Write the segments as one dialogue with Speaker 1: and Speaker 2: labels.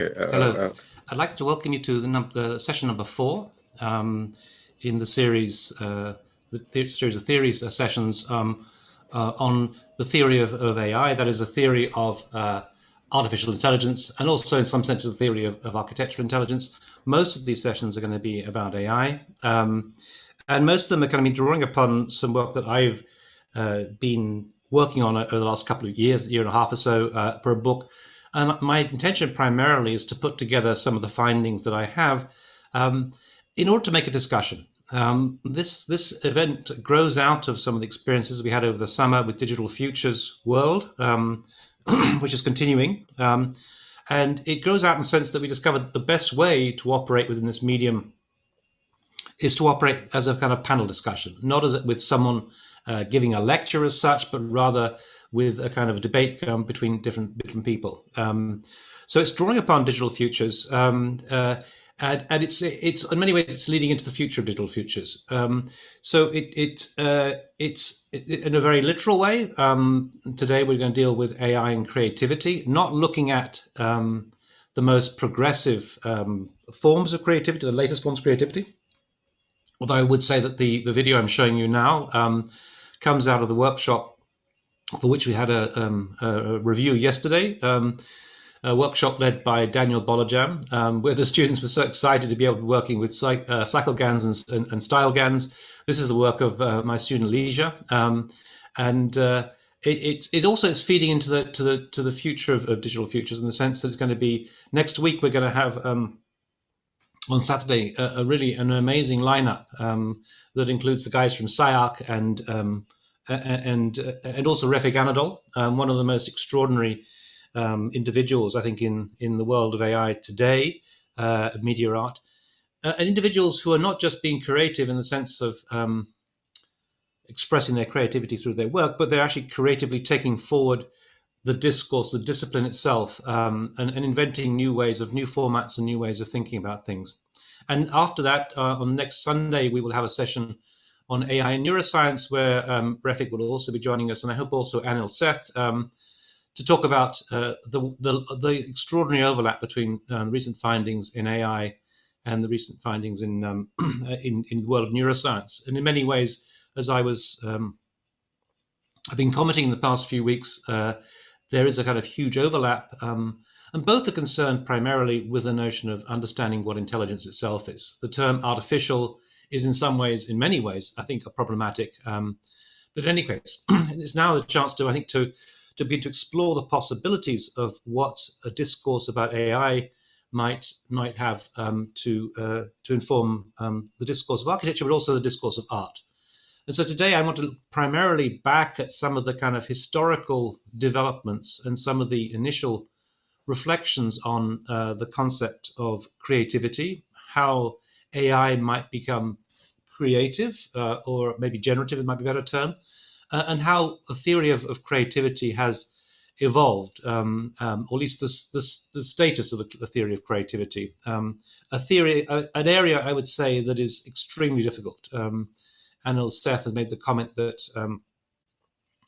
Speaker 1: Hello. I'd like to welcome you to the session number 4 in the series, series of theories sessions on the theory of AI. That is a theory of artificial intelligence, and also in some sense a theory of architectural intelligence. Most of these sessions are going to be about AI, and most of them are going to be drawing upon some work that I've been working on over the last couple of years, year and a half or so, for a book. And my intention primarily is to put together some of the findings that I have in order to make a discussion. This event grows out of some of the experiences we had over the summer with Digital Futures World, which is continuing. And it grows out in the sense that we discovered that the best way to operate within this medium is to operate as a kind of panel discussion, not as with someone giving a lecture as such, but rather with a kind of debate between different people. So it's drawing upon digital futures, and it's in many ways it's leading into the future of digital futures. So it's in a very literal way. Today we're going to deal with AI and creativity, not looking at the most progressive forms of creativity, the latest forms of creativity. Although I would say that the video I'm showing you now comes out of the workshop for which we had a review yesterday, a workshop led by Daniel Bolajam, where the students were so excited to be able to be working with cycle GANs and style GANs. This is the work of my student Leisure, and it also is feeding into the future of digital futures, in the sense that it's going to be next week. We're going to have on Saturday a really an amazing lineup that includes the guys from SciArc and also Refik Anadol, one of the most extraordinary individuals, I think, in the world of AI today, media art, and individuals who are not just being creative in the sense of expressing their creativity through their work, but they're actually creatively taking forward the discourse, the discipline itself, and inventing new ways of new formats and new ways of thinking about things. And after that, on next Sunday, we will have a session on AI and neuroscience, where Refik will also be joining us, and I hope also Anil Seth, to talk about the extraordinary overlap between recent findings in AI and the recent findings in the world of neuroscience. And in many ways, as I've been commenting in the past few weeks, there is a kind of huge overlap, and both are concerned primarily with the notion of understanding what intelligence itself is. The term artificial is in many ways, I think, problematic. But in any case, it's now the chance to, I think, to begin to explore the possibilities of what a discourse about AI might have to inform the discourse of architecture, but also the discourse of art. And so today I want to look primarily back at some of the kind of historical developments and some of the initial reflections on the concept of creativity, how AI might become creative, or maybe generative, it might be a better term, and how a theory of creativity has evolved, or at least the status of the theory of creativity. An area I would say that is extremely difficult. Anil Seth has made the comment that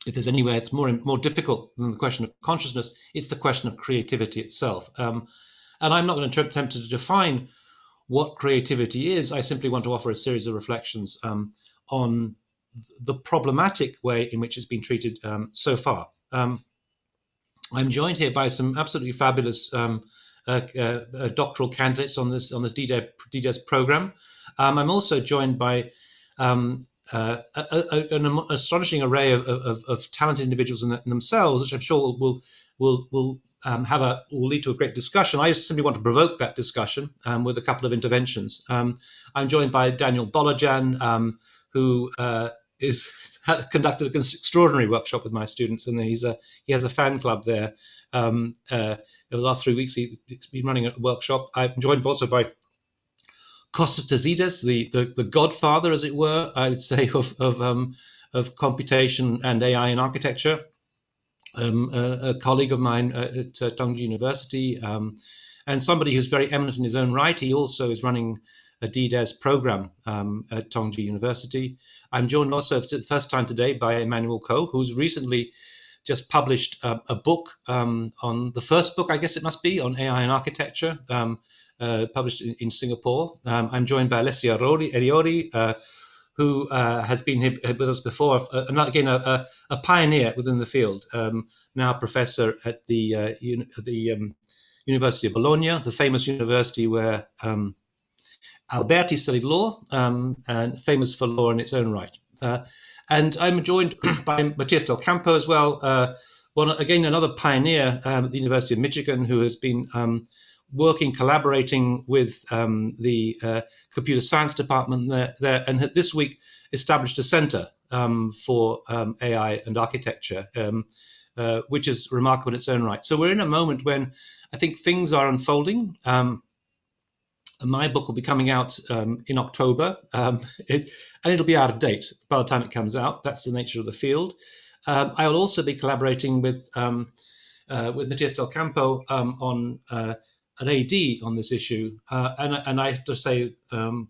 Speaker 1: if there's anywhere it's more difficult than the question of consciousness, it's the question of creativity itself. And I'm not going to attempt to define what creativity is. I simply want to offer a series of reflections on the problematic way in which it's been treated so far. I'm joined here by some absolutely fabulous doctoral candidates on this DDES program. I'm also joined by an astonishing array of talented individuals in themselves, which I'm sure will lead to a great discussion. I just simply want to provoke that discussion with a couple of interventions. I'm joined by Daniel Bolajam, who conducted an extraordinary workshop with my students, and he has a fan club there. Over the last 3 weeks, he's been running a workshop. I'm joined also by Kostas Tezidis, the godfather, as it were, I would say, of computation and AI in architecture. A colleague of mine at Tongji University, and somebody who's very eminent in his own right. He also is running a DDES program at Tongji University. I'm joined also for the first time today by Emmanuel Ko, who's recently just published a book on the first book, I guess it must be, on AI and architecture, published in Singapore. I'm joined by Alessia Eriori, who has been here with us before, again, a pioneer within the field, now professor at the University of Bologna, the famous university where Alberti studied law, and famous for law in its own right. And I'm joined by Matthias Del Campo as well, another pioneer at the University of Michigan, who has been collaborating with the computer science department there, and this week established a center for AI and architecture, which is remarkable in its own right. So we're in a moment when I think things are unfolding. My book will be coming out in October, and it'll be out of date by the time it comes out. That's the nature of the field. I will also be collaborating with Matthias Del Campo on an AD on this issue, and I have to say,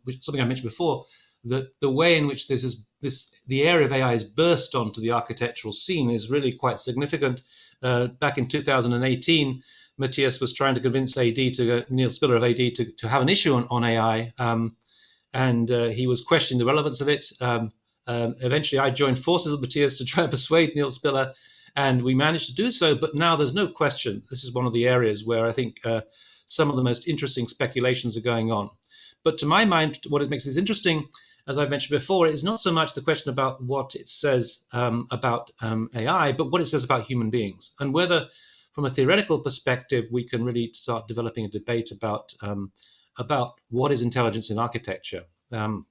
Speaker 1: which something I mentioned before, that the way in which the area of AI has burst onto the architectural scene is really quite significant. Back in 2018. Matthias was trying to convince Neil Spiller of AD to have an issue on AI, and he was questioning the relevance of it. Eventually, I joined forces with Matthias to try and persuade Neil Spiller, and we managed to do so. But now there's no question this is one of the areas where I think some of the most interesting speculations are going on. But to my mind, what makes this interesting, as I've mentioned before, is not so much the question about what it says about AI, but what it says about human beings, and whether, from a theoretical perspective, we can really start developing a debate about what is intelligence in architecture. And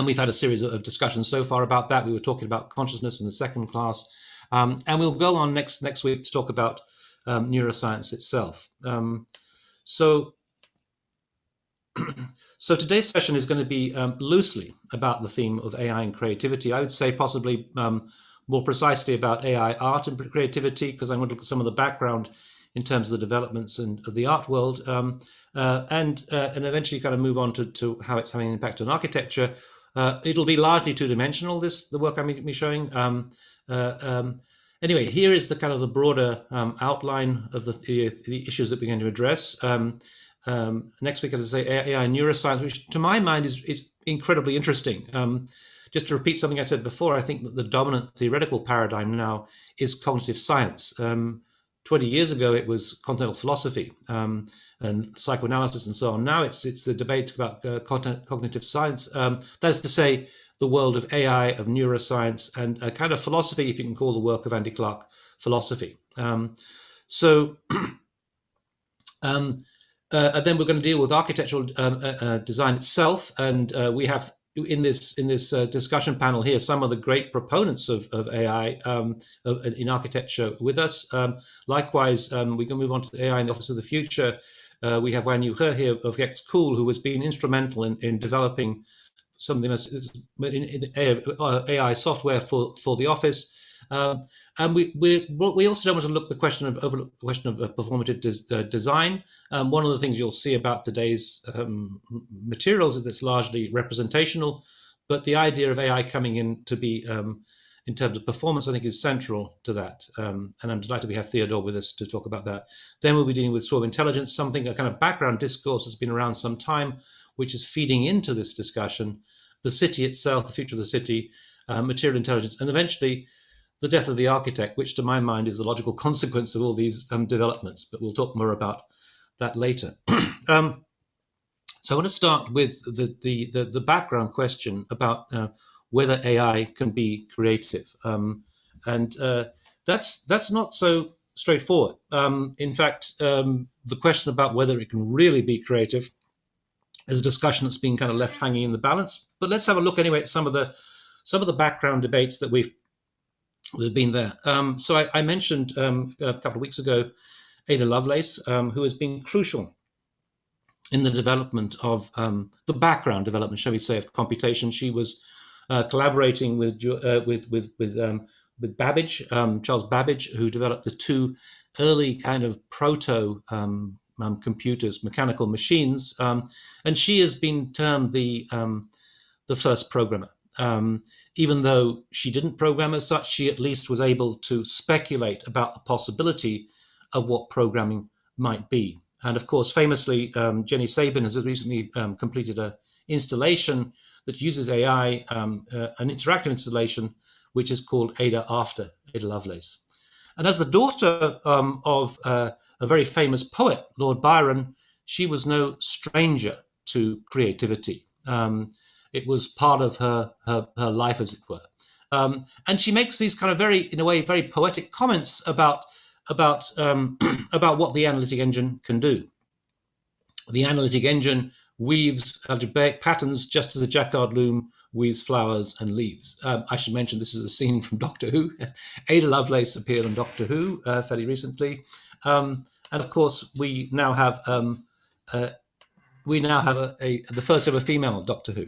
Speaker 1: we've had a series of discussions so far about that. We were talking about consciousness in the second class. And we'll go on next week to talk about neuroscience itself. So today's session is going to be loosely about the theme of AI and creativity. I would say possibly more precisely about AI art and creativity, because I'm going to look at some of the background in terms of the developments of the art world, and eventually kind of move on to how it's having an impact on architecture. It'll be largely two-dimensional, the work I'm going to be showing. Anyway, here is the kind of the broader outline of the issues that we're going to address. Next week, as I say, AI and neuroscience, which to my mind is incredibly interesting. Just to repeat something I said before, I think that the dominant theoretical paradigm now is cognitive science. 20 years ago, it was continental philosophy and psychoanalysis and so on. Now it's the debate about cognitive science. That is to say, the world of AI, of neuroscience, and a kind of philosophy, if you can call the work of Andy Clark philosophy. And then we're going to deal with architectural design itself, and we have in this discussion panel here some of the great proponents of AI in architecture with us. Likewise, we can move on to the AI in the Office of the Future. We have Wan Yu He here of Gex Cool, who has been instrumental in developing some of the most AI software for the office. And we also don't want to overlook the question of performative design. One of the things you'll see about today's materials is it's largely representational, but the idea of AI coming in to be in terms of performance, I think, is central to that. And I'm delighted we have Theodore with us to talk about that. Then we'll be dealing with sort of intelligence, a kind of background discourse that's been around some time, which is feeding into this discussion, the city itself, the future of the city, material intelligence, and eventually the death of the architect, which to my mind is the logical consequence of all these developments, but we'll talk more about that later. So I want to start with the background question about whether AI can be creative, and that's not so straightforward. In fact, the question about whether it can really be creative is a discussion that's been kind of left hanging in the balance. But let's have a look anyway at some of the background debates that have been there. So I mentioned a couple of weeks ago Ada Lovelace, who has been crucial in the development of the background development, shall we say, of computation. She was collaborating with Babbage, Charles Babbage, who developed the two early kind of proto computers, mechanical machines, and she has been termed the first programmer. Even though she didn't program as such, she at least was able to speculate about the possibility of what programming might be. And of course, famously, Jenny Sabin has recently completed an installation that uses AI, an interactive installation, which is called Ada After, Ada Lovelace. And as the daughter of a very famous poet, Lord Byron, she was no stranger to creativity. It was part of her life, as it were. And she makes these kind of very, in a way, very poetic comments about about what the analytic engine can do. The analytic engine weaves algebraic patterns just as a jacquard loom weaves flowers and leaves. I should mention this is a scene from Doctor Who. Ada Lovelace appeared on Doctor Who fairly recently, and of course we now have the first ever female Doctor Who.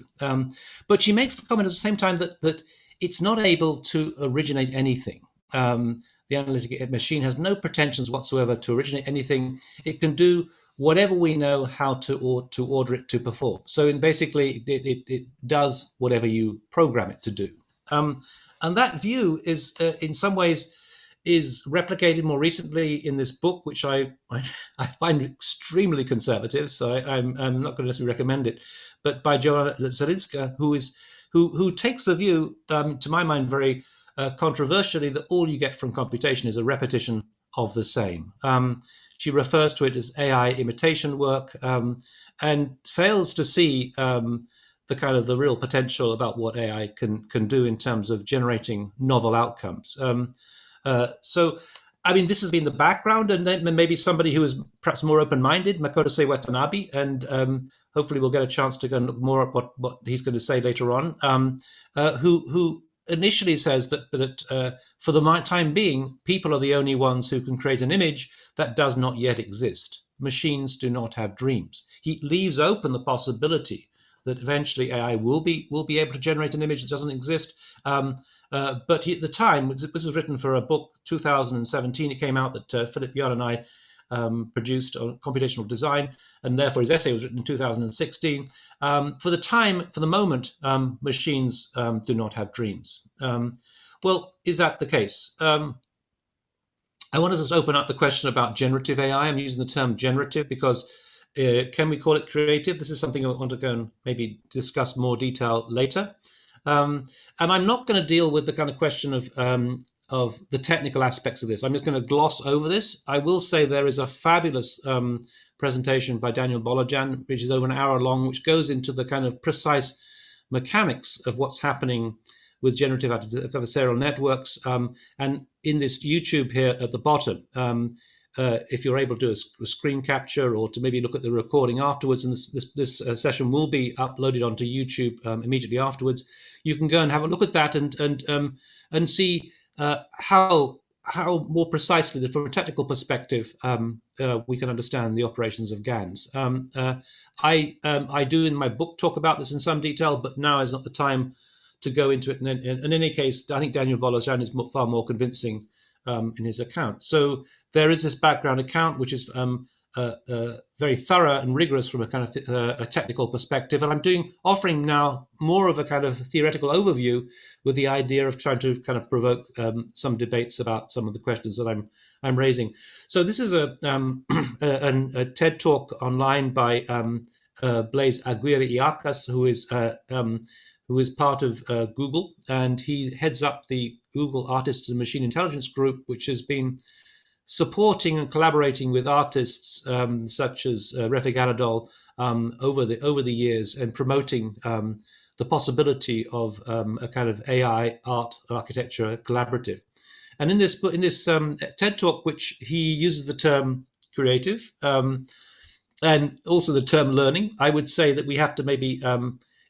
Speaker 1: But she makes the comment at the same time that it's not able to originate anything. The analytic machine has no pretensions whatsoever to originate anything. It can do whatever we know how to order it to perform. So basically, it does whatever you program it to do. And that view is, in some ways, is replicated more recently in this book, which I find extremely conservative. So I'm not going to necessarily recommend it, but by Joanna Zelinska, who takes the view, to my mind, very controversially, that all you get from computation is a repetition of the same. She refers to it as AI imitation work, and fails to see the kind of the real potential about what AI can do in terms of generating novel outcomes. So, I mean, this has been the background, and then maybe somebody who is perhaps more open-minded, Makoto Watanabe, and hopefully we'll get a chance to go and look more at what he's going to say later on, who initially says that for the time being, people are the only ones who can create an image that does not yet exist. Machines do not have dreams. He leaves open the possibility that eventually AI will be able to generate an image that doesn't exist. But at the time, this was written for a book, 2017, it came out that Philip Young and I produced on computational design, and therefore his essay was written in 2016. For the moment, machines do not have dreams. Well, is that the case? I want to just open up the question about generative AI. I'm using the term generative because can we call it creative? This is something I want to go and maybe discuss more detail later. And I'm not going to deal with the kind of question of the technical aspects of this. I'm just going to gloss over this. I will say there is a fabulous presentation by Daniel Bolojan, which is over an hour long, which goes into the kind of precise mechanics of what's happening with generative adversarial networks. And in this YouTube here at the bottom, if you're able to do a screen capture or to maybe look at the recording afterwards, and this session will be uploaded onto YouTube immediately afterwards, you can go and have a look at that and see how more precisely, from a technical perspective, we can understand the operations of GANs. I do in my book talk about this in some detail, but now is not the time to go into it. And in any case, I think Daniel Bolojan is far more convincing in his account. So there is this background account, which is very thorough and rigorous from a kind of a technical perspective. And I'm offering now more of a kind of theoretical overview with the idea of trying to kind of provoke some debates about some of the questions that I'm raising. So this is a TED talk online by Blaise Aguirre-Iacas, who is part of Google, and he heads up the Google Artists and Machine Intelligence Group, which has been supporting and collaborating with artists such as Refik Anadol over the years, and promoting the possibility of a kind of AI art architecture collaborative. And in this TED talk, which he uses the term creative and also the term learning, I would say that we have to maybe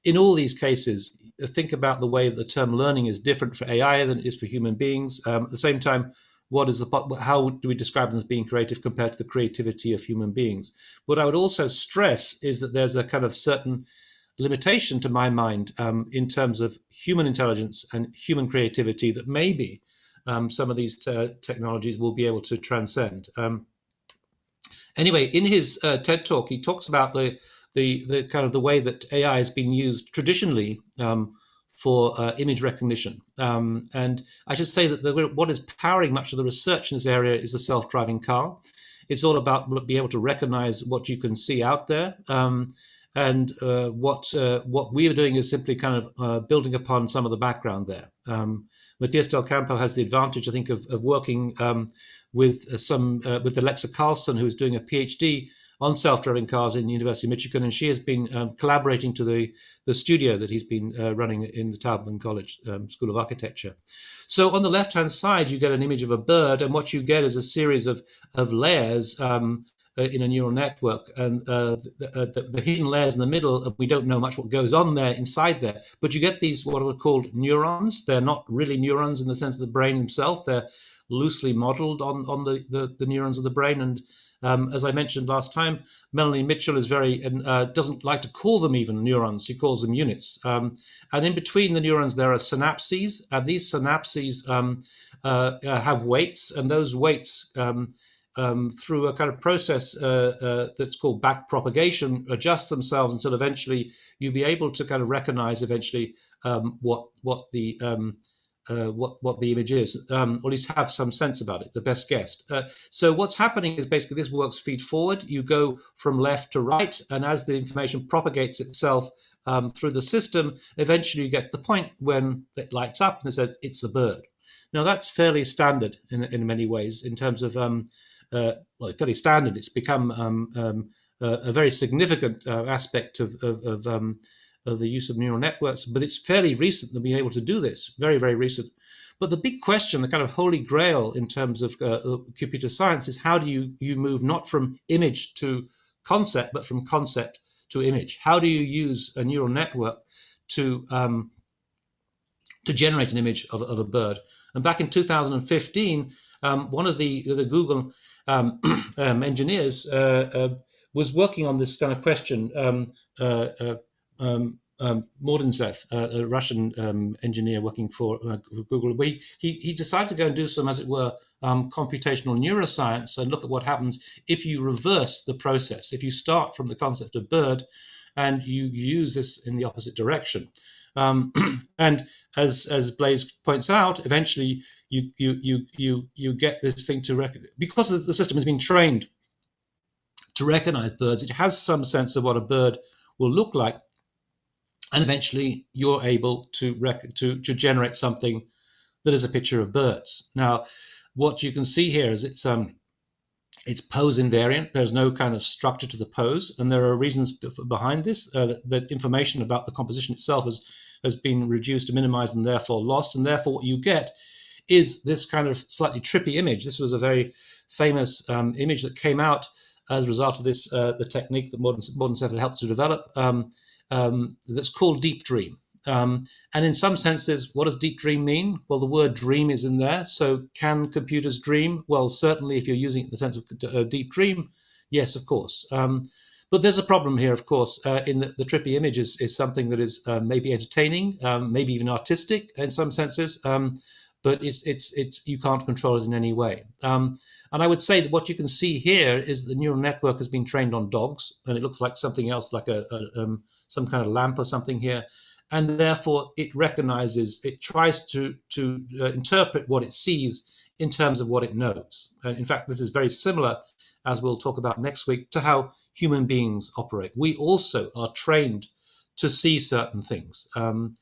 Speaker 1: in all these cases think about the way the term learning is different for AI than it is for human beings. At the same time, how do we describe them as being creative compared to the creativity of human beings? What I would also stress is that there's a kind of certain limitation to my mind in terms of human intelligence and human creativity that maybe some of these technologies will be able to transcend. Anyway, in his TED talk, he talks about the kind of the way that AI has been used traditionally for image recognition. And I should say that what is powering much of the research in this area is the self-driving car. It's all about being able to recognize what you can see out there. And what we are doing is simply kind of building upon some of the background there. Matthias Del Campo has the advantage, I think, of working with Alexa Carlson, who is doing a PhD on self-driving cars in the University of Michigan, and she has been collaborating to the studio that he's been running in the Taubman College School of Architecture. So on the left-hand side, you get an image of a bird, and what you get is a series of layers in a neural network, and the hidden layers in the middle, we don't know much what goes on there inside there, but you get these what are called neurons. They're not really neurons in the sense of the brain themselves. They're loosely modeled on the neurons of the brain. And as I mentioned last time, Melanie Mitchell is doesn't like to call them even neurons. She calls them units. And in between the neurons, there are synapses. And these synapses have weights, and those weights, through a kind of process that's called back propagation, adjust themselves until eventually you'll be able to kind of recognize eventually what the image is, or at least have some sense about it, the best guess. So what's happening is basically this works feed forward. You go from left to right, and as the information propagates itself through the system, eventually you get the point when it lights up and it says it's a bird. Now that's fairly standard in many ways in terms of well, fairly standard. It's become a very significant aspect of the use of neural networks, but it's fairly recent that we're able to do this, very, very recent. But the big question, the kind of holy grail in terms of computer science is how do you move not from image to concept, but from concept to image? How do you use a neural network to generate an image of a bird? And back in 2015, one of the Google engineers was working on this kind of question. Mordenzev, a Russian engineer working for Google, he decided to go and do some, as it were, computational neuroscience and look at what happens if you reverse the process. If you start from the concept of bird and you use this in the opposite direction. And as Blaise points out, eventually you get this thing to recognize, because the system has been trained to recognize birds. It has some sense of what a bird will look like, and eventually you're able to generate something that is a picture of birds. Now, what you can see here is it's pose invariant. There's no kind of structure to the pose, and there are reasons behind this. That information about the composition itself has been reduced to minimized and therefore lost, and therefore what you get is this kind of slightly trippy image. This was a very famous image that came out as a result of this the technique that Mordenzev had helped to develop. That's called deep dream. And in some senses, what does deep dream mean? Well, the word dream is in there. So can computers dream? Well, certainly if you're using it in the sense of deep dream, yes, of course. But there's a problem here, of course, in the trippy image is something that is maybe entertaining, maybe even artistic in some senses, but it's you can't control it in any way. And I would say that what you can see here is the neural network has been trained on dogs, and it looks like something else, like some kind of lamp or something here. And therefore, it recognizes, it tries to interpret what it sees in terms of what it knows. And in fact, this is very similar, as we'll talk about next week, to how human beings operate. We also are trained to see certain things. And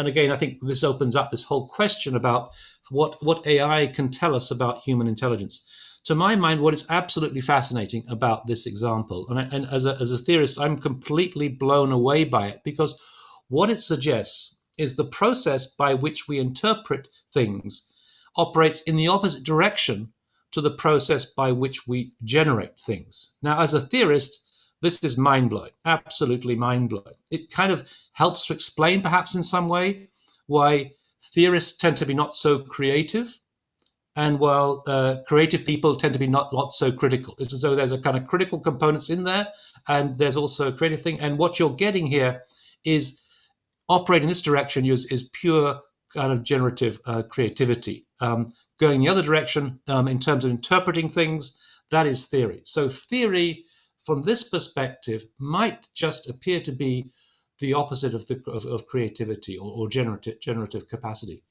Speaker 1: again, I think this opens up this whole question about what AI can tell us about human intelligence. To my mind, what is absolutely fascinating about this example, and as a theorist, I'm completely blown away by it, because what it suggests is the process by which we interpret things operates in the opposite direction to the process by which we generate things. Now, as a theorist, this is mind-blowing, absolutely mind-blowing. It kind of helps to explain, perhaps in some way, why theorists tend to be not so creative, and while creative people tend to be not so critical. It's as though there's a kind of critical components in there, and there's also a creative thing. And what you're getting here is operating in this direction is pure kind of generative creativity. Going the other direction in terms of interpreting things, that is theory. So theory, from this perspective, might just appear to be the opposite of creativity or generative capacity.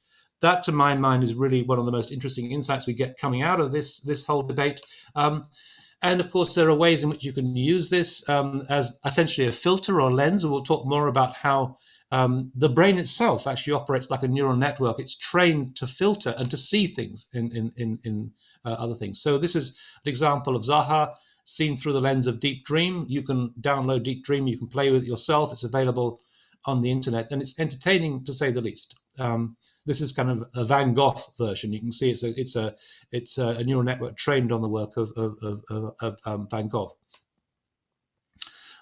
Speaker 1: That, to my mind, is really one of the most interesting insights we get coming out of this whole debate. And of course, there are ways in which you can use this as essentially a filter or lens. And we'll talk more about how the brain itself actually operates like a neural network. It's trained to filter and to see things in other things. So this is an example of Zaha seen through the lens of Deep Dream. You can download Deep Dream. You can play with it yourself. It's available on the internet, and it's entertaining to say the least. This is kind of a Van Gogh version. You can see it's a neural network trained on the work of Van Gogh.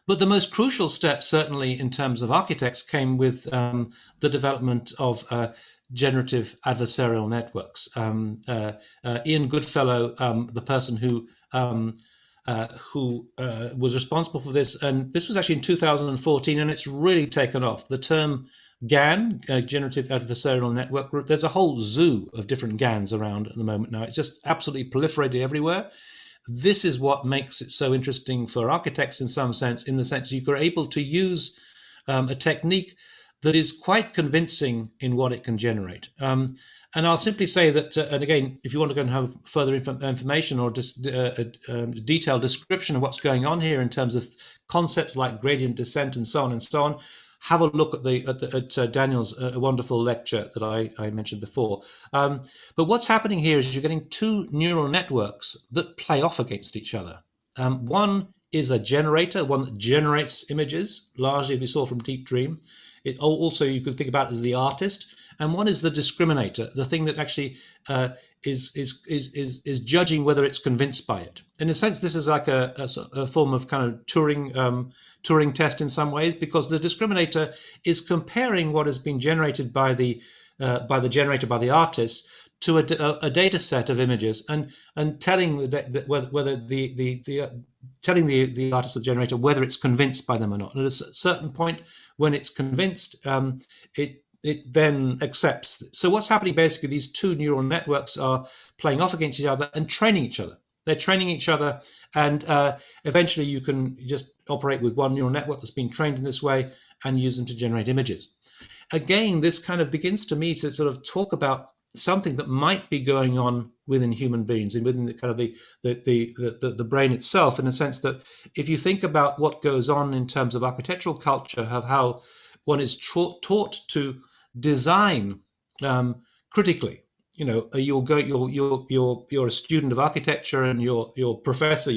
Speaker 1: But the most crucial step, certainly in terms of architects, came with the development of generative adversarial networks. Ian Goodfellow, the person who was responsible for this, and this was actually in 2014, and it's really taken off. The term GAN, generative adversarial network group, there's a whole zoo of different GANs around at the moment now. It's just absolutely proliferated everywhere. This is what makes it so interesting for architects in some sense, in the sense you're able to use a technique that is quite convincing in what it can generate. And I'll simply say that, and again, if you want to go and have further information or just a detailed description of what's going on here in terms of concepts like gradient descent and so on, have a look at Daniel's wonderful lecture that I mentioned before. But what's happening here is you're getting two neural networks that play off against each other. One is a generator, one that generates images, largely as we saw from Deep Dream. It also, you could think about it as the artist, and one is the discriminator, the thing that actually is judging whether it's convinced by it. In a sense, this is like a form of kind of Turing test in some ways, because the discriminator is comparing what has been generated by the generator, by the artist, to a data set of images, and telling whether telling the artist or generator whether it's convinced by them or not. And at a certain point, when it's convinced, it then accepts. So what's happening basically, these two neural networks are playing off against each other and training each other. They're training each other, and eventually you can just operate with one neural network that's been trained in this way and use them to generate images. Again, this kind of begins to me to sort of talk about something that might be going on within human beings and within the kind of the brain itself, in the sense that if you think about what goes on in terms of architectural culture, of how one is taught to design critically. You know, you're a student of architecture, and your professor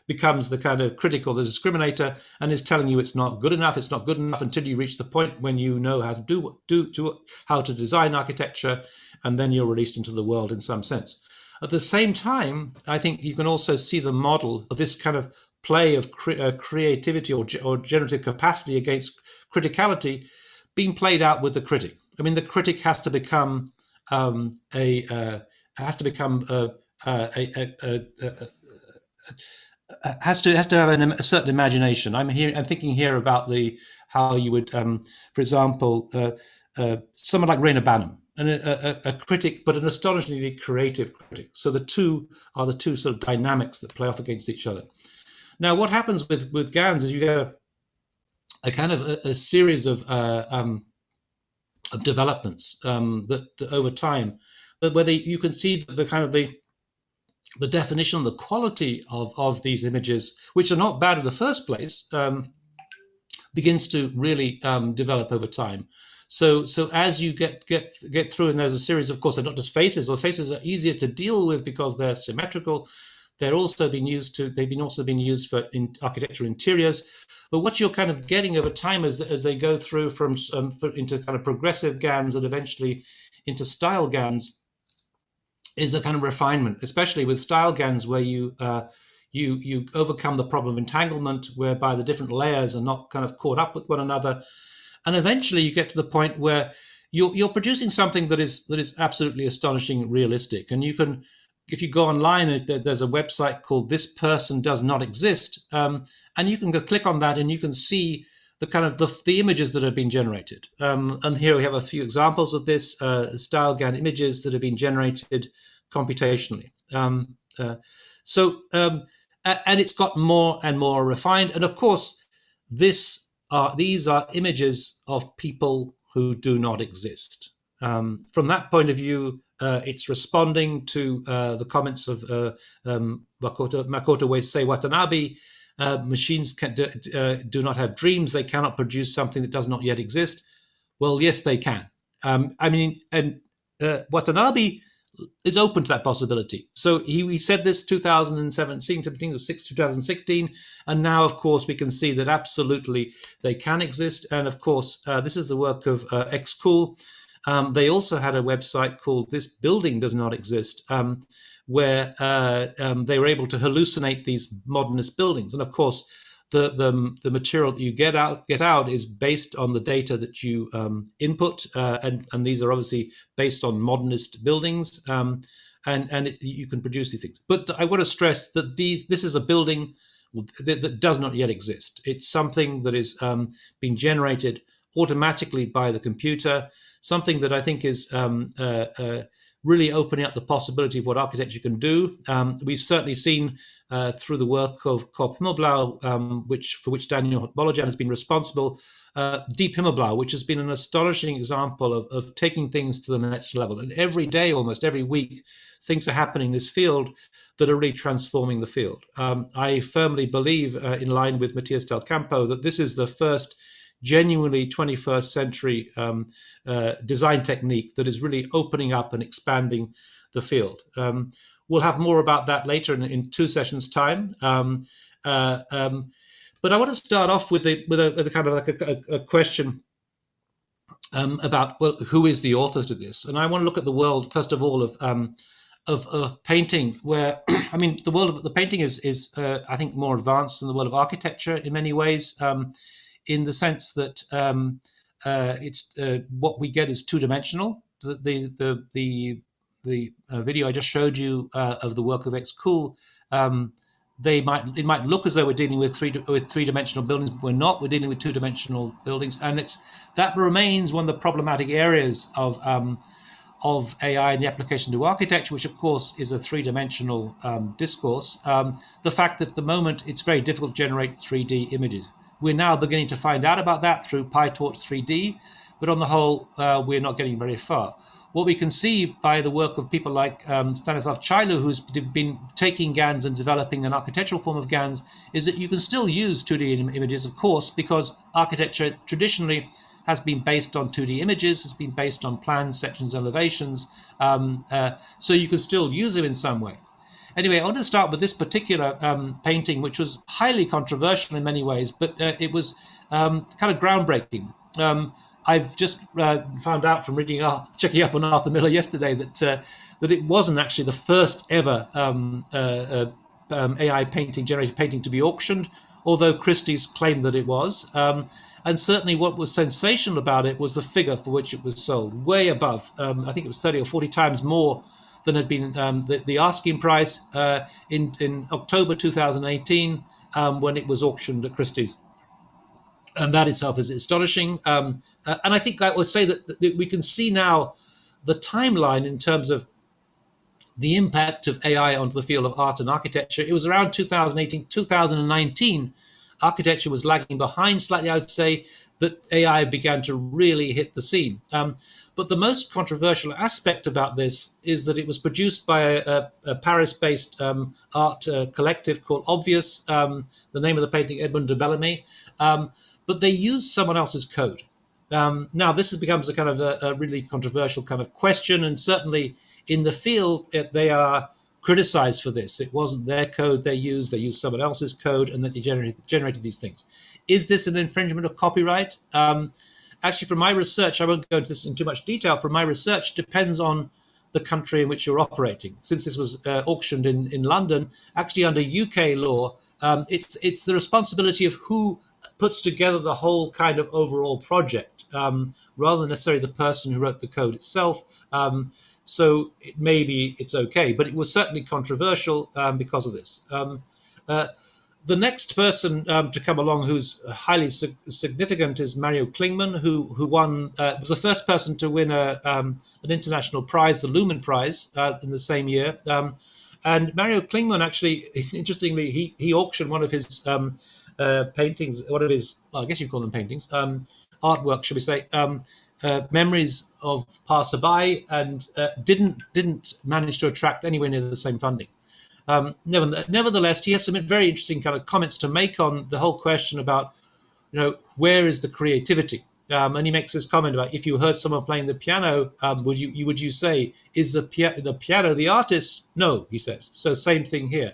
Speaker 1: becomes the kind of critic or the discriminator, and is telling you it's not good enough until you reach the point when you know how to how to design architecture, and then you're released into the world in some sense. At the same time, I think you can also see the model of this kind of play of creativity or generative capacity against criticality being played out with the critic. I mean, the critic has to become has to have a certain imagination. I'm thinking here about how you would, for example, someone like Rainer Banham, and a critic, but an astonishingly creative critic. So the two sort of dynamics that play off against each other. Now, what happens with GANs is you get a kind of a series of developments that over time, but whether you can see the kind of the definition, the quality of these images, which are not bad in the first place, begins to really develop over time. So as you get through, and there's a series, of course, they're not just faces, or faces are easier to deal with because they're symmetrical. They've also been used for in architectural interiors. But what you're kind of getting over time as they go through from into kind of progressive GANs and eventually into style GANs is a kind of refinement, especially with style GANs, where you overcome the problem of entanglement, whereby the different layers are not kind of caught up with one another, and eventually you get to the point where you're producing something that is absolutely astonishing, realistic, and you can. If you go online, there's a website called "This Person Does Not Exist," and you can just click on that, and you can see the kind of the images that have been generated. And here we have a few examples of this style GAN images that have been generated computationally. And it's got more and more refined. And of course, this these are images of people who do not exist. From that point of view, it's responding to the comments of Makoto Uesei Watanabe. Machines do not have dreams. They cannot produce something that does not yet exist. Well, yes, they can. And Watanabe is open to that possibility. So he said this 2017, 2016, and now, of course, we can see that absolutely they can exist. And of course, this is the work of X-Cool. They also had a website called This Building Does Not Exist, where they were able to hallucinate these modernist buildings. And of course, the material that you get out is based on the data that you input, and these are obviously based on modernist buildings, you can produce these things. But I want to stress that this is a building that does not yet exist. It's something that is being generated automatically by the computer, something that I think is really opening up the possibility of what architecture can do. We've certainly seen through the work of Corp Himmelblau, for which Daniel Bolojan has been responsible, Deep Himmelblau, which has been an astonishing example of taking things to the next level. And every day, almost every week, things are happening in this field that are really transforming the field. I firmly believe, in line with Matias Del Campo, that this is the first genuinely 21st century design technique that is really opening up and expanding the field. We'll have more about that later in 2 sessions' time. But I want to start off with a kind of like a question about, well, who is the author to this? And I want to look at the world first of all of painting, where I mean the world of the painting is I think more advanced than the world of architecture in many ways. In the sense that it's what we get is two-dimensional. The video I just showed you of the work of X-Cool, it might look as though we're dealing with three-dimensional buildings, but we're not. We're dealing with two-dimensional buildings, and that remains one of the problematic areas of AI and the application to architecture, which of course is a three-dimensional discourse. The fact that at the moment it's very difficult to generate 3D images. We're now beginning to find out about that through PyTorch 3D, but on the whole, we're not getting very far. What we can see by the work of people like Stanislav Chailu, who's been taking GANs and developing an architectural form of GANs, is that you can still use 2D images, of course, because architecture traditionally has been based on 2D images, has been based on plans, sections, elevations, so you can still use them in some way. Anyway, I want to start with this particular painting, which was highly controversial in many ways, but it was kind of groundbreaking. I've just found out from checking up on Arthur Miller yesterday that it wasn't actually the first ever AI painting, generated painting, to be auctioned, although Christie's claimed that it was. And certainly what was sensational about it was the figure for which it was sold, way above, I think it was 30 or 40 times more than had been the asking price in October 2018 when it was auctioned at Christie's. And that itself is astonishing. And I think I would say that we can see now the timeline in terms of the impact of AI onto the field of art and architecture. It was around 2018, 2019. Architecture was lagging behind slightly, I would say, that AI began to really hit the scene. But the most controversial aspect about this is that it was produced by a Paris-based art collective called Obvious, the name of the painting, Edmond de Bellamy, but they used someone else's code. Now, this becomes a kind of a really controversial kind of question, and certainly in the field, they are criticized for this. It wasn't their code they used someone else's code, and that they generated these things. Is this an infringement of copyright? Actually, from my research, I won't go into this in too much detail. From my research, depends on the country in which you're operating. Since this was auctioned in London, actually under UK law, it's the responsibility of who puts together the whole kind of overall project, rather than necessarily the person who wrote the code itself. So maybe it's okay, but it was certainly controversial because of this. The next person to come along who's highly significant is Mario Klingman, who won, was the first person to win an international prize, the Lumen Prize, in the same year. And Mario Klingman, actually, interestingly, he auctioned one of his paintings, what it is, well, I guess you call them paintings, artwork, should we say, memories of passerby, and didn't manage to attract anywhere near the same funding. Nevertheless, he has some very interesting kind of comments to make on the whole question about, where is the creativity? And he makes this comment about, if you heard someone playing the piano, would you say, is the piano the artist? No, he says. So same thing here.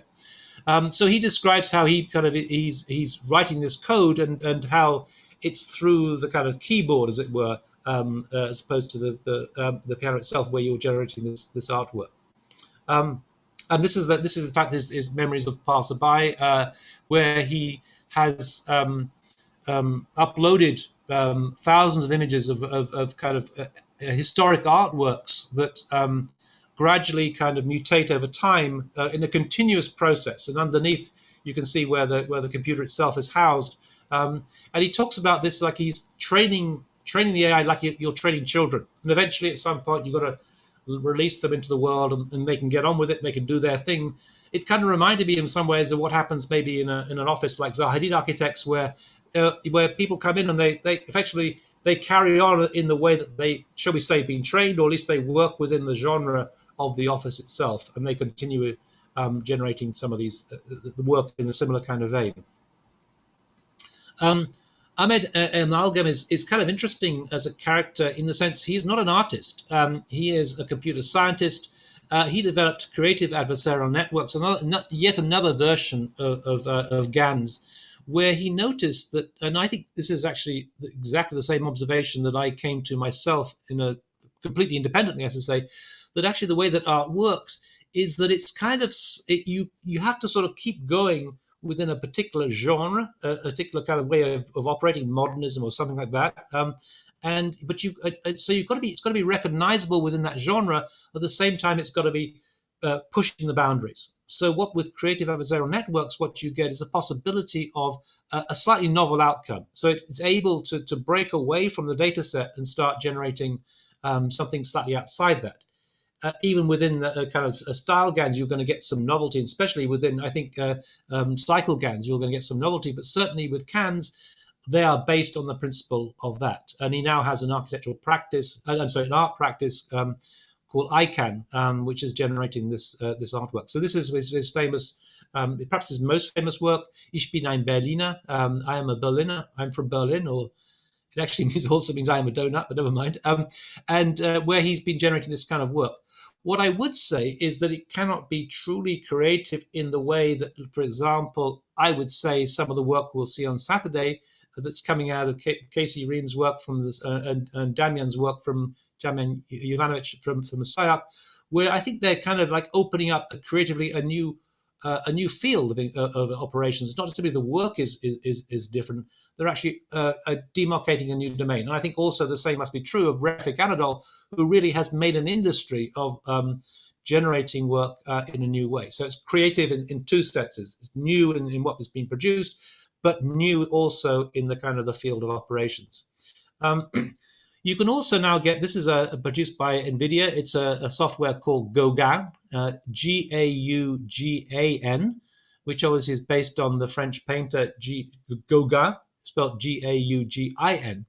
Speaker 1: So he describes how he's writing this code, and how it's through the kind of keyboard, as it were, as opposed to the piano itself, where you're generating this artwork. And this is in fact his memories of passerby, where he has uploaded thousands of images of kind of historic artworks that gradually kind of mutate over time in a continuous process. And underneath, you can see where the computer itself is housed. And he talks about this like he's training the AI like you're training children. And eventually, at some point, you've got to release them into the world, and they can get on with it. And they can do their thing. It kind of reminded me in some ways of what happens maybe in an office like Zaha Hadid Architects, where people come in and they effectively they carry on in the way that they, shall we say, been trained, or at least they work within the genre of the office itself, and they continue generating some of these the work in a similar kind of vein. Ahmed Amalgam is kind of interesting as a character in the sense he's not an artist. He is a computer scientist. He developed creative adversarial networks, yet another version of GANs, where he noticed that, and I think this is actually exactly the same observation that I came to myself in a completely independently, as I say, that actually the way that art works is that it's kind of, you have to sort of keep going within a particular genre, a particular kind of way of operating, modernism or something like that. So it's got to be recognizable within that genre. At the same time, it's got to be pushing the boundaries. So what with creative adversarial networks, what you get is a possibility of a slightly novel outcome. So it's able to break away from the data set and start generating something slightly outside that. Even within the kind of style GANs, you're going to get some novelty, and especially within, I think, cycle GANs, you're going to get some novelty. But certainly with CANs, they are based on the principle of that. And he now has an architectural practice, an art practice called ICANN, which is generating this artwork. So this is his famous, perhaps his most famous work, Ich bin ein Berliner, I am a Berliner, I'm from Berlin, or it actually also means I am a donut, but never mind. Where he's been generating this kind of work. What I would say is that it cannot be truly creative in the way that, for example, I would say some of the work we'll see on Saturday that's coming out of Casey Ream's work from this, and Damian's work from Damian Jovanovic from the SIOP, where I think they're kind of like opening up creatively a new field of operations. Not simply the work is different; they're actually demarcating a new domain. And I think also the same must be true of Refik Anadol, who really has made an industry of generating work in a new way. So it's creative in two senses: it's new in what has been produced, but new also in the kind of the field of operations. You can also now get, this is produced by NVIDIA. It's a software called GAUGAN, GAUGAN, which obviously is based on the French painter Gauguin, spelled GAUGIN.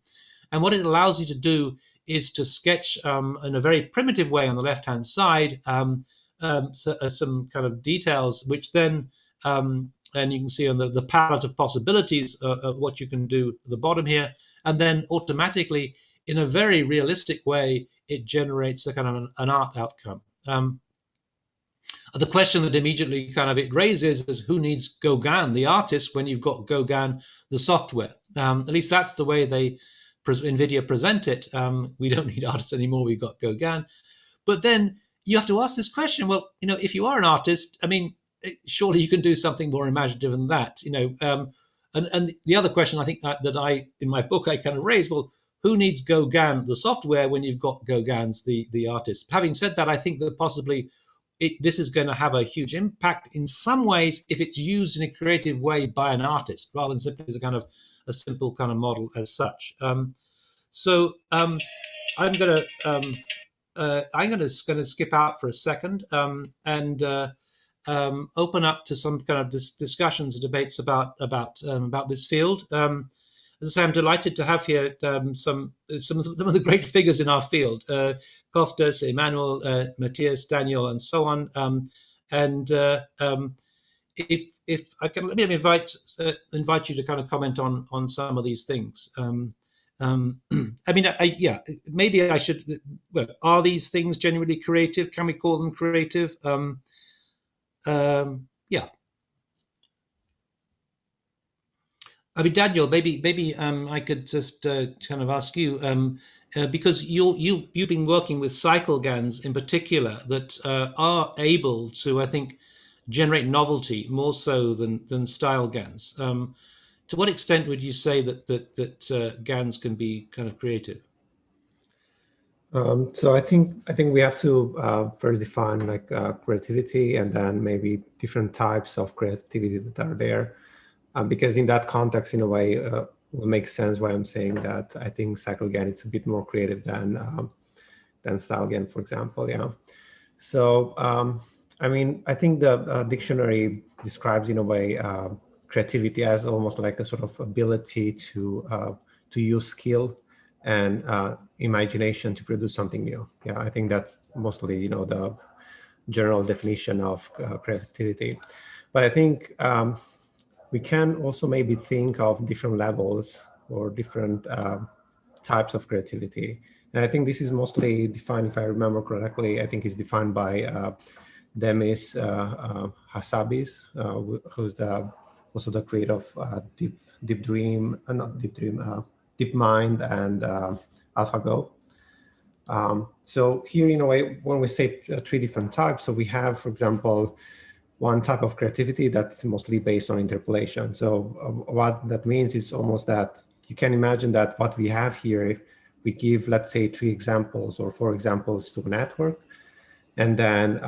Speaker 1: And what it allows you to do is to sketch in a very primitive way on the left-hand side some kind of details, which then, and you can see on the palette of possibilities of what you can do at the bottom here, and then automatically, in a very realistic way, it generates a kind of an art outcome. The question that immediately kind of it raises is, who needs Gauguin, the artist, when you've got Gauguin, the software? At least that's the way NVIDIA present it. We don't need artists anymore. We've got Gauguin. But then you have to ask this question. Well, if you are an artist, I mean, surely you can do something more imaginative than that. And the other question I think that I in my book I kind of raised, well, who needs Gauguin, the software, when you've got Gauguin's, the artist? Having said that, I think that possibly this is going to have a huge impact in some ways if it's used in a creative way by an artist, rather than simply as a simple kind of model as such. I'm going to skip out for a second and open up to some kind of discussions and debates about this field. As I say, I'm delighted to have here some of the great figures in our field: Costas, Emmanuel, Matthias, Daniel, and so on. And if I can, let me invite you to kind of comment on some of these things. I mean, yeah, maybe I should. Well, are these things genuinely creative? Can we call them creative? Yeah. I mean, Daniel, maybe I could just kind of ask you because you've been working with cycle GANs in particular that are able to, I think, generate novelty more so than style GANs. To what extent would you say that GANs can be kind of creative?
Speaker 2: So I think we have to first define like creativity, and then maybe different types of creativity that are there, because in that context, in a way, will make sense why I'm saying that I think CycleGAN it's a bit more creative than StyleGAN, for example. Yeah. So I mean, I think the dictionary describes in a way creativity as almost like a sort of ability to use skill and imagination to produce something new. Yeah, I think that's mostly the general definition of creativity. But I think we can also maybe think of different levels or different types of creativity. And I think this is mostly defined, if I remember correctly, I think it's defined by Demis Hassabis, who's also the creator of Deep Dream, not Deep Dream, Deep Mind and AlphaGo. So here, in a way, when we say three different types, so we have, for example, one type of creativity that's mostly based on interpolation. So what that means is almost that you can imagine that what we have here, we give, let's say, 3 examples or 4 examples to a network. And then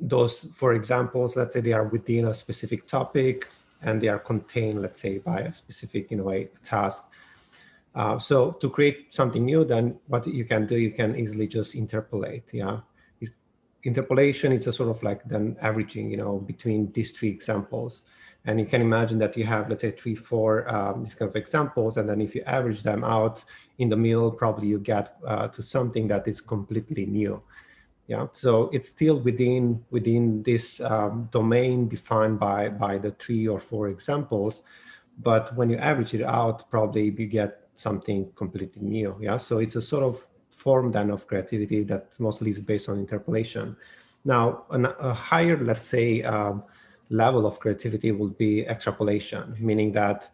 Speaker 2: those 4 examples, let's say they are within a specific topic and they are contained, let's say, by a specific, in a way, task. So to create something new, then what you can do, you can easily just interpolate. Yeah. Interpolation is a sort of like then averaging, between these 3 examples. And you can imagine that you have, let's say, 3, 4 these kind of examples. And then if you average them out in the middle, probably you get to something that is completely new. Yeah. So it's still within this domain defined by the 3 or 4 examples. But when you average it out, probably you get something completely new. Yeah. So it's a sort of form then of creativity that mostly is based on interpolation. Now, a higher, let's say, level of creativity will be extrapolation, meaning that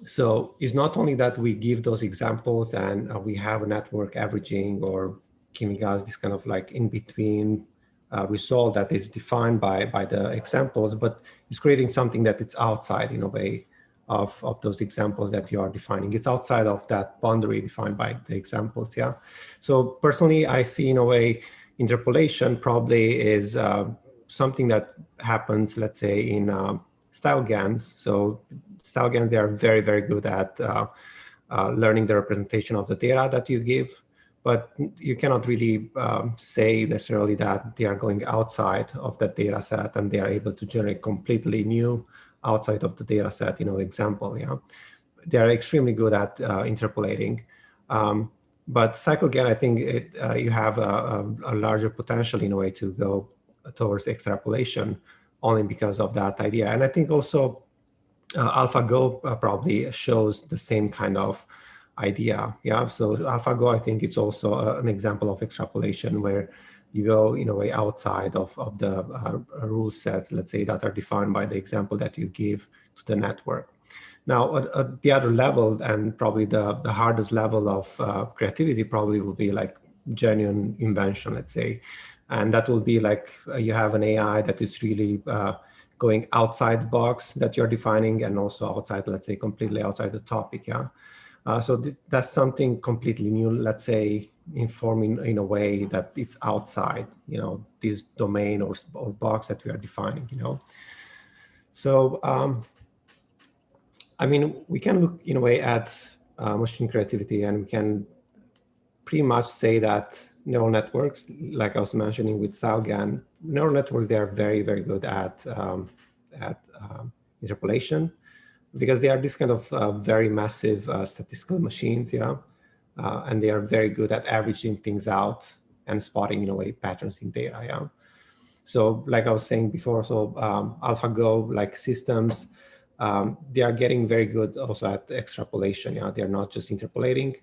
Speaker 2: so it's not only that we give those examples and we have a network averaging or giving us this kind of like in between result that is defined by the examples, but it's creating something that it's outside in a way of those examples that you are defining. It's outside of that boundary defined by the examples. Yeah. So personally, I see in a way interpolation probably is something that happens, let's say, in style GANs. So style GANs, they are very, very good at learning the representation of the data that you give. But you cannot really say necessarily that they are going outside of that data set and they are able to generate completely new outside of the data set, example. Yeah, they are extremely good at interpolating. But CycleGAN, I think you have a larger potential in a way to go towards extrapolation only because of that idea. And I think also AlphaGo probably shows the same kind of idea. Yeah. So AlphaGo, I think it's also an example of extrapolation where you go in a way outside of the rule sets, let's say, that are defined by the example that you give to the network. Now, at the other level, and probably the hardest level of creativity probably will be like genuine invention, let's say. And that will be like you have an AI that is really going outside the box that you're defining and also outside, let's say, completely outside the topic. Yeah. So that's something completely new, let's say, informing in a way that it's outside, this domain or box that we are defining, So, I mean, we can look in a way at machine creativity, and we can pretty much say that neural networks, like I was mentioning with StyleGAN, neural networks, they are very, very good at interpolation, because they are this kind of very massive statistical machines, yeah, and they are very good at averaging things out and spotting, in a way, patterns in data, yeah. So like I was saying before, so AlphaGo like systems, they are getting very good also at extrapolation. Yeah, they are not just interpolating;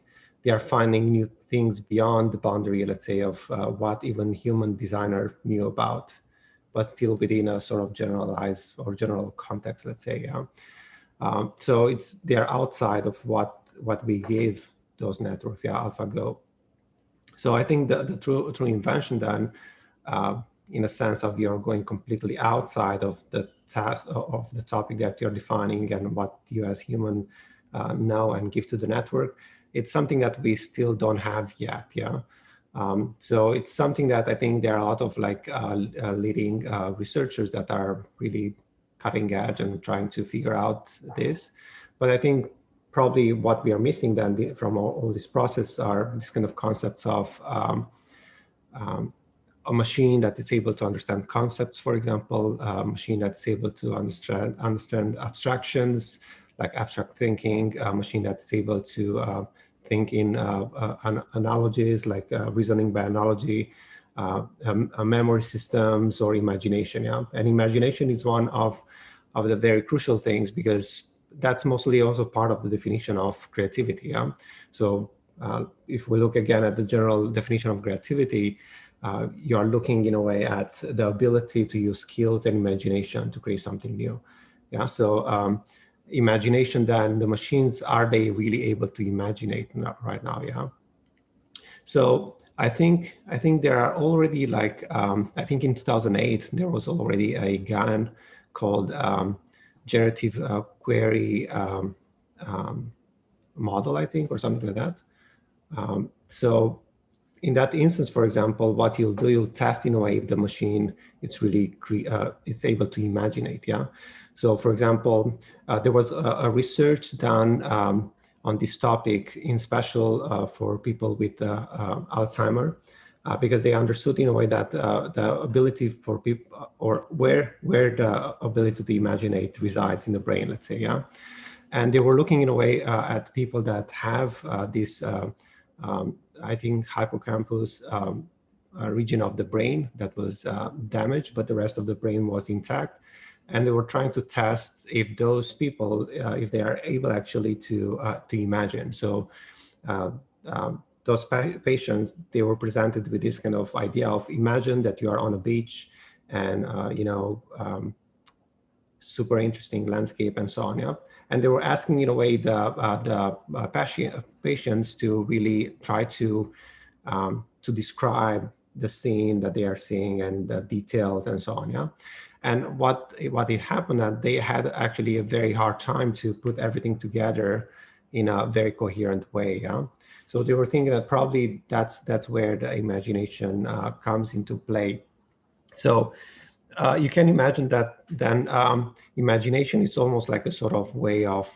Speaker 2: they are finding new things beyond the boundary, let's say, of what even human designer knew about, but still within a sort of generalized or general context, let's say. Yeah. So they are outside of what we gave those networks. Yeah, AlphaGo. So I think the true invention then, in a sense of you're going completely outside of the task of the topic that you're defining and what you as human know and give to the network, it's something that we still don't have yet. Yeah. So it's something that I think there are a lot of like leading researchers that are really cutting edge and trying to figure out this. But I think probably what we are missing then from all this process are these kind of concepts of a machine that is able to understand concepts, for example, a machine that's able to understand abstractions, like abstract thinking, a machine that's able to think in analogies, like reasoning by analogy, memory systems, or imagination. Yeah, and imagination is one of the very crucial things, because that's mostly also part of the definition of creativity. Yeah? So if we look again at the general definition of creativity, you are looking in a way at the ability to use skills and imagination to create something new. Yeah. So imagination, then the machines, are they really able to imaginate right now? Yeah. So I think there are already like I think in 2008 there was already a GAN called generative query model, I think, or something like that. So in that instance, for example, what you'll do, you'll test in a way if the machine it's really it's able to imaginate. Yeah. So for example, there was a research done on this topic in special for people with Alzheimer, because they understood in a way that the ability for people, or where the ability to imaginate resides in the brain, let's say. Yeah. And they were looking in a way at people that have this I think hippocampus region of the brain that was damaged, but the rest of the brain was intact. And they were trying to test if those people, if they are able actually to imagine. So those patients, they were presented with this kind of idea of, imagine that you are on a beach and super interesting landscape and so on. Yeah. And they were asking in a way the patients to really try to describe the scene that they are seeing and the details and so on. Yeah. And what it happened that they had actually a very hard time to put everything together in a very coherent way. Yeah. So they were thinking that probably that's where the imagination comes into play. So you can imagine that then imagination is almost like a sort of way of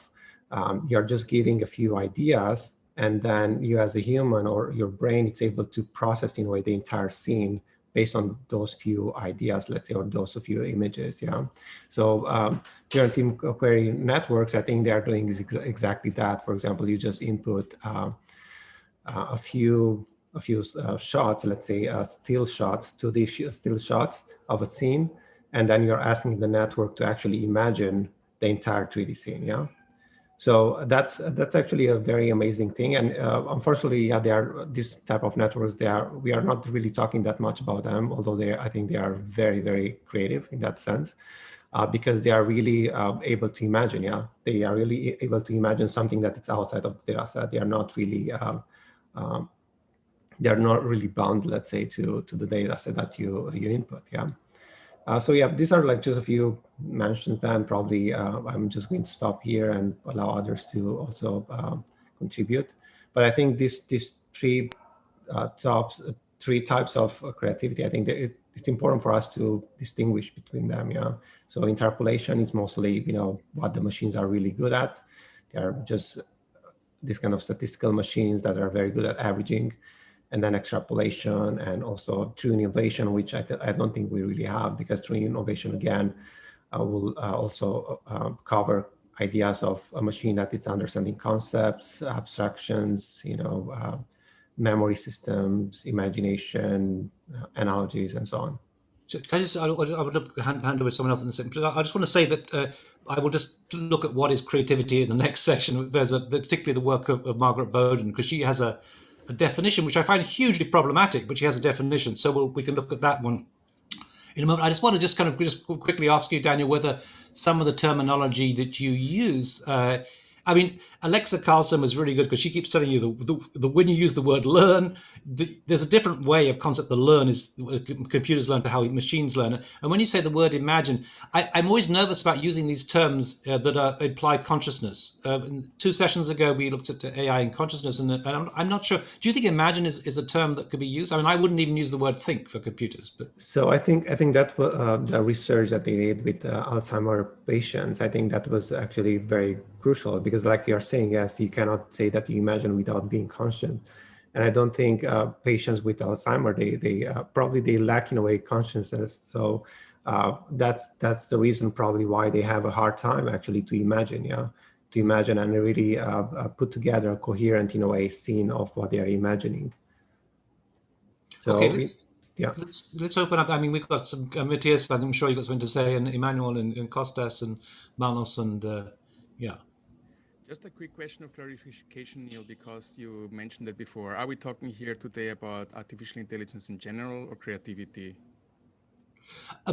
Speaker 2: you're just giving a few ideas, and then you as a human or your brain, it's able to process in a way the entire scene based on those few ideas, let's say, or those few images. Yeah. So generative query networks, I think they are doing exactly that. For example, you just input a few shots, let's say still shots, 2D still shots of a scene, and then you're asking the network to actually imagine the entire 3D scene. Yeah. So that's actually a very amazing thing. And unfortunately, yeah, there are this type of networks. We are not really talking that much about them, although I think they are very, very creative in that sense, because they are really able to imagine. Yeah, they are really able to imagine something that is outside of the data set. They are not really bound, let's say, to the data set that you input. Yeah. So yeah, these are like just a few mentions. Then probably I'm just going to stop here and allow others to also contribute. But I think these three types of creativity, I think that it's important for us to distinguish between them. Yeah. So interpolation is mostly what the machines are really good at. They are just this kind of statistical machines that are very good at averaging. and then extrapolation, and also true innovation, which I don't think we really have, because true innovation, again, will also cover ideas of a machine that is understanding concepts, abstractions, memory systems, imagination, analogies, and so on.
Speaker 1: So can I just, I would hand over to someone else in a second, but I just want to say that I will just look at what is creativity in the next session. There's particularly the work of Margaret Bowden, because she has a definition, which I find hugely problematic, but she has a definition. So we can look at that one in a moment. I just want to just quickly ask you, Daniel, whether some of the terminology that you use, I mean, Alexa Carlson was really good because she keeps telling you the when you use the word learn, there's a different way of concept. The learn is computers learn to how machines learn. And when you say the word imagine, I'm always nervous about using these terms that imply consciousness. 2 sessions ago, we looked at AI and consciousness, and I'm not sure. Do you think imagine is a term that could be used? I mean, I wouldn't even use the word think for computers. But
Speaker 2: so I think that the research that they did with Alzheimer patients, I think that was actually very crucial, because, like you're saying, yes, you cannot say that you imagine without being conscious. And I don't think patients with Alzheimer, they probably they lack in a way consciousness. So that's the reason probably why they have a hard time actually to imagine, to imagine and really put together a coherent, in a way, scene of what they are imagining. So
Speaker 1: okay,
Speaker 2: yeah.
Speaker 1: Let's open up. I mean, we've got some Matthias. I'm sure you've got something to say, and Emmanuel, and Costas, and Manos, and yeah.
Speaker 3: Just a quick question of clarification, Neil, because you mentioned it before. Are we talking here today about artificial intelligence in general or creativity?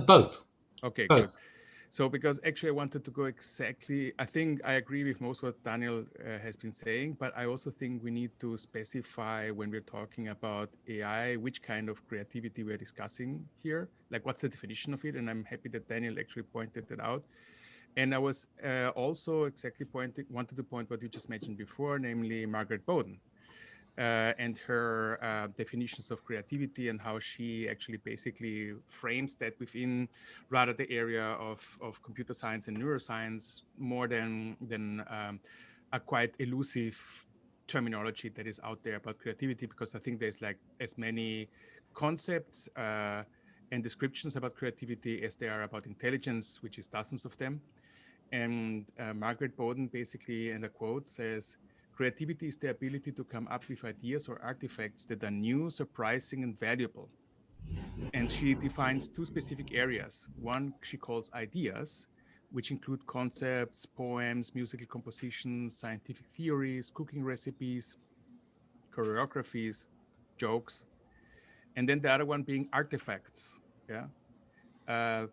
Speaker 1: Both.
Speaker 3: Okay,
Speaker 1: Both.
Speaker 3: good. So, because actually I wanted to go exactly, I think I agree with most what Daniel has been saying, but I also think we need to specify when we're talking about AI, which kind of creativity we're discussing here, like what's the definition of it. And I'm happy that Daniel actually pointed that out. And I was also exactly wanted to point what you just mentioned before, namely Margaret Bowden. And her definitions of creativity, and how she actually basically frames that within rather the area of computer science and neuroscience, more than a quite elusive terminology that is out there about creativity, because I think there's like as many concepts and descriptions about creativity as there are about intelligence, which is dozens of them. And Margaret Bowden basically, in a quote, says, "Creativity is the ability to come up with ideas or artifacts that are new, surprising, and valuable." And she defines 2 specific areas. One she calls ideas, which include concepts, poems, musical compositions, scientific theories, cooking recipes, choreographies, jokes. And then the other one being artifacts. Yeah.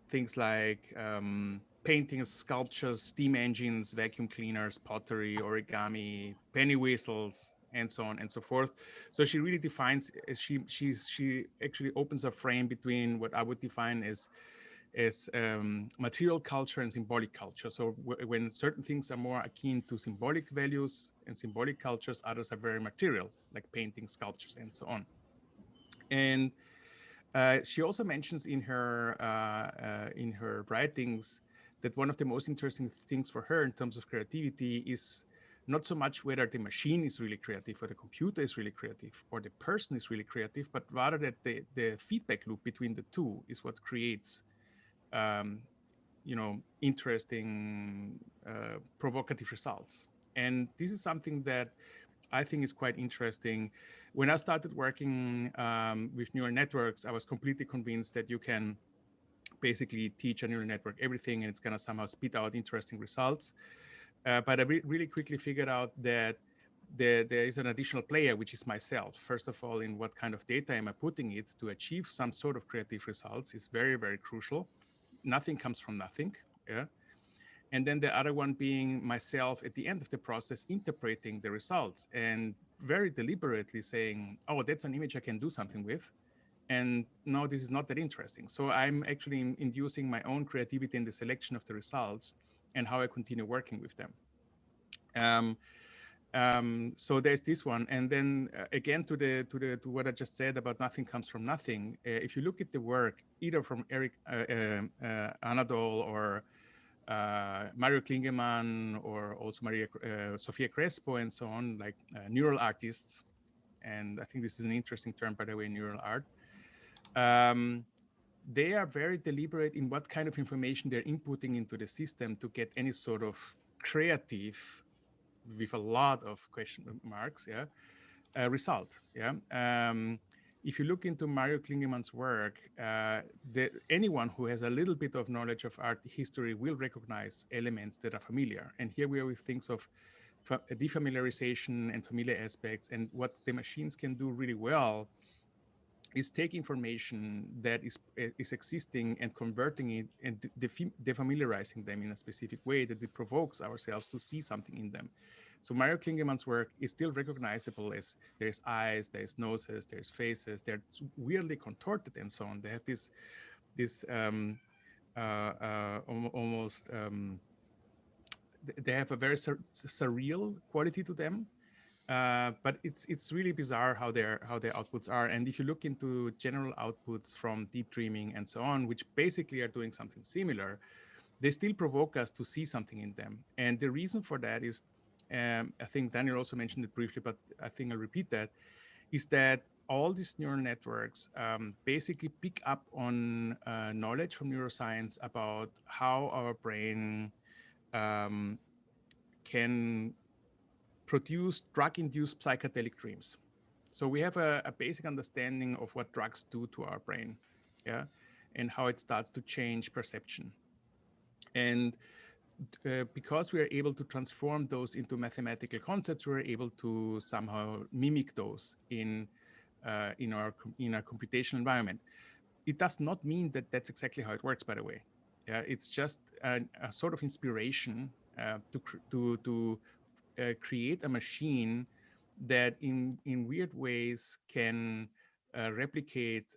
Speaker 3: Things like paintings, sculptures, steam engines, vacuum cleaners, pottery, origami, penny whistles, and so on and so forth. So she really defines, she actually opens a frame between what I would define as material culture and symbolic culture. So when certain things are more akin to symbolic values and symbolic cultures, others are very material, like paintings, sculptures, and so on. And she also mentions in her writings that one of the most interesting things for her in terms of creativity is not so much whether the machine is really creative or the computer is really creative or the person is really creative, but rather that the feedback loop between the two is what creates interesting, provocative results. And this is something that I think is quite interesting. When I started working with neural networks, I was completely convinced that you can basically teach a neural network everything and it's going to somehow spit out interesting results. But I really quickly figured out that there is an additional player, which is myself. First of all, in what kind of data am I putting it to achieve some sort of creative results is very, very crucial. Nothing comes from nothing. Yeah. And then the other one being myself at the end of the process, interpreting the results and very deliberately saying, oh, that's an image I can do something with. And no, this is not that interesting. So I'm actually inducing my own creativity in the selection of the results and how I continue working with them. So there's this one. And then again, to what I just said about nothing comes from nothing. If you look at the work, either from Eric Anadol or Mario Klingemann, or also Sophia Crespo, and so on, like neural artists and I think this is an interesting term, by the way, neural art. They are very deliberate in what kind of information they're inputting into the system to get any sort of creative, with a lot of question marks, result. If you look into Mario Klingemann's work, anyone who has a little bit of knowledge of art history will recognize elements that are familiar. And here we are with things of defamiliarization and familiar aspects. And what the machines can do really well is take information that is existing and converting it and defamiliarizing them in a specific way that it provokes ourselves to see something in them. So Mario Klingemann's work is still recognizable as there's eyes, there's noses, there's faces, they're weirdly contorted and so on. They have this almost, they have a very surreal quality to them. But it's really bizarre how their outputs are. And if you look into general outputs from deep dreaming and so on, which basically are doing something similar, they still provoke us to see something in them. And the reason for that is, I think Daniel also mentioned it briefly, but I think I'll repeat that, is that all these neural networks basically pick up on knowledge from neuroscience about how our brain can produce drug-induced psychedelic dreams. So we have a basic understanding of what drugs do to our brain, and how it starts to change perception. And because we are able to transform those into mathematical concepts, we're able to somehow mimic those in our computational environment. It does not mean that that's exactly how it works, by the way. It's just a sort of inspiration to create a machine that in weird ways can replicate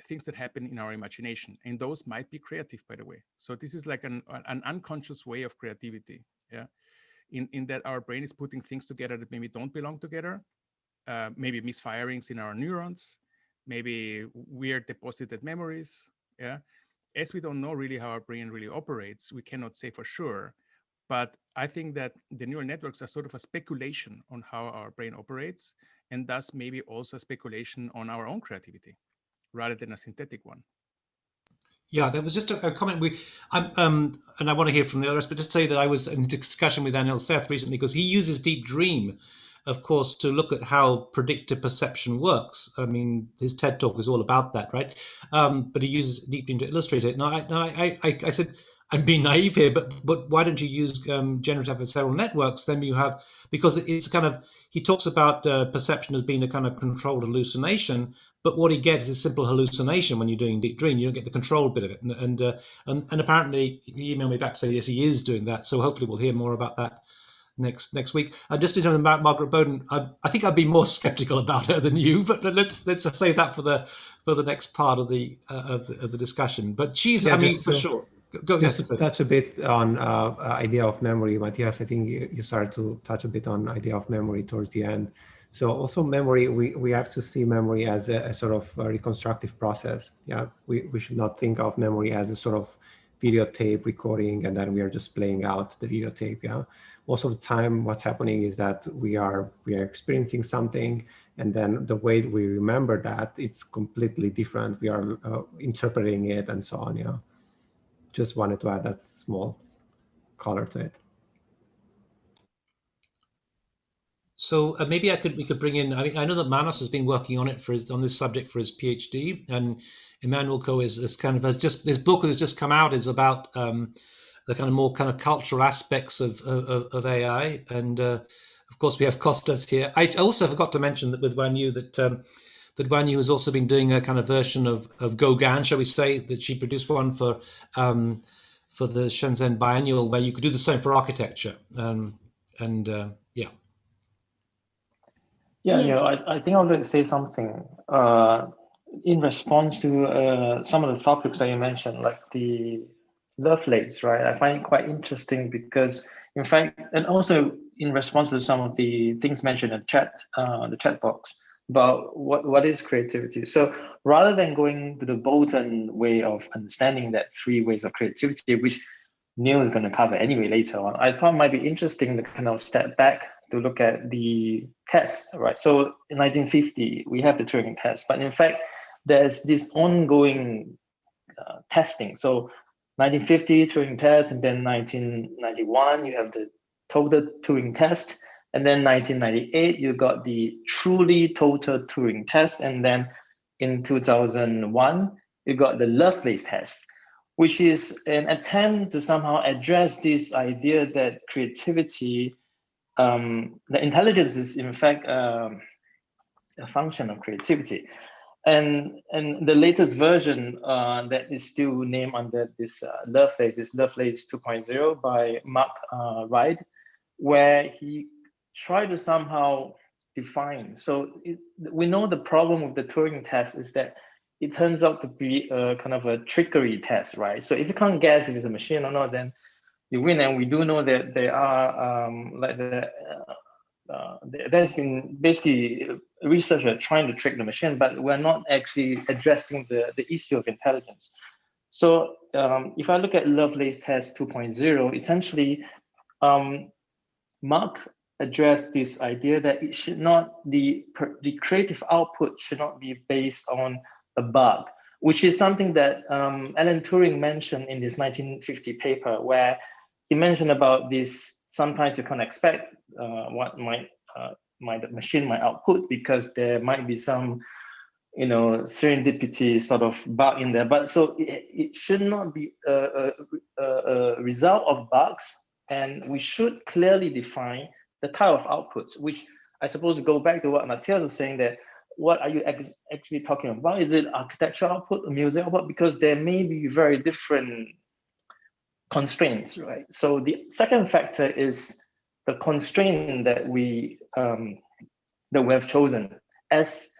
Speaker 3: things that happen in our imagination. And those might be creative, by the way. So this is like an unconscious way of creativity. In that our brain is putting things together that maybe don't belong together, maybe misfirings in our neurons, maybe weird deposited memories. As we don't know really how our brain really operates, we cannot say for sure. But I think that the neural networks are sort of a speculation on how our brain operates, and thus maybe also a speculation on our own creativity, rather than a synthetic one.
Speaker 1: Yeah, there was just a comment. And I want to hear from the others, but just say that I was in discussion with Daniel Seth recently because he uses Deep Dream, of course, to look at how predictive perception works. I mean, his TED talk is all about that, right? But he uses Deep Dream to illustrate it. And I said, I'm being naive here, but why don't you use generative adversarial networks? Then you have, because it's kind of, he talks about perception as being a kind of controlled hallucination, but what he gets is simple hallucination when you're doing Deep Dream. You don't get the control bit of it. And apparently he emailed me back to say, yes, he is doing that. So hopefully we'll hear more about that next week. Just in terms about Margaret Bowden, I think I'd be more skeptical about her than you, but let's save that for the next part of the discussion. But she's, for sure. Go
Speaker 2: just
Speaker 1: ahead.
Speaker 2: to touch a bit on idea of memory, Matthias, I think you started to touch a bit on idea of memory towards the end. So also memory, we have to see memory as a sort of a reconstructive process. We should not think of memory as a sort of videotape recording and then we are just playing out the videotape. Most of the time what's happening is that we are experiencing something, and then the way we remember that, it's completely different. We are interpreting it and so on. Just wanted to add that small color to it.
Speaker 1: So maybe we could bring in. I know that Manos has been working on it on this subject for his PhD, and Emmanuel Co is kind of just this book that has just come out is about the kind of more kind of cultural aspects of AI, and of course we have Costas here. I also forgot to mention that with Wanyu that Wanyu has also been doing a kind of version of GANs, shall we say, that she produced one for the Shenzhen Biennial, where you could do the same for architecture.
Speaker 4: Yes. I think I would like to say something in response to some of the topics that you mentioned, like the Lovelace, right? I find it quite interesting because, in fact, and also in response to some of the things mentioned in the chat box about what is creativity. So rather than going to the Bolton way of understanding that 3 ways of creativity, which Neil is going to cover anyway later on, I thought it might be interesting to kind of step back to look at the test, right? So in 1950, we have the Turing test, but in fact, there's this ongoing testing. So 1950 Turing test, and then 1991, you have the total Turing test. And then 1998, you got the truly total Turing test. And then in 2001, you got the Lovelace test, which is an attempt to somehow address this idea that creativity, the intelligence is in fact a function of creativity. And the latest version that is still named under this Lovelace is Lovelace 2.0 by Mark Ride, where he tried to somehow define. So we know the problem with the Turing test is that it turns out to be a kind of a trickery test, right? So if you can't guess if it's a machine or not, then you win. And we do know that there are there's been basically researchers trying to trick the machine, but we're not actually addressing the issue of intelligence. So if I look at Lovelace test 2.0, essentially, Mark addressed this idea that it should not, the creative output should not be based on a bug, which is something that Alan Turing mentioned in this 1950 paper, where he mentioned about this, sometimes you can't expect what the machine might output because there might be some, serendipity sort of bug in there. But so it should not be a result of bugs, and we should clearly define the type of outputs, which I suppose go back to what Matthias was saying, that what are you actually talking about? Is it architectural output or music output? Because there may be very different constraints, right? So the second factor is the constraint that we have chosen as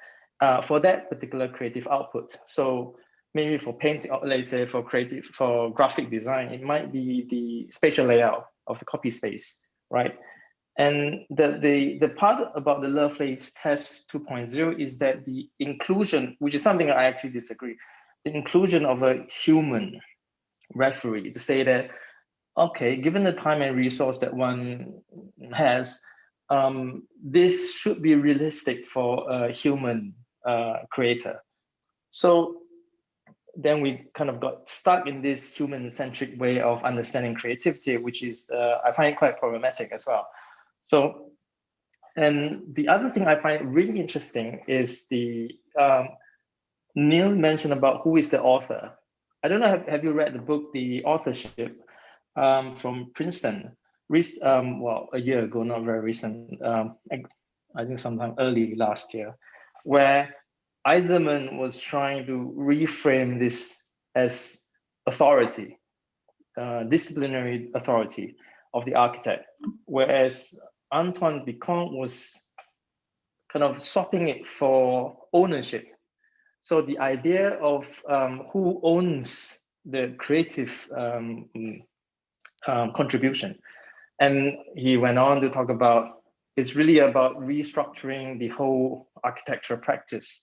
Speaker 4: for that particular creative output. So maybe for painting, let's say for graphic design, it might be the spatial layout of the copy space, right? And the part about the Lovelace test 2.0 is that the inclusion, which is something I actually disagree, the inclusion of a human referee to say that, okay, given the time and resource that one has, this should be realistic for a human creator. So then we kind of got stuck in this human-centric way of understanding creativity, which is, I find it quite problematic as well. So, and the other thing I find really interesting is the, Neil mentioned about who is the author. I don't know, have you read the book, The Authorship, from Princeton? Well, a year ago, not very recent, I think sometime early last year, where Eisenman was trying to reframe this as authority, disciplinary authority of the architect, whereas Antoine Bicon was kind of swapping it for ownership. So the idea of who owns the creative contribution. And he went on to talk about, it's really about restructuring the whole architecture practice.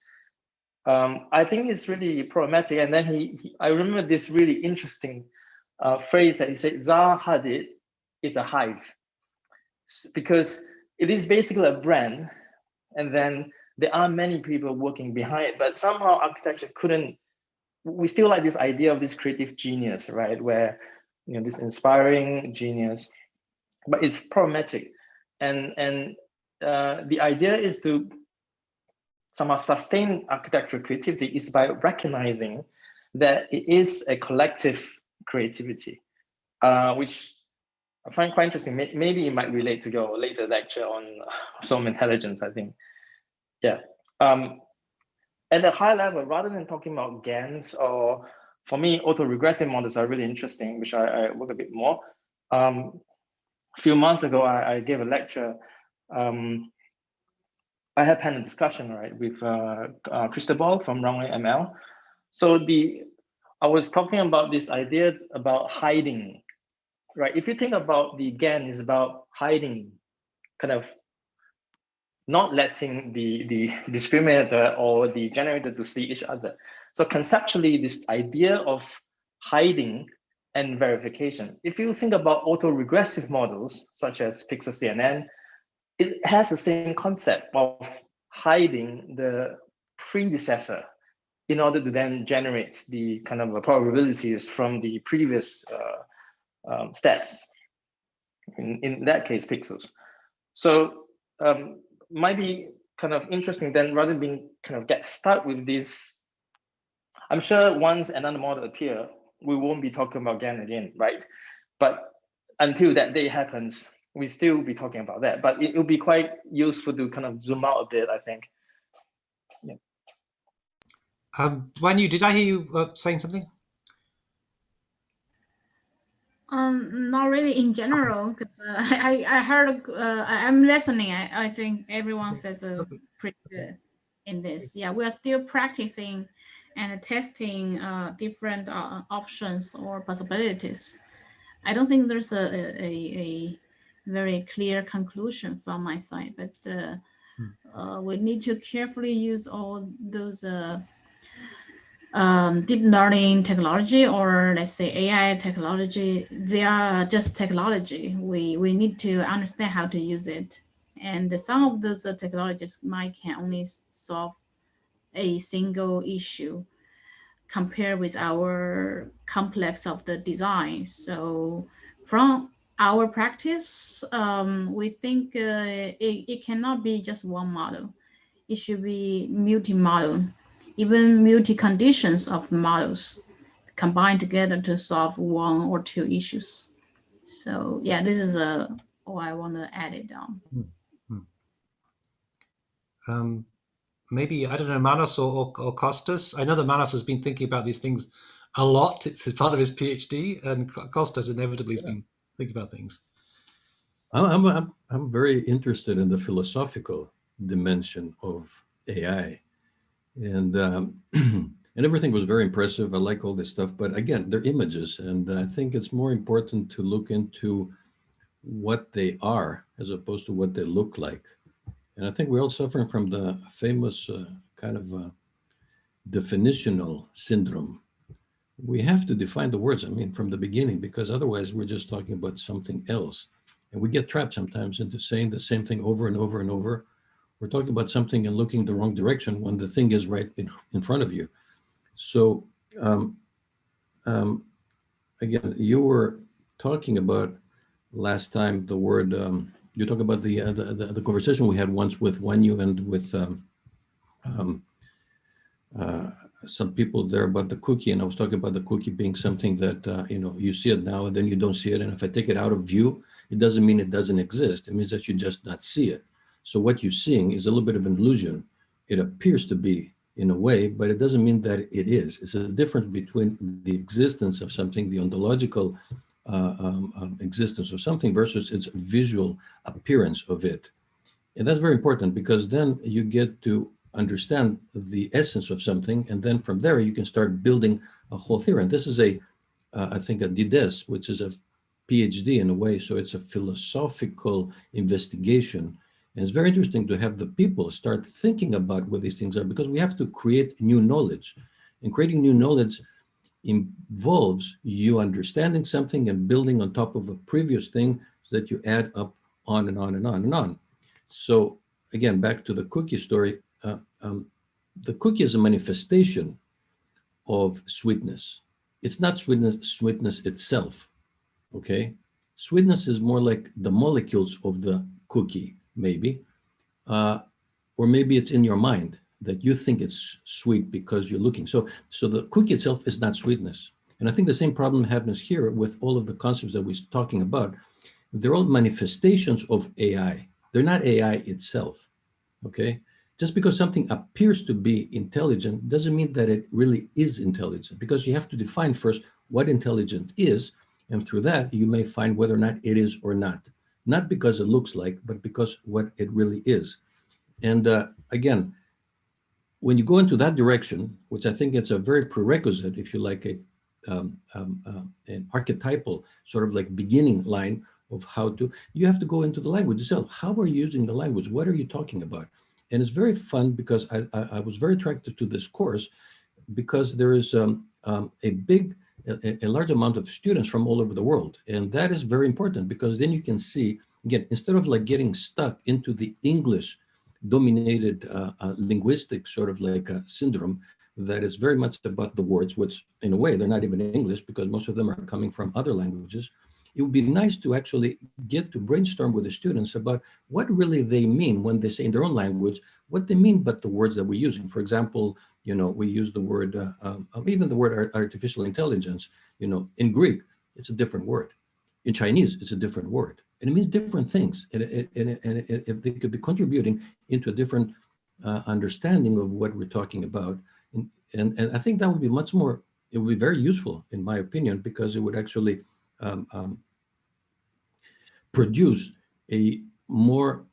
Speaker 4: I think it's really problematic. And then I remember this really interesting phrase that he said, Zaha Hadid is a hive, because it is basically a brand, and then there are many people working behind it, but somehow architecture couldn't, we still like this idea of this creative genius, right? Where, this inspiring genius, but it's problematic. And the idea is to somehow sustain architectural creativity is by recognizing that it is a collective creativity, which I find quite interesting. Maybe it might relate to your later lecture on some intelligence, I think. Yeah. At a high level, rather than talking about GANs, or for me, autoregressive models are really interesting, which I work a bit more. A few months ago, I gave a lecture. I had panel discussion, right, with Cristobal from Runway ML. So I was talking about this idea about hiding, right? If you think about the GAN is about hiding, kind of not letting the discriminator or the generator to see each other. So conceptually, this idea of hiding and verification. If you think about autoregressive models, such as Pixel CNN, it has the same concept of hiding the predecessor in order to then generate the kind of probabilities from the previous steps, in that case, pixels. So might be kind of interesting then, rather than being kind of get stuck with this. I'm sure once another model appear, we won't be talking about GAN again, right? But until that day happens, we still be talking about that. But it will be quite useful to kind of zoom out a bit, I think. Yeah.
Speaker 1: Wanyu, did I hear you saying something?
Speaker 5: Not really in general, because I heard I'm listening. I think everyone says pretty good in this. Yeah, we are still practicing and testing different options or possibilities. I don't think there's a very clear conclusion from my side, but we need to carefully use all those deep learning technology, or let's say AI technology. They are just technology. We need to understand how to use it. And some of those technologies can only solve a single issue compared with our complex of the design. So from our practice, we think it cannot be just one model. It should be multi-model, even multi-conditions of models combined together to solve one or two issues. So yeah, this is all I want to add it on.
Speaker 1: Maybe, I don't know, Manos or Costas. I know that Manos has been thinking about these things a lot. It's part of his PhD, and Costas inevitably has been thinking about things.
Speaker 6: I'm very interested in the philosophical dimension of AI, and and everything was very impressive. I like all this stuff, but again, they're images, and I think it's more important to look into what they are as opposed to what they look like. And I think we're all suffering from the famous kind of definitional syndrome. We have to define the words, I mean, from the beginning, because otherwise we're just talking about something else. And we get trapped sometimes into saying the same thing over and over and over. We're talking about something and looking the wrong direction when the thing is right in front of you. So again, you were talking about last time the word, you talk about the conversation we had once with Wanyu and with some people there about the cookie, and I was talking about the cookie being something that you see it now and then you don't see it, and if I take it out of view, it doesn't mean it doesn't exist. It means that you just not see it. So what you're seeing is a little bit of an illusion. It appears to be in a way, but it doesn't mean that it is. It's a difference between the existence of something, the ontological existence of something versus its visual appearance of it. And that's very important, because then you get to understand the essence of something, and then from there you can start building a whole theory. And this is I think a DDES, which is a PhD in a way, so it's a philosophical investigation. And it's very interesting to have the people start thinking about what these things are, because we have to create new knowledge. And creating new knowledge involves you understanding something and building on top of a previous thing, so that you add up on and on and on and on. So again, back to the cookie story, the cookie is a manifestation of sweetness. It's not sweetness itself, okay? Sweetness is more like the molecules of the cookie, maybe, or maybe it's in your mind that you think it's sweet because you're looking. So the cookie itself is not sweetness. And I think the same problem happens here with all of the concepts that we're talking about. They're all manifestations of AI. They're not AI itself, okay? Just because something appears to be intelligent doesn't mean that it really is intelligent, because you have to define first what intelligent is, and through that you may find whether or not it is or not because it looks like, but because what it really is. And again, when you go into that direction, which I think it's a very prerequisite, if you like, an archetypal sort of like beginning line of how to, you have to go into the language itself. How are you using the language? What are you talking about? And it's very fun, because I was very attracted to this course, because there is a big a large amount of students from all over the world. And that is very important, because then you can see, again, instead of like getting stuck into the English dominated linguistic sort of like a syndrome that is very much about the words, which in a way they're not even in English because most of them are coming from other languages. It would be nice to actually get to brainstorm with the students about what really they mean when they say in their own language, what they mean but the words that we're using. For example, you know, we use the word, even the word artificial intelligence, you know, in Greek, it's a different word. In Chinese, it's a different word. And it means different things. And if they could be contributing into a different understanding of what we're talking about. And I think that would be much more, it would be very useful, in my opinion, because it would actually produce a more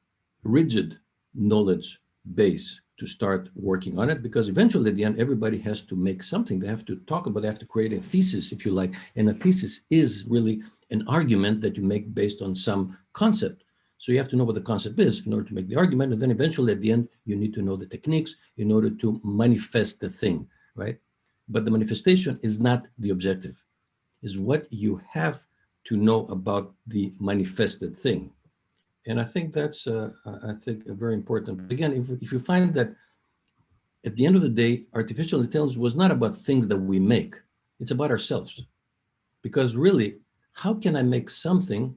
Speaker 6: rigid knowledge base to start working on it, because eventually at the end, everybody has to make something. They have to talk about, they have to create a thesis, if you like. And a thesis is really an argument that you make based on some concept. So you have to know what the concept is in order to make the argument. And then eventually at the end, you need to know the techniques in order to manifest the thing, right? But the manifestation is not the objective, is what you have to know about the manifested thing. And I think that's, I think, very important. But again, if you find that at the end of the day, artificial intelligence was not about things that we make, it's about ourselves. Because really, how can I make something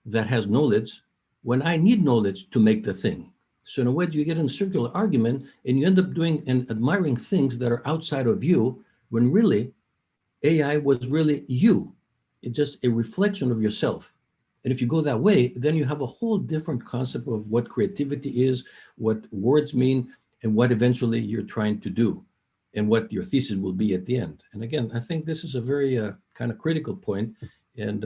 Speaker 6: that has knowledge when I need knowledge to make the thing? So in a way, you get in a circular argument and you end up doing and admiring things that are outside of you, when really AI was really you. It's just a reflection of yourself. And if you go that way, then you have a whole different concept of what creativity is, what words mean, and what eventually you're trying to do, and what your thesis will be at the end. And again, I think this is a very kind of critical point. And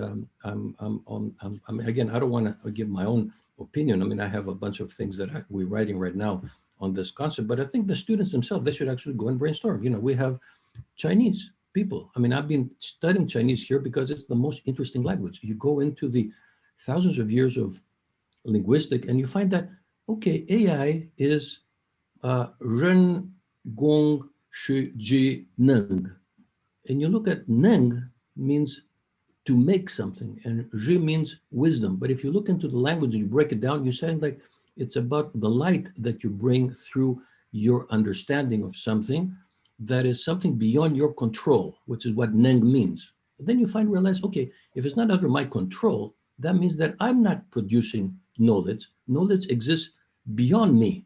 Speaker 6: again, I don't want to give my own opinion. I mean, I have a bunch of things that we're writing right now on this concept, but I think the students themselves, they should actually go and brainstorm. You know, we have Chinese people. I mean, I've been studying Chinese here because it's the most interesting language. You go into the thousands of years of linguistic and you find that, okay, AI is ren gong shu ji neng. And you look at neng means to make something, and ji means wisdom. But if you look into the language and you break it down, you're saying like it's about the light that you bring through your understanding of something that is something beyond your control, which is what neng means. And then you realize, okay, if it's not under my control, that means that I'm not producing knowledge. Knowledge exists beyond me,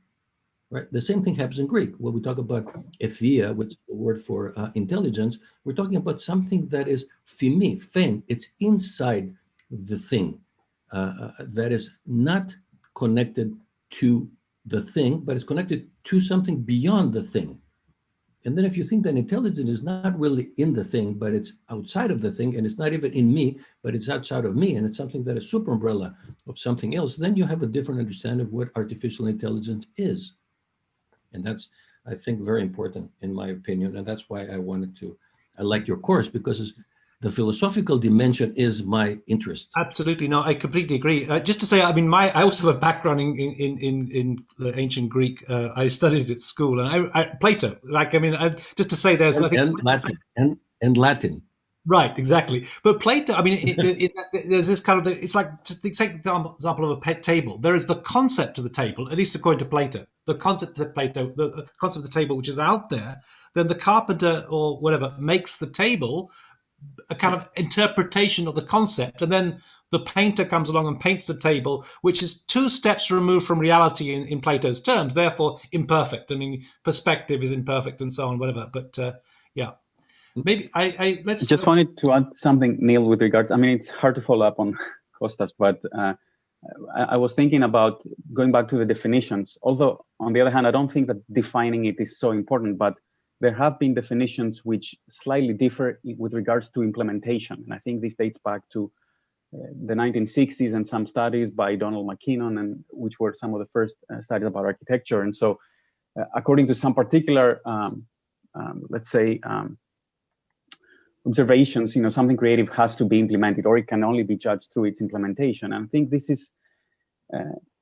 Speaker 6: right? The same thing happens in Greek. When we talk about epheia, which is the word for intelligence, we're talking about something that is phimi, fen. It's inside the thing that is not connected to the thing, but it's connected to something beyond the thing. And then if you think that intelligence is not really in the thing, but it's outside of the thing, and it's not even in me, but it's outside of me, and it's something that is super umbrella of something else, then you have a different understanding of what artificial intelligence is. And that's, I think, very important in my opinion. And that's why I like your course, because the philosophical dimension is my interest.
Speaker 1: Absolutely. No, I completely agree. Just to say, I mean, I also have a background in the ancient Greek. I studied at school, and Plato. Like, I mean, just to say, there's
Speaker 6: and Latin.
Speaker 1: Right, exactly. But Plato, I mean, there's this kind of, it's like, to take the example of a table. There is the concept of the table, at least according to Plato. The concept of Plato, the concept of the table, which is out there. Then the carpenter or whatever makes the table, a kind of interpretation of the concept, and then the painter comes along and paints the table, which is 2 steps removed from reality in Plato's terms, therefore imperfect. I mean, perspective is imperfect and so on, whatever. But yeah, maybe let's
Speaker 7: just wanted to add something, Neil, with regards. I mean, it's hard to follow up on Kostas, but I was thinking about going back to the definitions. Although, on the other hand, I don't think that defining it is so important, but there have been definitions which slightly differ with regards to implementation. And I think this dates back to the 1960s and some studies by Donald McKinnon, and which were some of the first studies about architecture. And so according to some particular, let's say, observations, you know, something creative has to be implemented, or it can only be judged through its implementation. And I think this is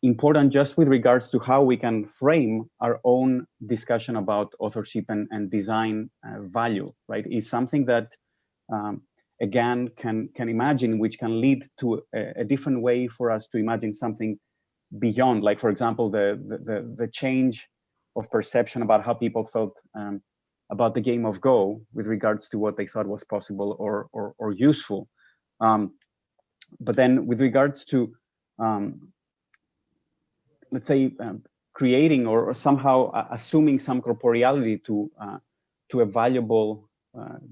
Speaker 7: important just with regards to how we can frame our own discussion about authorship and design value, right? Is something that a GAN can imagine, which can lead to a different way for us to imagine something beyond, like, for example, the change of perception about how people felt about the game of Go with regards to what they thought was possible or useful. But then with regards to, let's say, creating or somehow assuming some corporeality to a valuable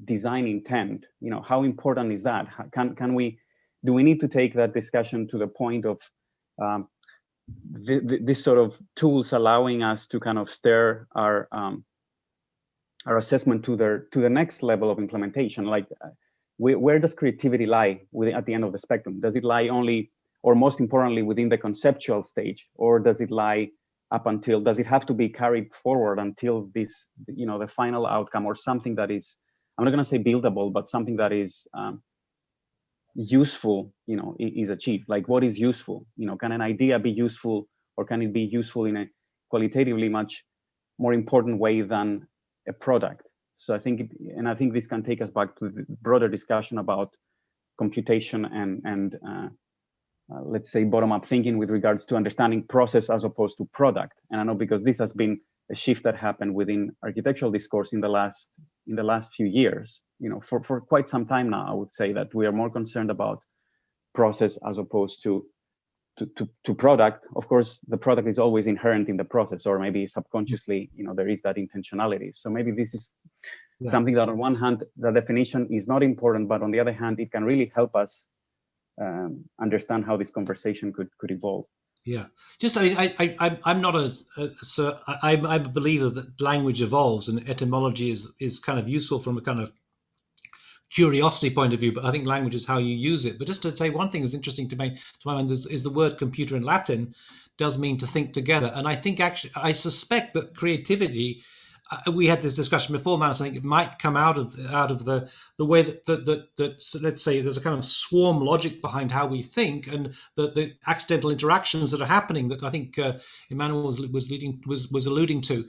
Speaker 7: design intent, you know, how important is that? Do we need to take that discussion to the point of this sort of tools allowing us to kind of steer our assessment to the next level of implementation? Like, where does creativity lie at the end of the spectrum? Does it lie only, or most importantly, within the conceptual stage, or does it lie up until, does it have to be carried forward until this, you know, the final outcome, or something that is, I'm not going to say buildable, but something that is useful, you know, is achieved? Like, what is useful? You know, can an idea be useful, or can it be useful in a qualitatively much more important way than a product? So I think, I think this can take us back to the broader discussion about computation and let's say bottom-up thinking with regards to understanding process as opposed to product. And I know, because this has been a shift that happened within architectural discourse in the last few years, you know, for quite some time now. I would say that we are more concerned about process as opposed to product. Of course, the product is always inherent in the process, or maybe subconsciously, you know, there is that intentionality. So maybe this is something that on one hand, the definition is not important, but on the other hand, it can really help us understand how this conversation could evolve.
Speaker 1: Yeah, just I mean, I'm not I'm a believer that language evolves, and etymology is kind of useful from a kind of curiosity point of view, but I think language is how you use it. But just to say, one thing is interesting to my mind is the word computer in Latin does mean to think together, and I think actually I suspect that creativity. We had this discussion before, man. I think it might come out of the way that let's say there's a kind of swarm logic behind how we think, and the accidental interactions that are happening that I think Emmanuel was alluding to.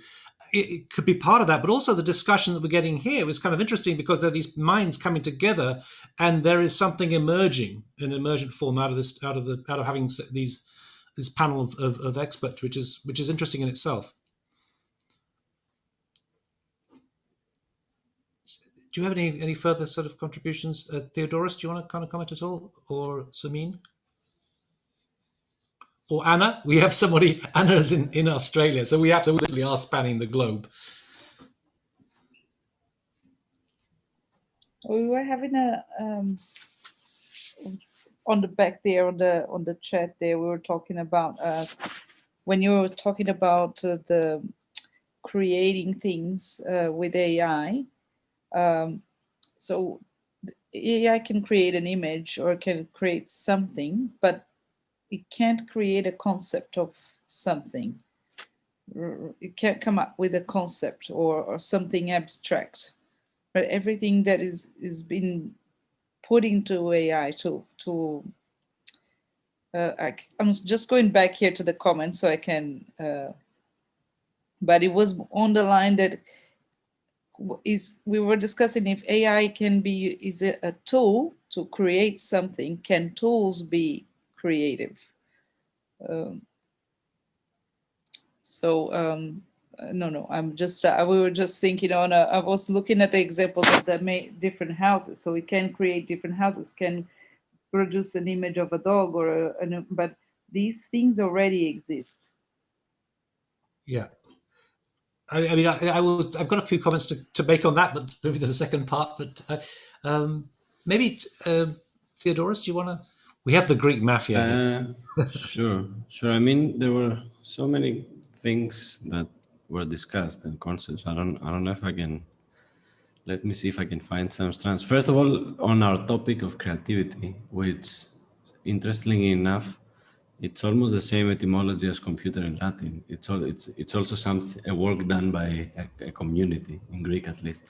Speaker 1: It could be part of that, but also the discussion that we're getting here was kind of interesting, because there are these minds coming together, and there is something emerging, an emergent form out of having this panel of experts, which is interesting in itself. Do you have any further sort of contributions? Theodoros, do you want to kind of comment at all? Or Samin? Or Anna? We have somebody, Anna's in Australia, so we absolutely are spanning the globe.
Speaker 8: We were having a, on the back there, on the chat there, we were talking about, when you were talking about the creating things with AI, so AI can create an image or can create something, but it can't create a concept of something. It can't come up with a concept or something abstract. But everything that is been put into AI I'm just going back here to the comments so I can, but it was on the line that we were discussing if AI is it a tool to create something? Can tools be creative? No, I'm just, we were just thinking on, I was looking at the examples that made different houses. So we can create different houses, can produce an image of a dog but these things already exist.
Speaker 1: Yeah. I mean, I've got a few comments to make on that, but maybe there's a second part. But maybe Theodoros, do you want to? We have the Greek mafia.
Speaker 9: Sure. I mean, there were so many things that were discussed and concepts. I don't know if I can. Let me see if I can find some strands. First of all, on our topic of creativity, which, interestingly enough, it's almost the same etymology as computer in Latin. It's also a work done by a community, in Greek at least.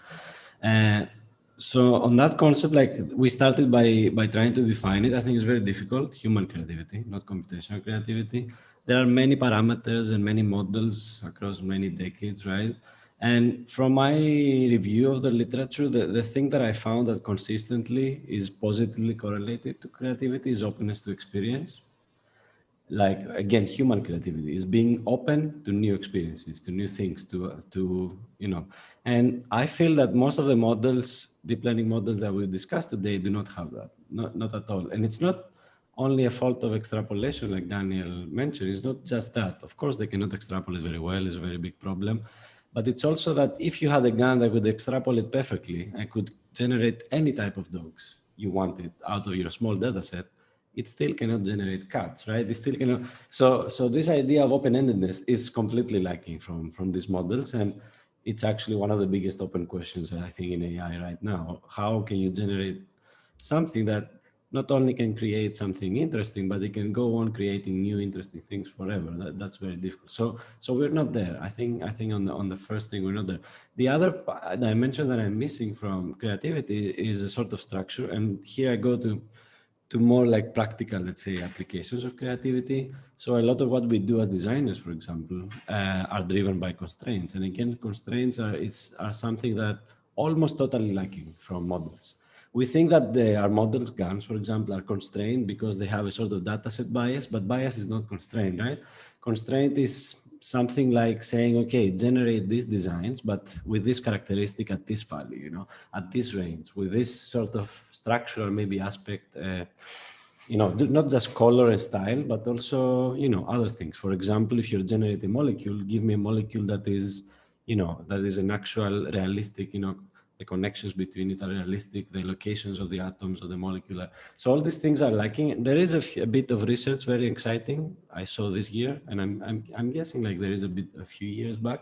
Speaker 9: So on that concept, like, we started by trying to define it. I think it's very difficult, human creativity, not computational creativity. There are many parameters and many models across many decades, right? And from my review of the literature, the thing that I found that consistently is positively correlated to creativity is openness to experience. Like, again, human creativity is being open to new experiences, to new things, to you know. And I feel that most of the models, deep learning models that we discussed today, do not have that, not at all. And it's not only a fault of extrapolation, like Daniel mentioned. It's not just that. Of course, they cannot extrapolate very well. It's a very big problem. But it's also that if you had a GAN that could extrapolate perfectly and could generate any type of dogs you wanted out of your small data set, it still cannot generate cats, right? It still cannot. So this idea of open-endedness is completely lacking from these models. And it's actually one of the biggest open questions, I think, in AI right now. How can you generate something that not only can create something interesting, but it can go on creating new interesting things forever? That's very difficult. So we're not there. I think on the first thing, we're not there. The other dimension that I'm missing from creativity is a sort of structure. And here I go to more like practical, let's say, applications of creativity. So a lot of what we do as designers, for example, are driven by constraints. And again, constraints are something that almost totally lacking from models. We think that our models, GANs, for example, are constrained because they have a sort of data set bias, but bias is not constraint, right? Constraint is something like saying, okay, generate these designs, but with this characteristic at this value, you know, at this range, with this sort of structural maybe aspect, you know, not just color and style, but also, you know, other things. For example, if you're generating a molecule, give me a molecule that is, you know, that is an actual realistic, you know, the connections between it are realistic, the locations of the atoms of the molecule. So all these things are lacking. There is a bit of research, very exciting, I saw this year, and I'm guessing like there is a few years back,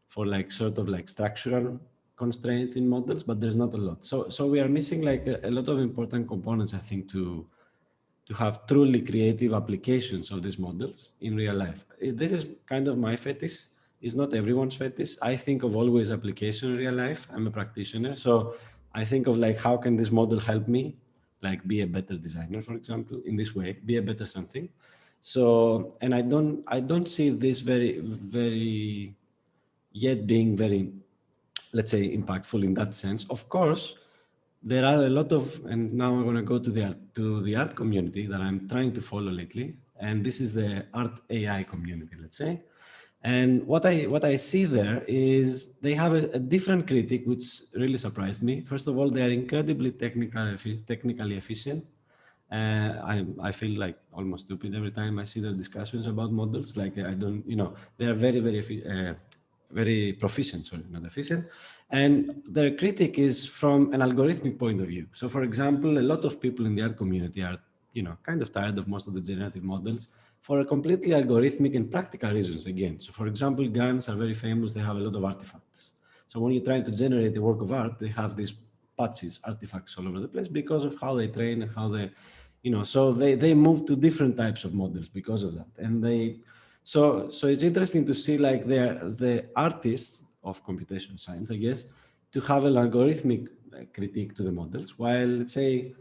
Speaker 9: for like sort of like structural constraints in models, but there's not a lot. So we are missing like a lot of important components, I think, to have truly creative applications of these models in real life. This is kind of my fetish. It's not everyone's fetish. I think of always application in real life. I'm a practitioner. So I think of like, how can this model help me like be a better designer, for example, in this way, be a better something. So, and I don't see this very yet being very, let's say, impactful in that sense. Of course, there are a lot of, and now I'm going to go to the art community that I'm trying to follow lately, and this is the art AI community, let's say. And what I see there is they have a different critique, which really surprised me. First of all, they are incredibly technically efficient. I feel like almost stupid every time I see their discussions about models. Like I don't, you know, they are very proficient, sorry, not efficient. And their critique is from an algorithmic point of view. So for example, a lot of people in the art community are, you know, kind of tired of most of the generative models for a completely algorithmic and practical reasons again. So for example, GANs are very famous. They have a lot of artifacts. So when you're trying to generate a work of art, they have these patches, artifacts all over the place because of how they train and how they, you know, so they move to different types of models because of that. And so it's interesting to see like the artists of computational science, I guess, to have an algorithmic critique to the models, while let's say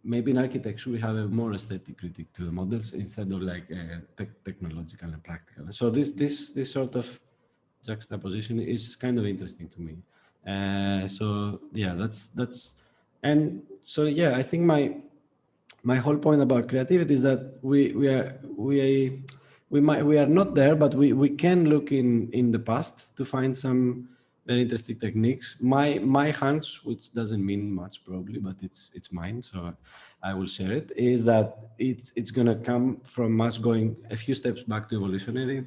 Speaker 9: maybe in architecture we have a more aesthetic critique to the models instead of like technological and practical. So this sort of juxtaposition is kind of interesting to me. So yeah, that's and so yeah, I think my whole point about creativity is that we are not there, but we can look in the past to find some very interesting techniques. My hunch, which doesn't mean much probably, but it's mine, so I will share it, is that it's gonna come from us going a few steps back to evolutionary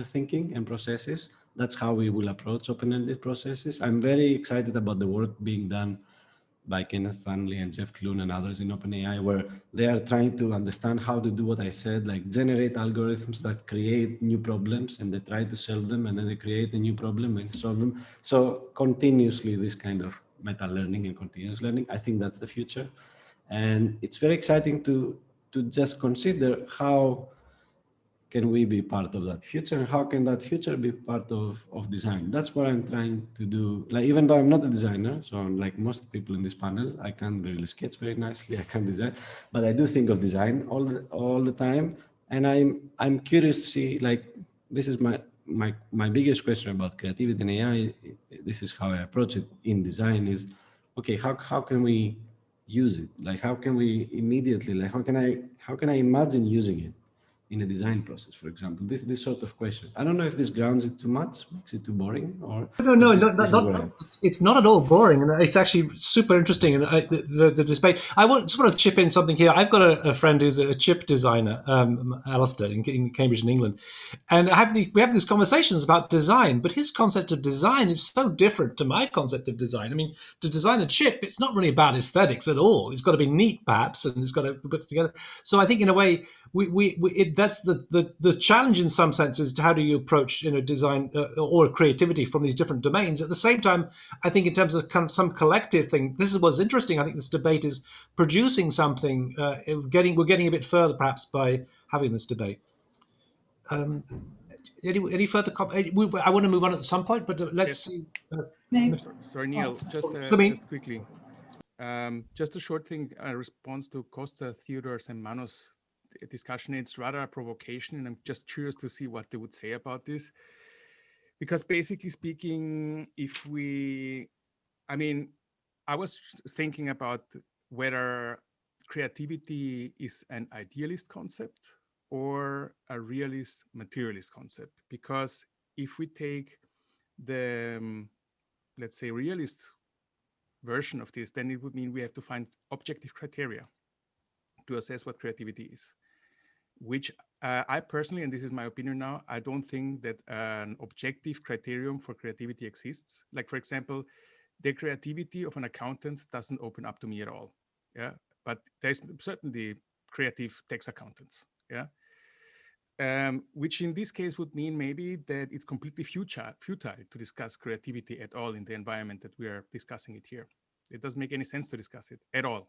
Speaker 9: thinking and processes. That's how we will approach open-ended processes. I'm very excited about the work being done by Kenneth Stanley and Jeff Kloon and others in OpenAI, where they are trying to understand how to do what I said, like generate algorithms that create new problems, and they try to solve them, and then they create a new problem and solve them. So continuously, this kind of meta learning and continuous learning, I think that's the future. And it's very exciting to just consider how can we be part of that future, and how can that future be part of design? That's what I'm trying to do. Like, even though I'm not a designer, so like most people in this panel, I can't really sketch very nicely, I can't design, but I do think of design all the time. And I'm curious to see, like, this is my biggest question about creativity and AI, this is how I approach it in design, is okay, how can we use it? Like, how can we immediately, like, how can I imagine using it in a design process, for example? This sort of question. I don't know if this grounds it too much, makes it too boring, or
Speaker 1: No,
Speaker 9: this is where I am.
Speaker 1: it's not at all boring, and it's actually super interesting. And the debate. I just want to chip in something here. I've got a friend who's a chip designer, Alistair, in Cambridge, in England, and we have these conversations about design. But his concept of design is so different to my concept of design. I mean, to design a chip, it's not really about aesthetics at all. It's got to be neat, perhaps, and it's got to be put together. So I think, in a way, that's the challenge in some senses to how do you approach design or creativity from these different domains. At the same time, I think in terms of some collective thing, this is what's interesting. I think this debate is producing something. We're getting a bit further perhaps by having this debate. Any further comments? I want to move on at some point, but let's see.
Speaker 3: Sorry, Neil, just quickly. Just a short thing, a response to Costa, Theodore's, and Manos discussion. It's rather a provocation, and I'm just curious to see what they would say about this. Because basically speaking, I was thinking about whether creativity is an idealist concept or a realist materialist concept. Because if we take the, let's say, realist version of this, then it would mean we have to find objective criteria to assess what creativity is, which I personally, and this is my opinion now, I don't think that an objective criterion for creativity exists. Like, for example, the creativity of an accountant doesn't open up to me at all. Yeah, but there's certainly creative tax accountants. Yeah. Which in this case would mean maybe that it's completely futile to discuss creativity at all in the environment that we are discussing it here. It doesn't make any sense to discuss it at all.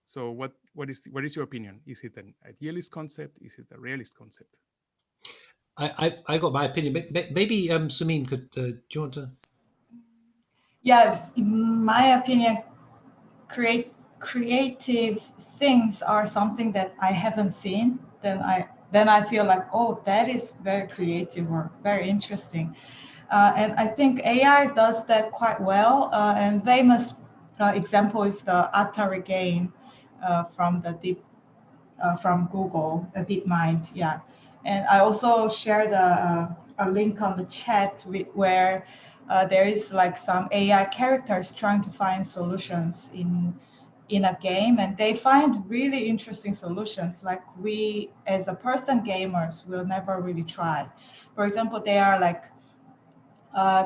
Speaker 3: So what is your opinion? Is it an idealist concept? Is it a realist concept?
Speaker 1: I got my opinion. Maybe Sumin could. Do you want to?
Speaker 10: Yeah, in my opinion, creative things are something that I haven't seen. Then I feel like, oh, that is very creative or very interesting. And I think AI does that quite well. And famous example is the Atari game from Google, DeepMind. Yeah, and I also shared a link on the chat where there is like some AI characters trying to find solutions in a game, and they find really interesting solutions like we as a person gamers will never really try. For example, they are like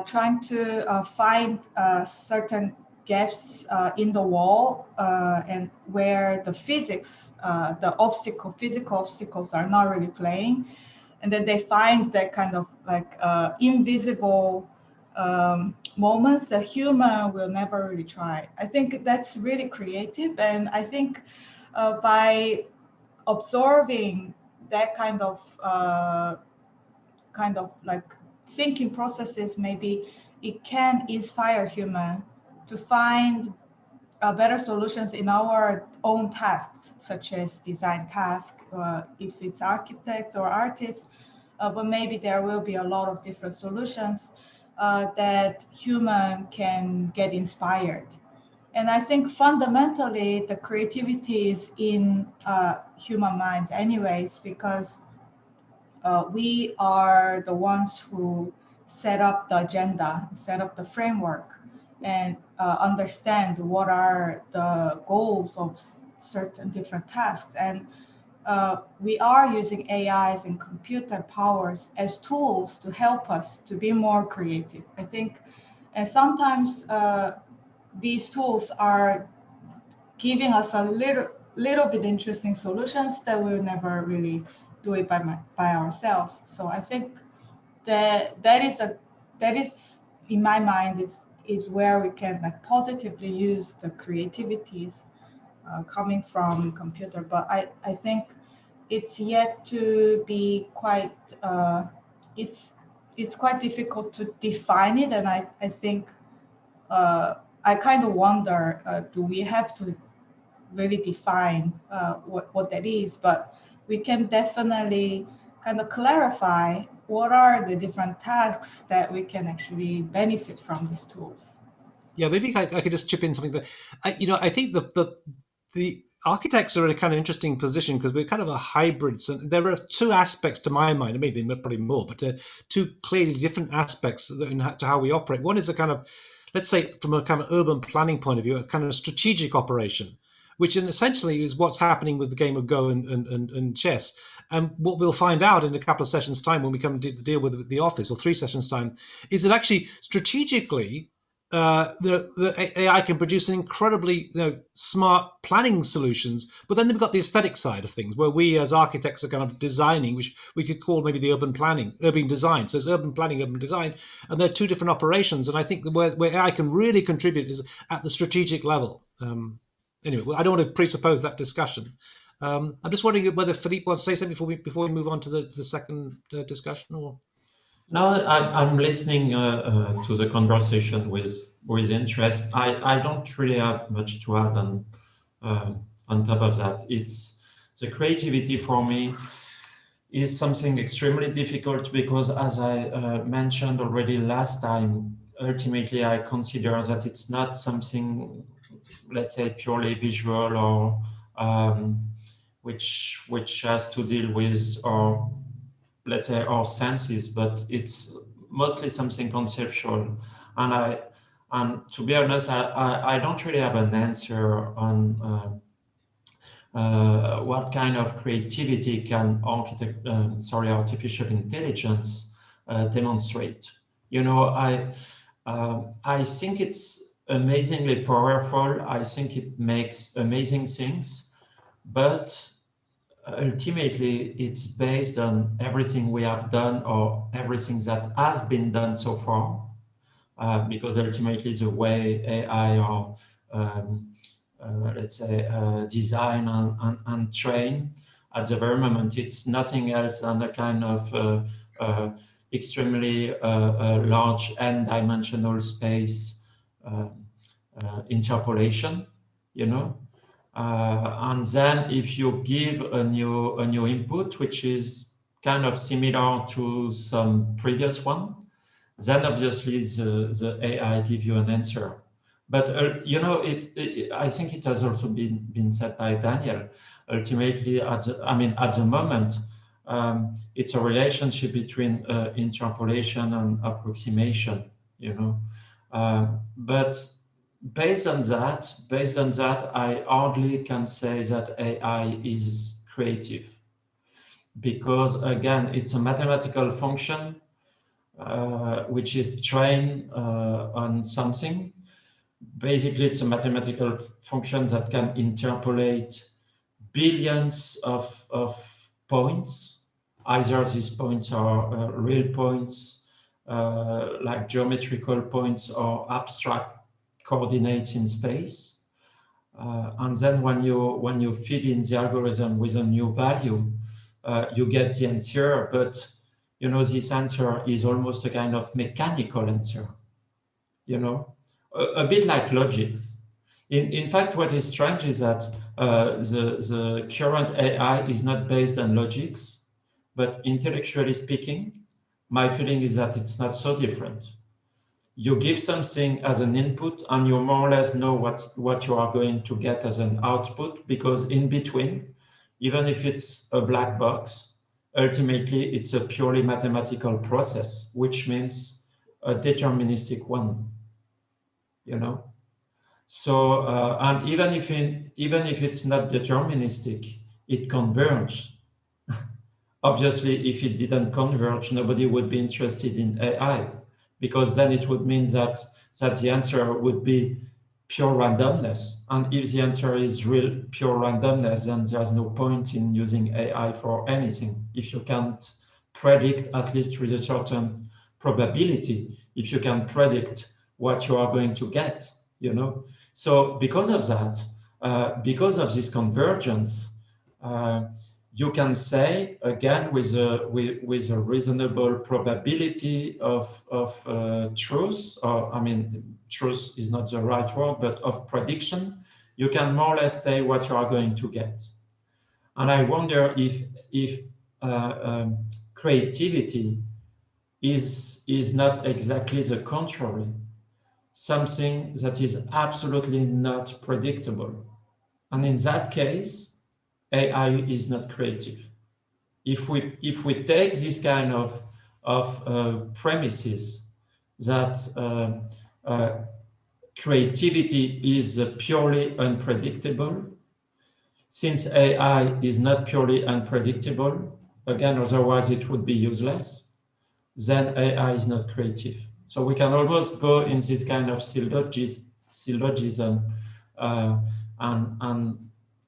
Speaker 10: trying to find certain gaps in the wall and where the physical obstacles are not really playing, and then they find that kind of like invisible moments that human will never really try. I think that's really creative, and I think by observing that kind of like thinking processes, maybe it can inspire human to find better solutions in our own tasks, such as design tasks, if it's architects or artists, but maybe there will be a lot of different solutions that human can get inspired. And I think fundamentally the creativity is in human minds anyways, because we are the ones who set up the agenda, set up the framework, and understand what are the goals of certain different tasks. And we are using AIs and computer powers as tools to help us to be more creative, I think. And sometimes these tools are giving us a little bit interesting solutions that we'll never really do it by ourselves. So I think that is in my mind is where we can like positively use the creativities coming from computer. But I think it's yet to be quite it's quite difficult to define it, and I think I kind of wonder, do we have to really define what that is? But we can definitely kind of clarify what are the different tasks that we can actually benefit from these tools?
Speaker 1: Yeah, maybe I could just chip in something there. I think the architects are in a kind of interesting position because we're kind of a hybrid. So there are two aspects to my mind, maybe probably more, but two clearly different aspects to how we operate. One is a kind of, let's say, from a kind of urban planning point of view, a kind of strategic operation, which essentially is what's happening with the game of Go and chess. And what we'll find out in a couple of sessions' time when we come to deal with the office, or 3 sessions' time, is that actually strategically, the AI can produce an incredibly smart planning solutions, but then they've got the aesthetic side of things where we as architects are kind of designing, which we could call maybe the urban design. So there's urban planning, urban design, and they're two different operations. And I think where AI can really contribute is at the strategic level. Anyway, I don't want to presuppose that discussion. I'm just wondering whether Philippe wants to say something before we move on to the second discussion, or.
Speaker 11: No, I'm listening to the conversation with interest. I don't really have much to add on top of that. It's the creativity for me is something extremely difficult because, as I mentioned already last time, ultimately I consider that it's not something, let's say, purely visual or which has to deal with or let's say our senses, but it's mostly something conceptual. And to be honest, I don't really have an answer on what kind of creativity can artificial intelligence demonstrate. I think it's amazingly powerful. I think it makes amazing things, but ultimately, it's based on everything we have done or everything that has been done so far, because ultimately the way AI or let's say design and train at the very moment, it's nothing else than a kind of extremely large n-dimensional space interpolation, and then if you give a new input, which is kind of similar to some previous one, then obviously the AI give you an answer. But I think it has also been said by Daniel. Ultimately, at the moment, it's a relationship between interpolation and approximation. But based on that, I hardly can say that AI is creative, because again, it's a mathematical function which is trained on something. Basically, it's a mathematical function that can interpolate billions of points. Either these points are real points, like geometrical points, or abstract coordinates in space, and then when you feed in the algorithm with a new value, you get the answer. But this answer is almost a kind of mechanical answer. A bit like logics. In fact, what is strange is that the current AI is not based on logics, but intellectually speaking, my feeling is that it's not so different. You give something as an input and you more or less know what you are going to get as an output, because in between, even if it's a black box, ultimately it's a purely mathematical process, which means a deterministic one, So, and even if it's not deterministic, it converges. Obviously, if it didn't converge, nobody would be interested in AI, because then it would mean that the answer would be pure randomness. And if the answer is real pure randomness, then there's no point in using AI for anything. If you can't predict, at least with a certain probability, if you can predict what you are going to get, So because of that, because of this convergence, you can say, again, with a reasonable probability of truth, or truth is not the right word, but of prediction, you can more or less say what you are going to get. And I wonder if creativity is not exactly the contrary, something that is absolutely not predictable. And in that case, AI is not creative. If we take this kind of premises that creativity is purely unpredictable, since AI is not purely unpredictable, again, otherwise it would be useless, then AI is not creative. So we can almost go in this kind of syllogism, and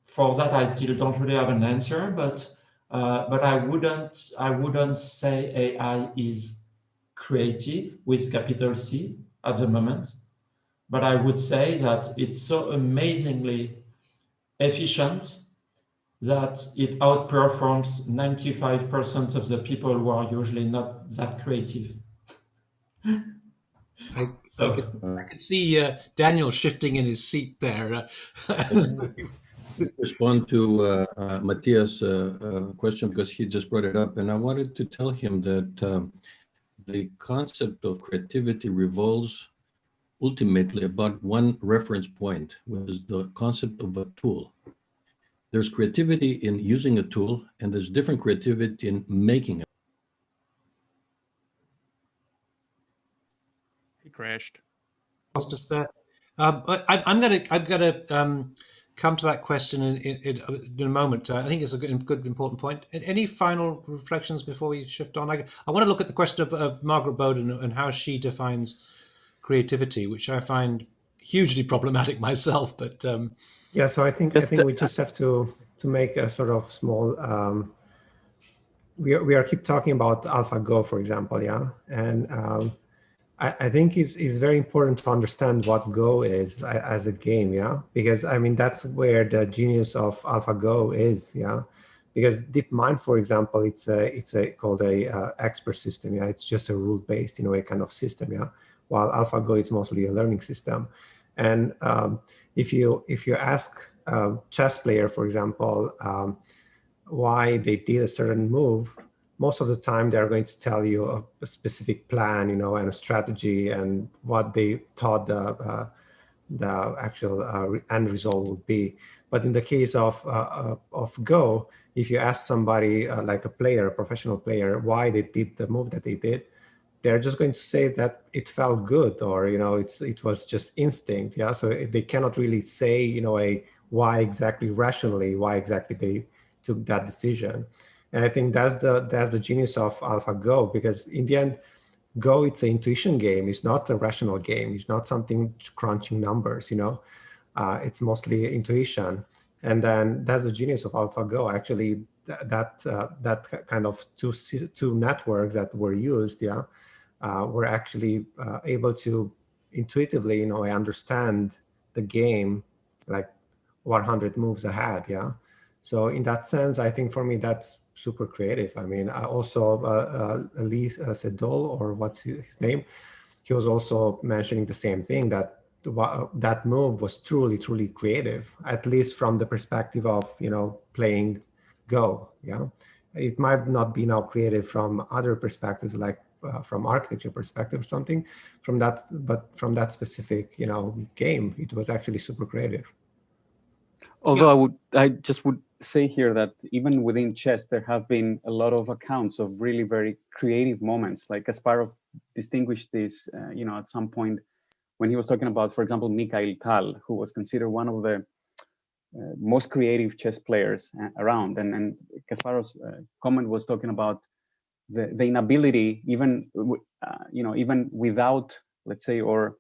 Speaker 11: for that I still don't really have an answer, but I wouldn't say AI is creative with capital C at the moment, but I would say that it's so amazingly efficient that it outperforms 95% of the people who are usually not that creative.
Speaker 1: I could see Daniel shifting in his seat there.
Speaker 6: Respond to Matthias' question because he just brought it up, and I wanted to tell him that the concept of creativity revolves ultimately about one reference point, which is the concept of a tool. There's creativity in using a tool, and there's different creativity in making it.
Speaker 3: He crashed.
Speaker 1: Lost us there. I'm gonna come to that question in a moment. I think it's a good important point. Any final reflections before we shift on? I want to look at the question of Margaret Bowden and how she defines creativity, which I find hugely problematic myself. But
Speaker 2: yeah, so I think we just have to make a sort of small. We are keep talking about AlphaGo, for example, yeah, and I think it's very important to understand what Go is as a game, yeah, because I mean that's where the genius of AlphaGo is, yeah, because DeepMind, for example, it's called a expert system, yeah, it's just a rule-based, in a way, kind of system, yeah, while AlphaGo is mostly a learning system, and if you ask a chess player, for example, why they did a certain move, most of the time they're going to tell you a specific plan, you know, and a strategy and what they thought the actual end result would be. But in the case of Go, if you ask somebody like a player, a professional player, why they did the move that they did, they're just going to say that it felt good, or you know, it was just instinct, yeah. So they cannot really say, you know, why exactly rationally, why exactly they took that decision. And I think that's the genius of AlphaGo, because in the end, Go, it's an intuition game. It's not a rational game. It's not something crunching numbers, you know. It's mostly intuition. And then that's the genius of AlphaGo. Actually, that kind of two networks that were used, yeah, were actually able to intuitively, you know, understand the game like 100 moves ahead, yeah. So in that sense, I think for me, that's super creative. I mean, I also Elise Sedol, or what's his name, he was also mentioning the same thing, that that move was truly creative, at least from the perspective of, you know, playing Go. Yeah, it might not be now creative from other perspectives, like from architecture perspective or something, from that, but from that specific, you know, game, it was actually super creative.
Speaker 7: Although I just would say here that even within chess, there have been a lot of accounts of really very creative moments. Like Kasparov distinguished this, you know, at some point when he was talking about, for example, Mikhail Tal, who was considered one of the most creative chess players around. And Kasparov's comment was talking about the inability, even, you know, even without, let's say, or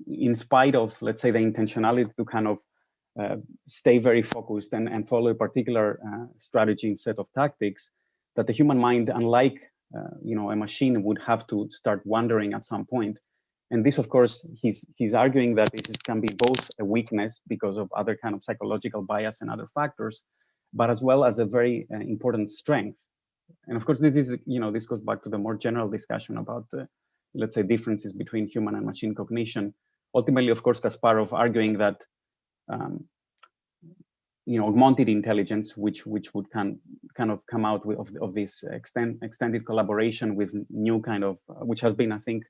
Speaker 7: in spite of, let's say, the intentionality to kind of stay very focused and follow a particular strategy and set of tactics, that the human mind, unlike you know, a machine, would have to start wandering at some point. And this, of course, he's arguing that this can be both a weakness because of other kind of psychological bias and other factors, but as well as a very important strength. And of course, this is, you know, this goes back to the more general discussion about let's say, differences between human and machine cognition. Ultimately, of course, Kasparov arguing that you know, augmented intelligence, which would kind kind of come out of this extended collaboration with new kind of, which has been, I think,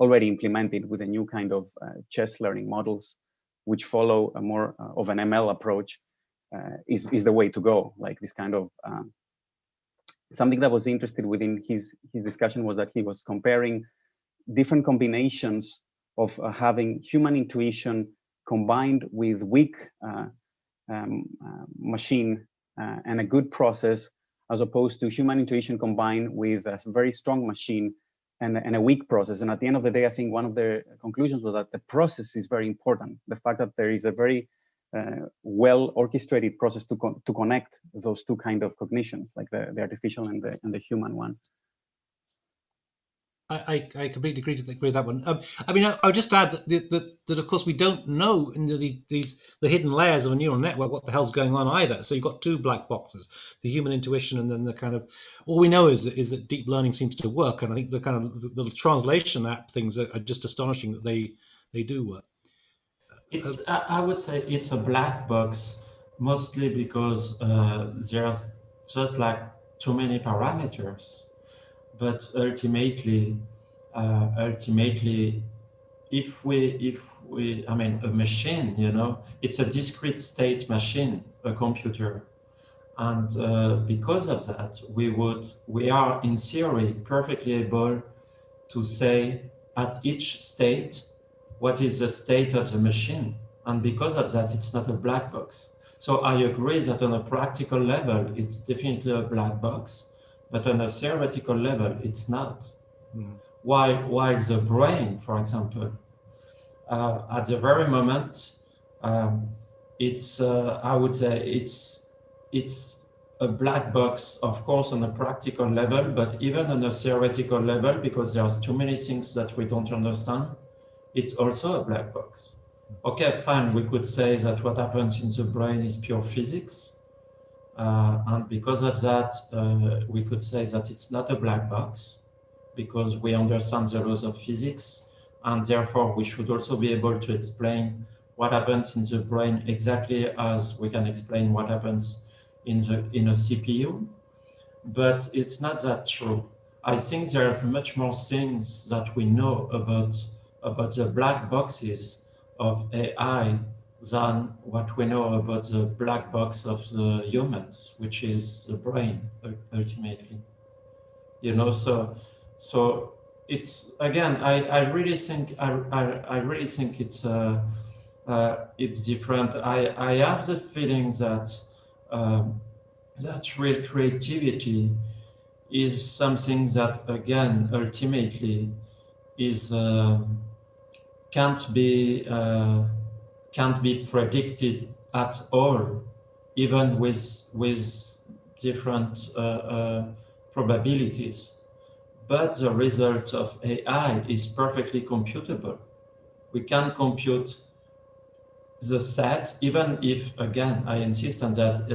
Speaker 7: already implemented with a new kind of chess learning models, which follow a more of an ML approach, is the way to go. Like this kind of something that was interested within his discussion was that he was comparing different combinations of having human intuition combined with weak machine and a good process, as opposed to human intuition combined with a very strong machine and a weak process. And at the end of the day, I think one of the conclusions was that the process is very important. The fact that there is a very well orchestrated process to connect those two kind of cognitions, like the artificial and the human one.
Speaker 1: I completely agree with that one. I mean, I would just add that of course we don't know in the hidden layers of a neural network what the hell's going on either. So you've got two black boxes: the human intuition, and then the kind of, all we know is that deep learning seems to work. And I think the kind of the translation app things are just astonishing that they do work.
Speaker 11: It's I would say it's a black box, mostly because there's just like too many parameters. But ultimately, if we, I mean, a machine, you know, it's a discrete state machine, a computer, and because of that, we are in theory perfectly able to say at each state what is the state of the machine, and because of that, it's not a black box. So I agree that on a practical level, it's definitely a black box. But on a theoretical level, it's not. Mm. While the brain, for example, at the very moment, it's I would say it's a black box, of course, on a practical level, but even on a theoretical level, because there's too many things that we don't understand, it's also a black box. Okay, fine, we could say that what happens in the brain is pure physics. And because of that, we could say that it's not a black box, because we understand the laws of physics, and therefore we should also be able to explain what happens in the brain exactly as we can explain what happens in a CPU. But it's not that true. I think there's much more things that we know about the black boxes of AI than what we know about the black box of the humans, which is the brain, ultimately. You know, so it's, again, I really think it's different. I have the feeling that that real creativity is something that, again, ultimately is can't be predicted at all, even with different probabilities. But the result of AI is perfectly computable. We can compute the set, even if, again, I insist on that,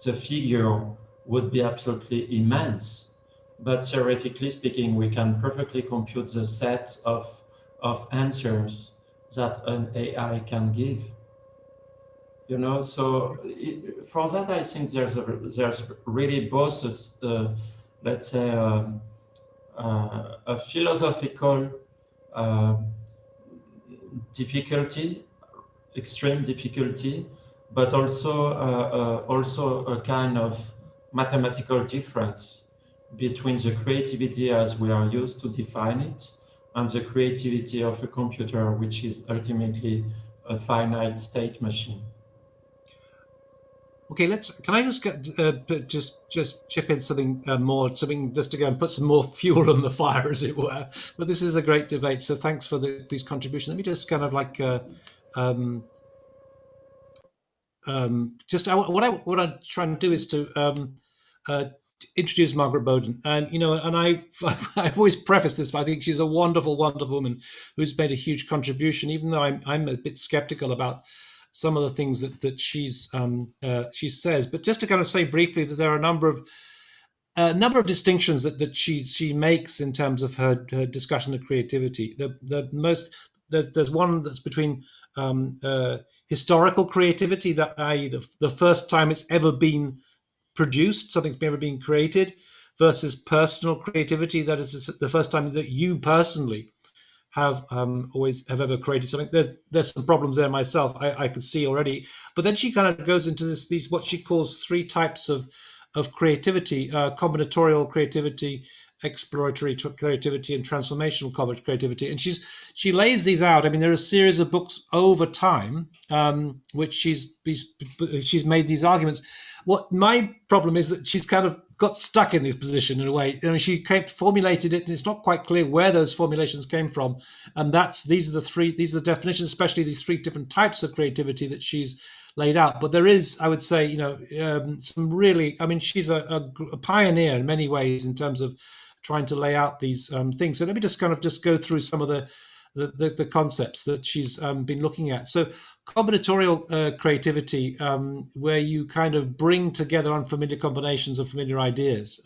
Speaker 11: the figure would be absolutely immense. But theoretically speaking, we can perfectly compute the set of answers that an AI can give. You know, so for that, I think there's really both let's say a philosophical difficulty, extreme difficulty, but also a kind of mathematical difference between the creativity as we are used to define it and the creativity of a computer, which is ultimately a finite state machine.
Speaker 1: Okay, can I just just chip in something more, something just to go and put some more fuel on the fire, as it were. But this is a great debate, so thanks for these contributions. Let me just kind of like what I'm trying to do is to introduce Margaret Bowden, and you know, and I always preface this, but I think she's a wonderful, wonderful woman who's made a huge contribution, even though I'm a bit skeptical about some of the things that she says. But just to kind of say briefly that there are a number of distinctions that she makes in terms of her discussion of creativity. There's one that's between historical creativity, that i.e. the first time it's ever been produced, something's ever been created, versus personal creativity. That is the first time that you personally have ever created something. There's some problems there myself. I could see already, but then she kind of goes into these what she calls three types of creativity: combinatorial creativity, exploratory creativity, and transformational creativity. And she lays these out. I mean, there are a series of books over time which she's made these arguments. What my problem is that she's kind of got stuck in this position in a way. I mean, she formulated it, and it's not quite clear where those formulations came from. And these are the definitions, especially these three different types of creativity that she's laid out. But there is, I would say, some really, I mean, she's a pioneer in many ways in terms of trying to lay out these things. So let me just go through some of the concepts that she's been looking at. So combinatorial creativity, where you kind of bring together unfamiliar combinations of familiar ideas.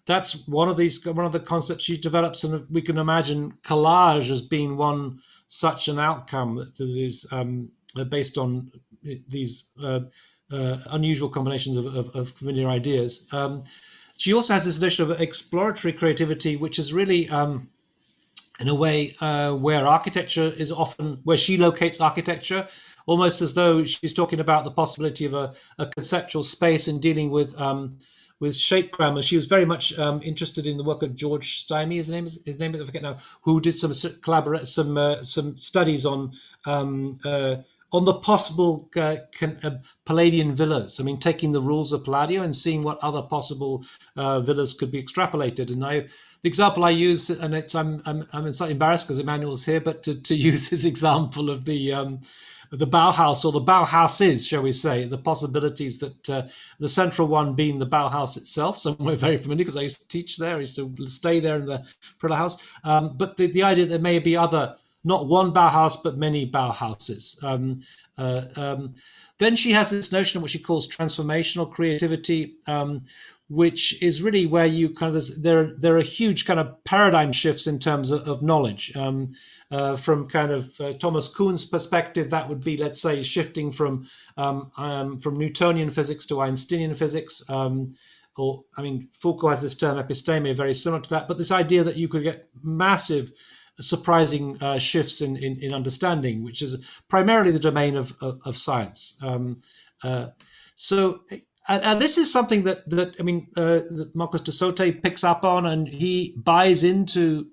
Speaker 1: That's one of the concepts she develops, and we can imagine collage as being one such an outcome that is based on these unusual combinations of familiar ideas. She also has this notion of exploratory creativity, which is really in a way where architecture is often where she locates architecture, almost as though she's talking about the possibility of a conceptual space in dealing with shape grammar. She was very much interested in the work of George Stymie, his name is I forget now, who did some studies on the possible Palladian villas. I mean, taking the rules of Palladio and seeing what other possible villas could be extrapolated. And the example I use, and I'm slightly embarrassed because Emmanuel's here, but to use his example of the Bauhaus, or the Bauhauses, shall we say, the possibilities that the central one being the Bauhaus itself. So we're very familiar because I used to teach there. I used to stay there in the Prilla House. But the idea that there may be other, not one Bauhaus, but many Bauhauses. Then she has this notion of what she calls transformational creativity, which is really where you kind of, there are huge kind of paradigm shifts in terms of knowledge. From kind of Thomas Kuhn's perspective, that would be, let's say, shifting from Newtonian physics to Einsteinian physics. Or, I mean, Foucault has this term episteme, very similar to that. But this idea that you could get massive, surprising shifts in understanding, which is primarily the domain of science. And this is something that I mean, that Marcus de Sauté picks up on, and he buys into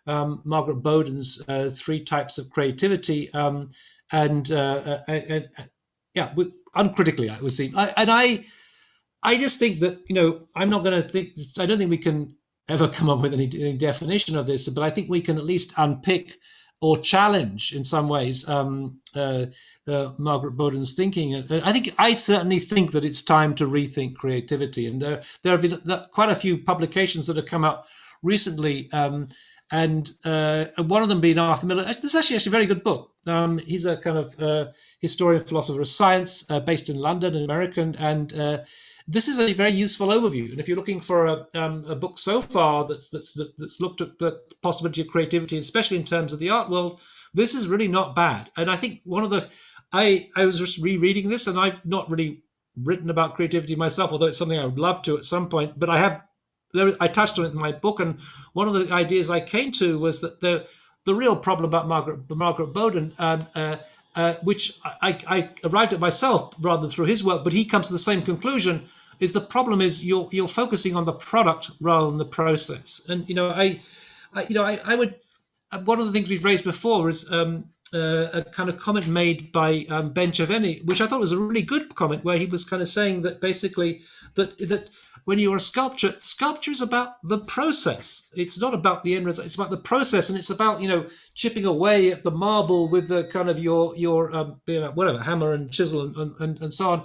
Speaker 1: Margaret Boden's three types of creativity, uncritically, I would say. I just think that, I'm not going to think, I don't think we can ever come up with any definition of this, but I think we can at least unpick or challenge in some ways Margaret Boden's thinking. I certainly think that it's time to rethink creativity. And there have been quite a few publications that have come out recently, and one of them being Arthur Miller. This is actually a very good book. He's a kind of historian, philosopher of science, based in London, an American, and this is a very useful overview. And if you're looking for a book so far that's looked at the possibility of creativity, especially in terms of the art world, this is really not bad. And I think I was just rereading this, and I've not really written about creativity myself, although it's something I would love to at some point. But I touched on it in my book, and one of the ideas I came to was that the real problem about Margaret Boden, which I arrived at myself rather than through his work, but he comes to the same conclusion, is the problem is you're focusing on the product rather than the process. And I would, one of the things we've raised before is a kind of comment made by Ben Cerveni, which I thought was a really good comment, where he was kind of saying that basically that when you're a sculpture is about the process. It's not about the end result. It's about the process, and it's about chipping away at the marble with the kind of your whatever, hammer and chisel and so on.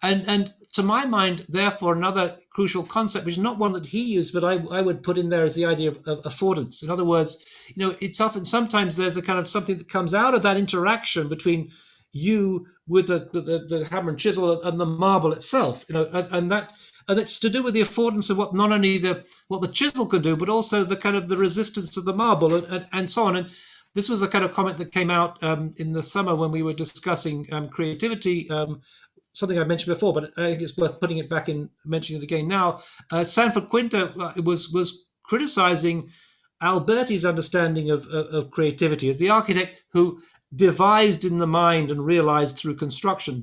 Speaker 1: And to my mind, therefore, another crucial concept, which is not one that he used, but I would put in there, is the idea of affordance. In other words, it's often, sometimes there's a kind of something that comes out of that interaction between you with the hammer and chisel and the marble itself, and it's to do with the affordance of what not only what the chisel could do, but also the kind of the resistance of the marble and so on. And this was a kind of comment that came out in the summer when we were discussing creativity. something I mentioned before, but I think it's worth putting it back in, mentioning it again now. Sanford Quinter was criticizing Alberti's understanding of creativity as the architect who devised in the mind and realized through construction, ...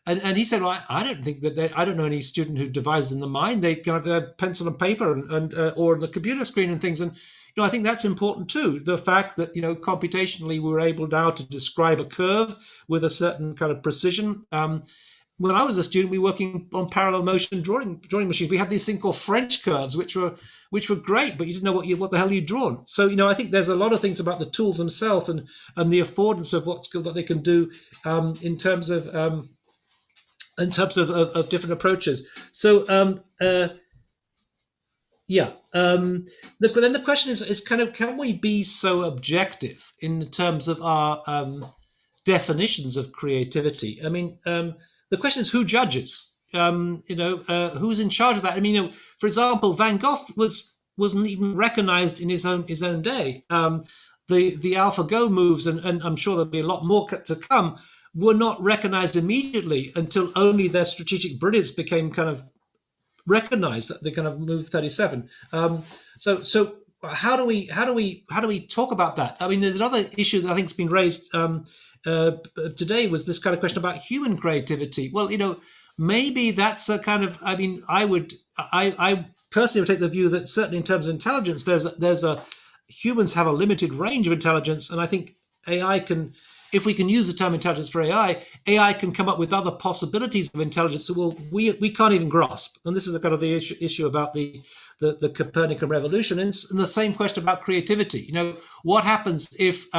Speaker 1: And he said, well, I don't think that I don't know any student who devises in the mind. They kind of pencil and paper and or on the computer screen and things. And I think that's important too. The fact that computationally we're able now to describe a curve with a certain kind of precision. When I was a student, we were working on parallel motion drawing machines. We had these thing called French curves, which were great, but you didn't know what the hell you'd drawn. So I think there's a lot of things about the tools themselves and the affordance of what they can do in terms of different approaches. So then the question is kind of, can we be so objective in terms of our definitions of creativity? I mean, the question is who judges? Who's in charge of that? I mean, for example, Van Gogh wasn't even recognized in his own day. The AlphaGo moves, and I'm sure there'll be a lot more to come, were not recognized immediately until only their strategic brilliance became kind of recognized, that they kind of move 37. So how do we talk about that? I mean, there's another issue that I think has been raised today, was this kind of question about human creativity. Well, maybe that's a kind of, I mean, I personally would take the view that certainly in terms of intelligence, humans have a limited range of intelligence, and I think AI can, if we can use the term intelligence for AI can come up with other possibilities of intelligence that we can't even grasp. And this is the kind of the issue about the Copernican revolution, and the same question about creativity. What happens if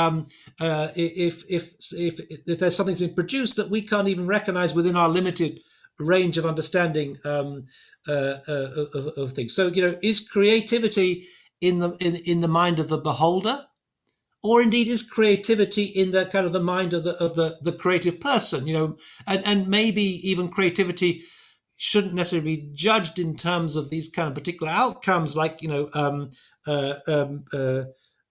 Speaker 1: there's something to be produced that we can't even recognize within our limited range of understanding of things? So is creativity in the mind of the beholder, or indeed is creativity in the kind of the mind of the creative person? And maybe even creativity shouldn't necessarily be judged in terms of these kind of particular outcomes, like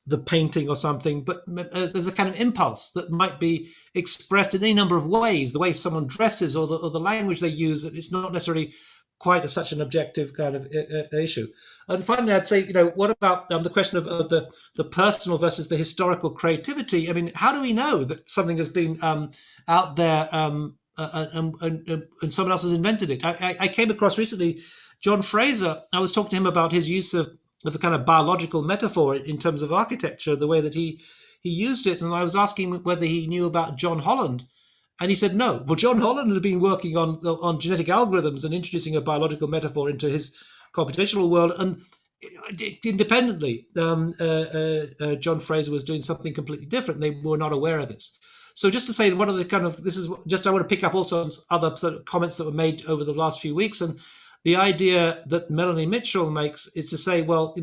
Speaker 1: the painting or something, but as a kind of impulse that might be expressed in any number of ways. The way someone dresses, or the language they use, it's not necessarily quite such an objective kind of issue. And finally, I'd say, what about the question of the personal versus the historical creativity? I mean, how do we know that something has been out there and someone else has invented it? I came across recently John Fraser. I was talking to him about his use of the kind of biological metaphor in terms of architecture, the way that he used it. And I was asking whether he knew about John Holland. And he said no. Well, John Holland had been working on genetic algorithms and introducing a biological metaphor into his computational world, and independently, John Fraser was doing something completely different. They were not aware of this. So just to say, one of the kind of, this is just, I want to pick up also on other sort of comments that were made over the last few weeks, and the idea that Melanie Mitchell makes is to say, well,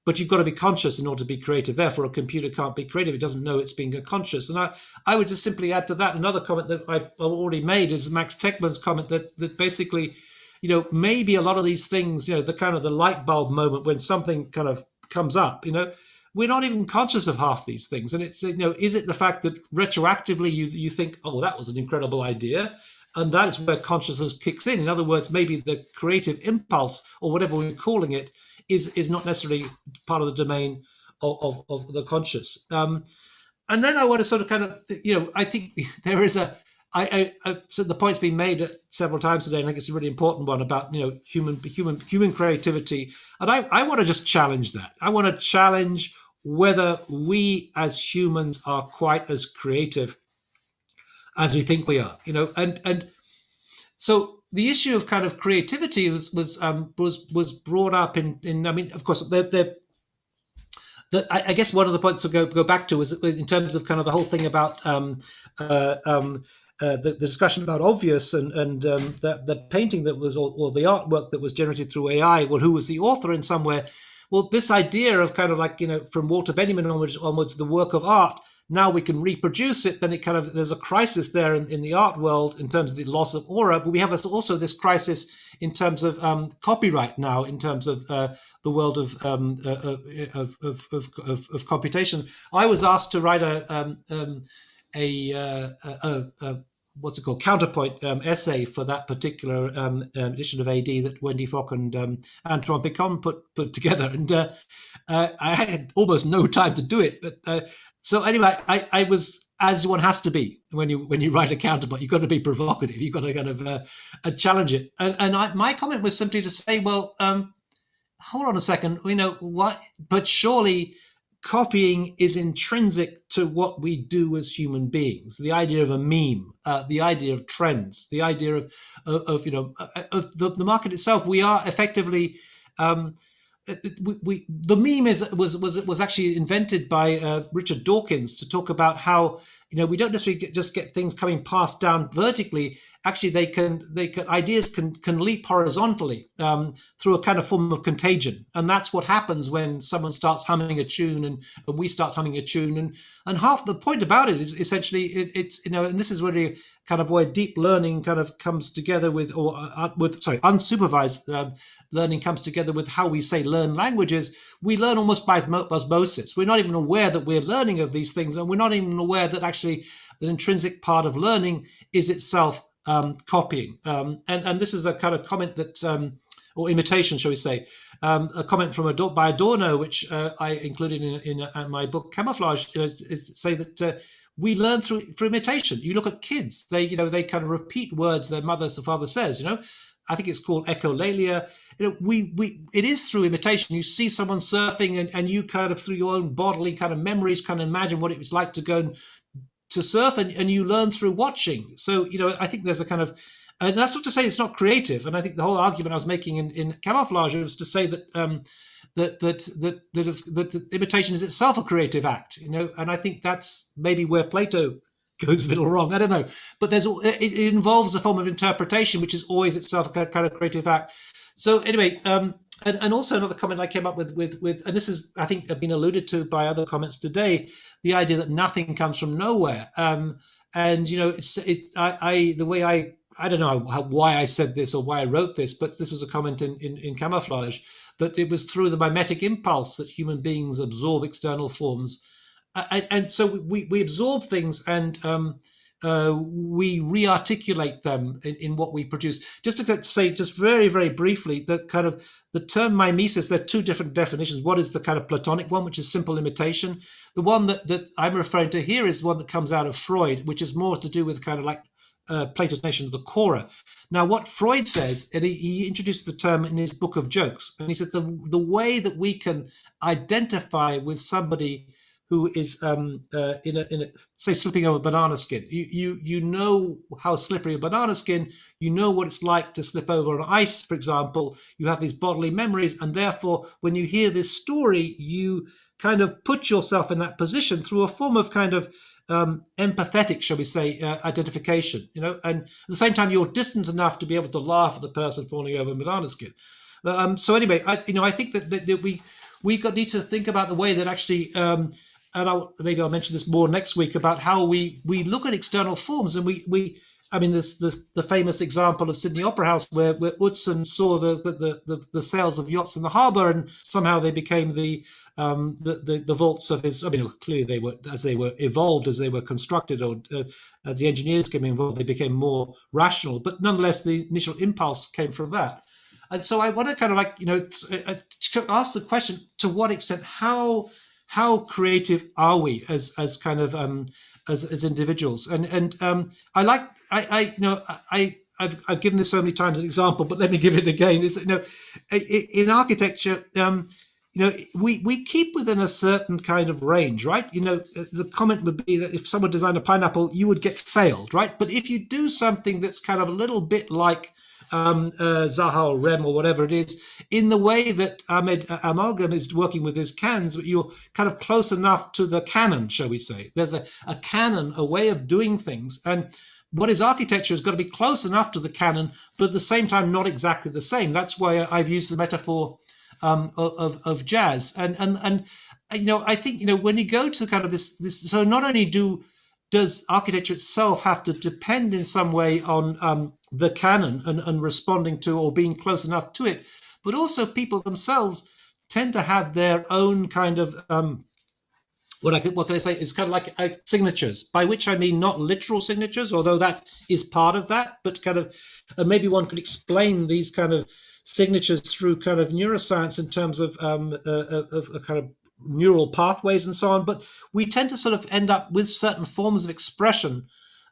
Speaker 1: but you've got to be conscious in order to be creative. Therefore, a computer can't be creative. It doesn't know it's being conscious. And I would just simply add to that another comment that I've already made, is Max Tegmark's comment that basically, maybe a lot of these things, the kind of the light bulb moment when something kind of comes up, we're not even conscious of half these things. And it's, is it the fact that retroactively you think, oh, that was an incredible idea? And that is where consciousness kicks in. In other words, maybe the creative impulse, or whatever we're calling it, is not necessarily part of the domain of the conscious. And then I want to sort of kind of, I think there is so the point's been made several times today, and I think it's a really important one about, human creativity. And I want to just challenge that. I want to challenge whether we as humans are quite as creative as we think we are, and so the issue of kind of creativity was brought up in I mean, of course, I guess one of the points to go back to is in terms of kind of the whole thing about the discussion about obvious and the painting that was, or the artwork that was generated through AI. Well, who was the author in somewhere? Well, this idea of kind of like, from Walter Benjamin onwards, the work of art, now we can reproduce it, then it kind of, there's a crisis there in the art world in terms of the loss of aura, but we have also this crisis in terms of copyright now, in terms of the world of computation. I was asked to write what's it called, counterpoint essay for that particular edition of AD that Wendy Fock and Antoine Picon put together, and I had almost no time to do it. But so anyway, I was, as one has to be when you write a counterpoint, you've got to be provocative, you've got to kind of challenge it. And my comment was simply to say, well, hold on a second, what? But surely copying is intrinsic to what we do as human beings. The idea of a meme, the idea of trends, the idea of the market itself. We are effectively the meme was actually invented by Richard Dawkins to talk about how we don't necessarily just get things coming passed down vertically. Actually, ideas can leap horizontally through a kind of form of contagion, and that's what happens when someone starts humming a tune and we start humming a tune. And half the point about it is essentially it's and this is really kind of where deep learning kind of comes together with unsupervised learning comes together with how we say learn languages. We learn almost by osmosis. We're not even aware that we're learning of these things, and we're not even aware that actually the intrinsic part of learning is itself copying. And this is a kind of comment that, or imitation, shall we say, a comment from by Adorno, which I included in my book Camouflage, is say that we learn through imitation. You look at kids; they kind of repeat words their mother or father says. I think it's called echolalia. It is through imitation. You see someone surfing, and you kind of through your own bodily kind of memories kind of imagine what it was like to go to surf, and you learn through watching. So I think there's a kind of, and that's not to say it's not creative. And I think the whole argument I was making in Camouflage was to say that that imitation is itself a creative act. And I think that's maybe where Plato goes a little wrong. I don't know, but it involves a form of interpretation, which is always itself a kind of creative act. So anyway, and also another comment I came up with, and this is, I think, been alluded to by other comments today, the idea that nothing comes from nowhere. And the way I don't know why I said this or why I wrote this, but this was a comment in Camouflage, that it was through the mimetic impulse that human beings absorb external forms. And so we absorb things and we re-articulate them in what we produce. Just to say, just very, very briefly, the kind of the term mimesis, there are two different definitions. One is the kind of Platonic one, which is simple imitation. The one that I'm referring to here is one that comes out of Freud, which is more to do with kind of like Plato's notion of the chora. Now, what Freud says, and he introduced the term in his book of jokes, and he said the way that we can identify with somebody who is say slipping over a banana skin. You know how slippery a banana skin. You know what it's like to slip over on ice, for example. You have these bodily memories, and therefore, when you hear this story, you kind of put yourself in that position through a form of kind of empathetic, shall we say, identification. And at the same time, you're distant enough to be able to laugh at the person falling over a banana skin. So anyway, I think that we need to think about the way that actually. And maybe I'll mention this more next week about how we look at external forms, and I mean, there's the famous example of Sydney Opera House where Utzon saw the sails of yachts in the harbour, and somehow they became the vaults of his. I mean, clearly they were evolved as they were constructed, or as the engineers came involved, they became more rational. But nonetheless, the initial impulse came from that. And so I want to kind of like ask the question: to what extent, how creative are we as kind of as individuals? And I've given this so many times an example, but let me give it again. Is in architecture, we keep within a certain kind of range, right? The comment would be that if someone designed a pineapple, you would get failed, right? But if you do something that's kind of a little bit like Zaha or Rem or whatever it is, in the way that Ahmed Amalgam is working with his GANs, you're kind of close enough to the canon, shall we say. There's a canon, a way of doing things. And what is architecture has got to be close enough to the canon, but at the same time, not exactly the same. That's why I've used the metaphor of jazz. And I think, when you go to kind of this, so not only does architecture itself have to depend in some way on the canon and responding to or being close enough to it, but also people themselves tend to have their own kind of what can I say? It's kind of like signatures, by which I mean not literal signatures, although that is part of that, but kind of maybe one could explain these kind of signatures through kind of neuroscience in terms of kind of neural pathways and so on. But we tend to sort of end up with certain forms of expression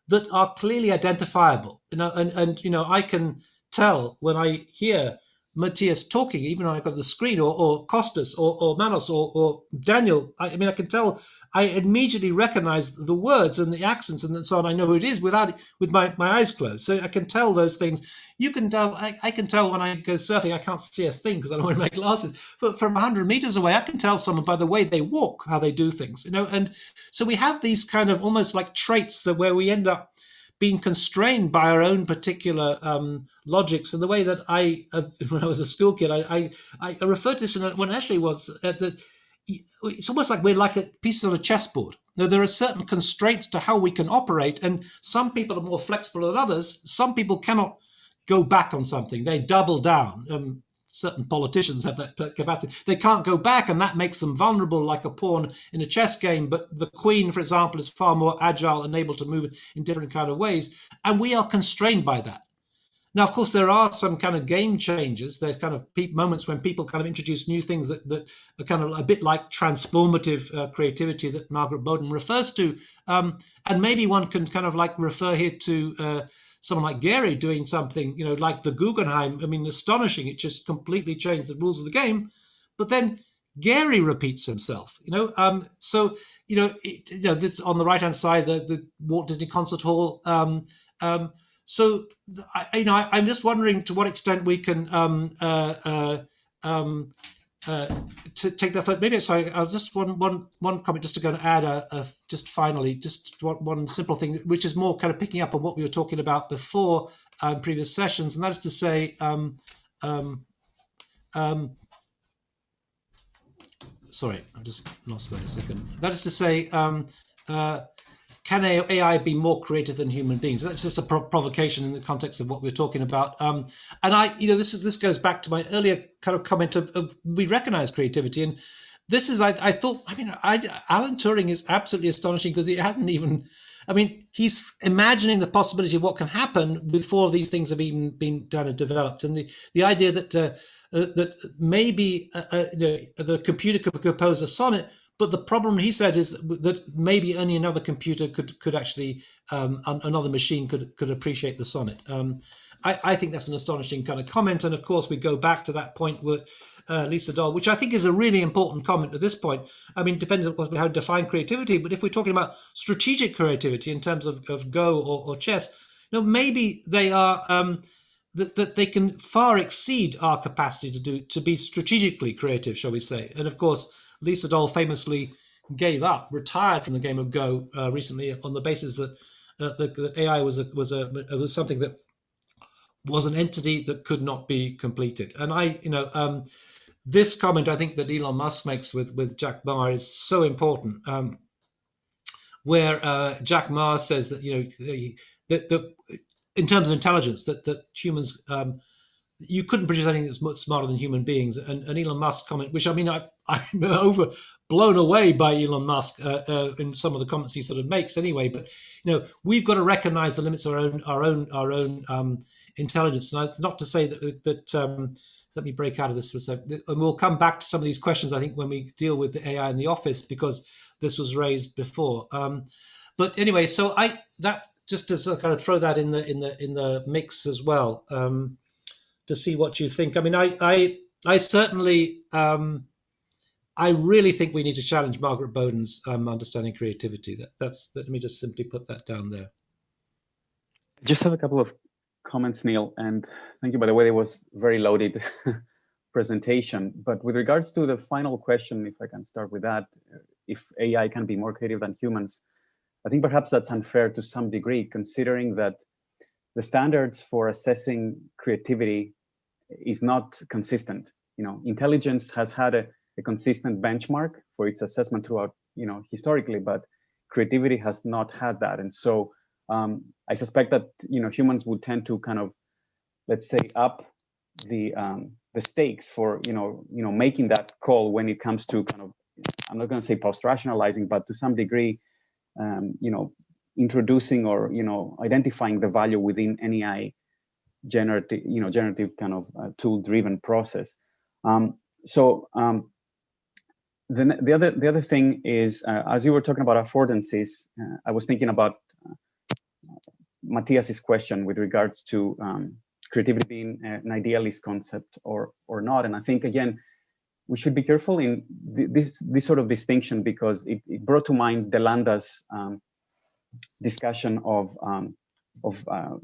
Speaker 1: that are clearly identifiable, and I can tell when I hear Matthias talking, even when I've got the screen, or Costas, or Manos, or Daniel. I mean, I can tell. I immediately recognize the words and the accents and so on. I know who it is with my eyes closed. So I can tell those things. You can tell. I can tell when I go surfing. I can't see a thing because I don't wear my glasses. But from 100 meters away, I can tell someone by the way they walk, how they do things. And so we have these kind of almost like traits that where we end up being constrained by our own particular logics. And the way that when I was a school kid, I referred to this in one essay once, that it's almost like we're like pieces on a chessboard. Now, there are certain constraints to how we can operate, and some people are more flexible than others. Some people cannot go back on something. They double down. Certain politicians have that capacity. They can't go back, and that makes them vulnerable like a pawn in a chess game. But the queen, for example, is far more agile and able to move in different kind of ways. And we are constrained by that. Now, of course, there are some kind of game changers. There's kind of moments when people kind of introduce new things that are kind of a bit like transformative creativity that Margaret Bowden refers to. And maybe one can kind of like refer here to someone like Gehry doing something, like the Guggenheim. I mean, astonishing. It just completely changed the rules of the game. But then Gehry repeats himself, So, this on the right-hand side, the Walt Disney Concert Hall. So, I'm just wondering to what extent we can to take that further. Maybe sorry, I'll just one comment just to go and add just finally just one simple thing, which is more kind of picking up on what we were talking about before in previous sessions, and that is to say, sorry, I just lost that a second. That is to say, can AI be more creative than human beings? That's just a provocation in the context of what we're talking about. And this goes back to my earlier kind of comment of we recognize creativity, and this is I thought. Alan Turing is absolutely astonishing because he hasn't even. I mean, he's imagining the possibility of what can happen before these things have even been done and developed, and the idea that that maybe the computer could compose a sonnet. But the problem, he said, is that maybe only another computer could actually, another machine could appreciate the sonnet. I think that's an astonishing kind of comment. And of course, we go back to that point with Lisa Dahl, which I think is a really important comment at this point. I mean, it depends on how to define creativity. But if we're talking about strategic creativity in terms of Go or chess, maybe they are that they can far exceed our capacity to be strategically creative, shall we say? And of course, Lisa Dahl famously retired from the game of Go recently on the basis that that AI was something that was an entity that could not be completed. And this comment I think that Elon Musk makes with Jack Ma is so important, where Jack Ma says that that in terms of intelligence that humans. You couldn't produce anything that's much smarter than human beings. And Elon Musk comment, which I'm blown away by Elon Musk in some of the comments he sort of makes anyway. But we've got to recognize the limits of our own intelligence. And it's not to say that let me break out of this for a second. And we'll come back to some of these questions, I think, when we deal with the AI in the office, because this was raised before. But anyway, so that just to kind of throw that in the mix as well. To see what you think. I mean, I certainly, I really think we need to challenge Margaret Bowden's understanding creativity. Let me just simply put that down there.
Speaker 7: Just have a couple of comments, Neil, and thank you. By the way, it was very loaded presentation. But with regards to the final question, if I can start with that, if AI can be more creative than humans, I think perhaps that's unfair to some degree, considering that the standards for assessing creativity is not consistent. Intelligence has had a consistent benchmark for its assessment throughout, historically, but creativity has not had that. And so I suspect that, humans would tend to kind of, let's say, up the stakes for, making that call when it comes to kind of I'm not going to say post-rationalizing, but to some degree, introducing or identifying the value within any AI generative kind of tool-driven process. The other thing is, as you were talking about affordances, I was thinking about Matthias's question with regards to creativity being an idealist concept or not. And I think, again, we should be careful in this sort of distinction, because it brought to mind Delanda's discussion of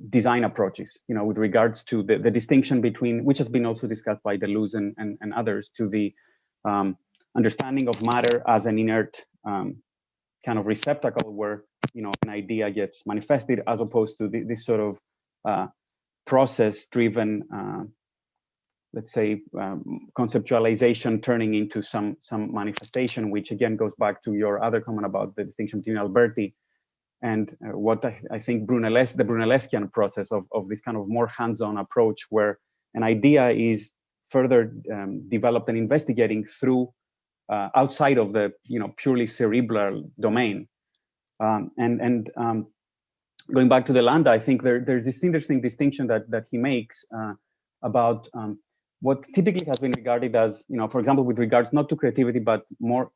Speaker 7: design approaches, with regards to the distinction between, which has been also discussed by Deleuze and others, to the understanding of matter as an inert kind of receptacle where an idea gets manifested, as opposed to this sort of process-driven, let's say, conceptualization turning into some manifestation, which again goes back to your other comment about the distinction between Alberti and what I think the Brunelleschian process of this kind of more hands-on approach, where an idea is further developed and investigating through outside of the purely cerebral domain. Going back to Delanda, I think there's this interesting distinction that he makes about what typically has been regarded as, for example, with regards not to creativity, but more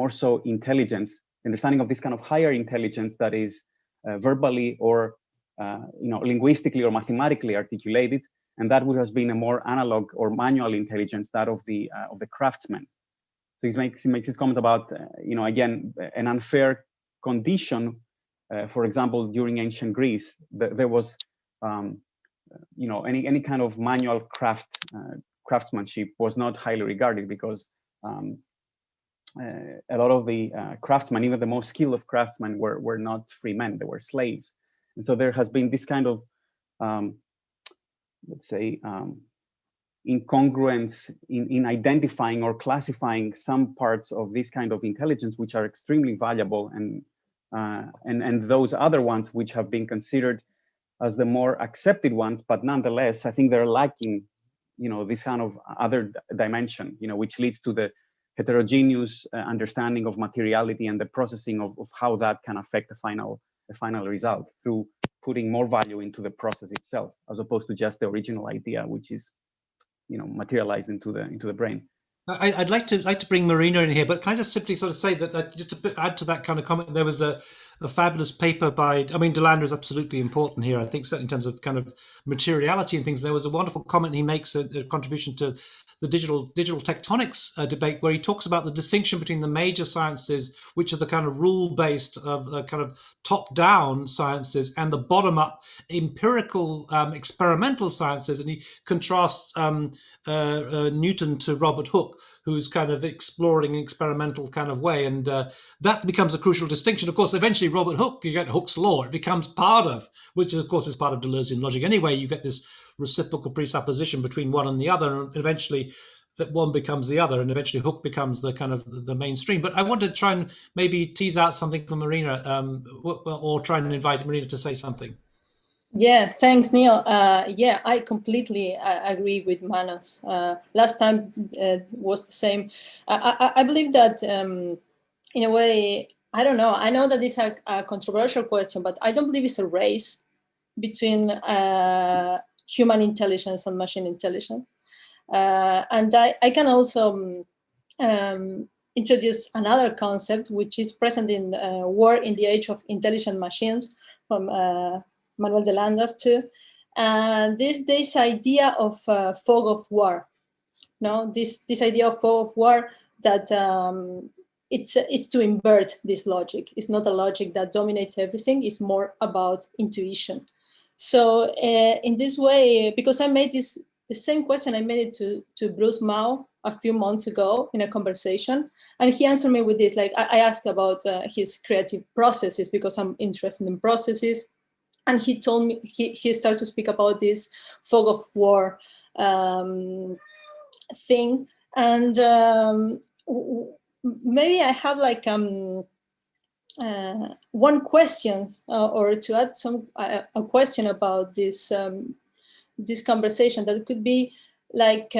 Speaker 7: so intelligence, understanding of this kind of higher intelligence that is verbally or linguistically or mathematically articulated, and that would have been a more analog or manual intelligence, that of the craftsman. So he makes his comment about again, an unfair condition. For example, during ancient Greece, there was any kind of manual craftsmanship was not highly regarded, because a lot of the craftsmen, even the most skilled of craftsmen, were not free men; they were slaves. And so there has been this kind of, let's say, incongruence in identifying or classifying some parts of this kind of intelligence, which are extremely valuable, and those other ones which have been considered as the more accepted ones, but nonetheless, I think they're lacking, this kind of other dimension, which leads to the heterogeneous understanding of materiality and the processing of how that can affect the final result, through putting more value into the process itself, as opposed to just the original idea, which is, materialized into the brain.
Speaker 1: I'd like to bring Marina in here, but can I just simply sort of say that just to add to that kind of comment, there was a fabulous paper by, Delanda is absolutely important here, I think, certainly in terms of kind of materiality and things. There was a wonderful comment he makes, a contribution to the digital tectonics debate, where he talks about the distinction between the major sciences, which are the kind of rule-based, kind of top-down sciences, and the bottom-up empirical experimental sciences, and he contrasts Newton to Robert Hooke, who's kind of exploring an experimental kind of way, and that becomes a crucial distinction. Of course, eventually Robert Hooke, you get Hooke's law, it becomes part of, which of course is part of Deleuzian logic anyway. You get this reciprocal presupposition between one and the other, and eventually that one becomes the other, and eventually Hooke becomes the kind of the mainstream. But I want to try and maybe tease out something from Marina, or try and invite Marina to say something.
Speaker 12: Yeah, thanks, Neil. Yeah, I completely agree with Manos. Last time was the same. I believe that in a way, I don't know. I know that it's a controversial question, but I don't believe it's a race between human intelligence and machine intelligence. And I can also introduce another concept, which is present in War in the Age of Intelligent Machines from Manuel Delanda's too. And this idea of fog of war, this idea of fog of war, that it's to invert this logic. It's not a logic that dominates everything. It's more about intuition. So in this way, because I made the same question, I made it to Bruce Mao a few months ago in a conversation, and he answered me with this. Like I asked about his creative processes, because I'm interested in processes. And he told me, he started to speak about this fog of war thing. And maybe I have like one question, or to add a question about this this conversation, that could be like,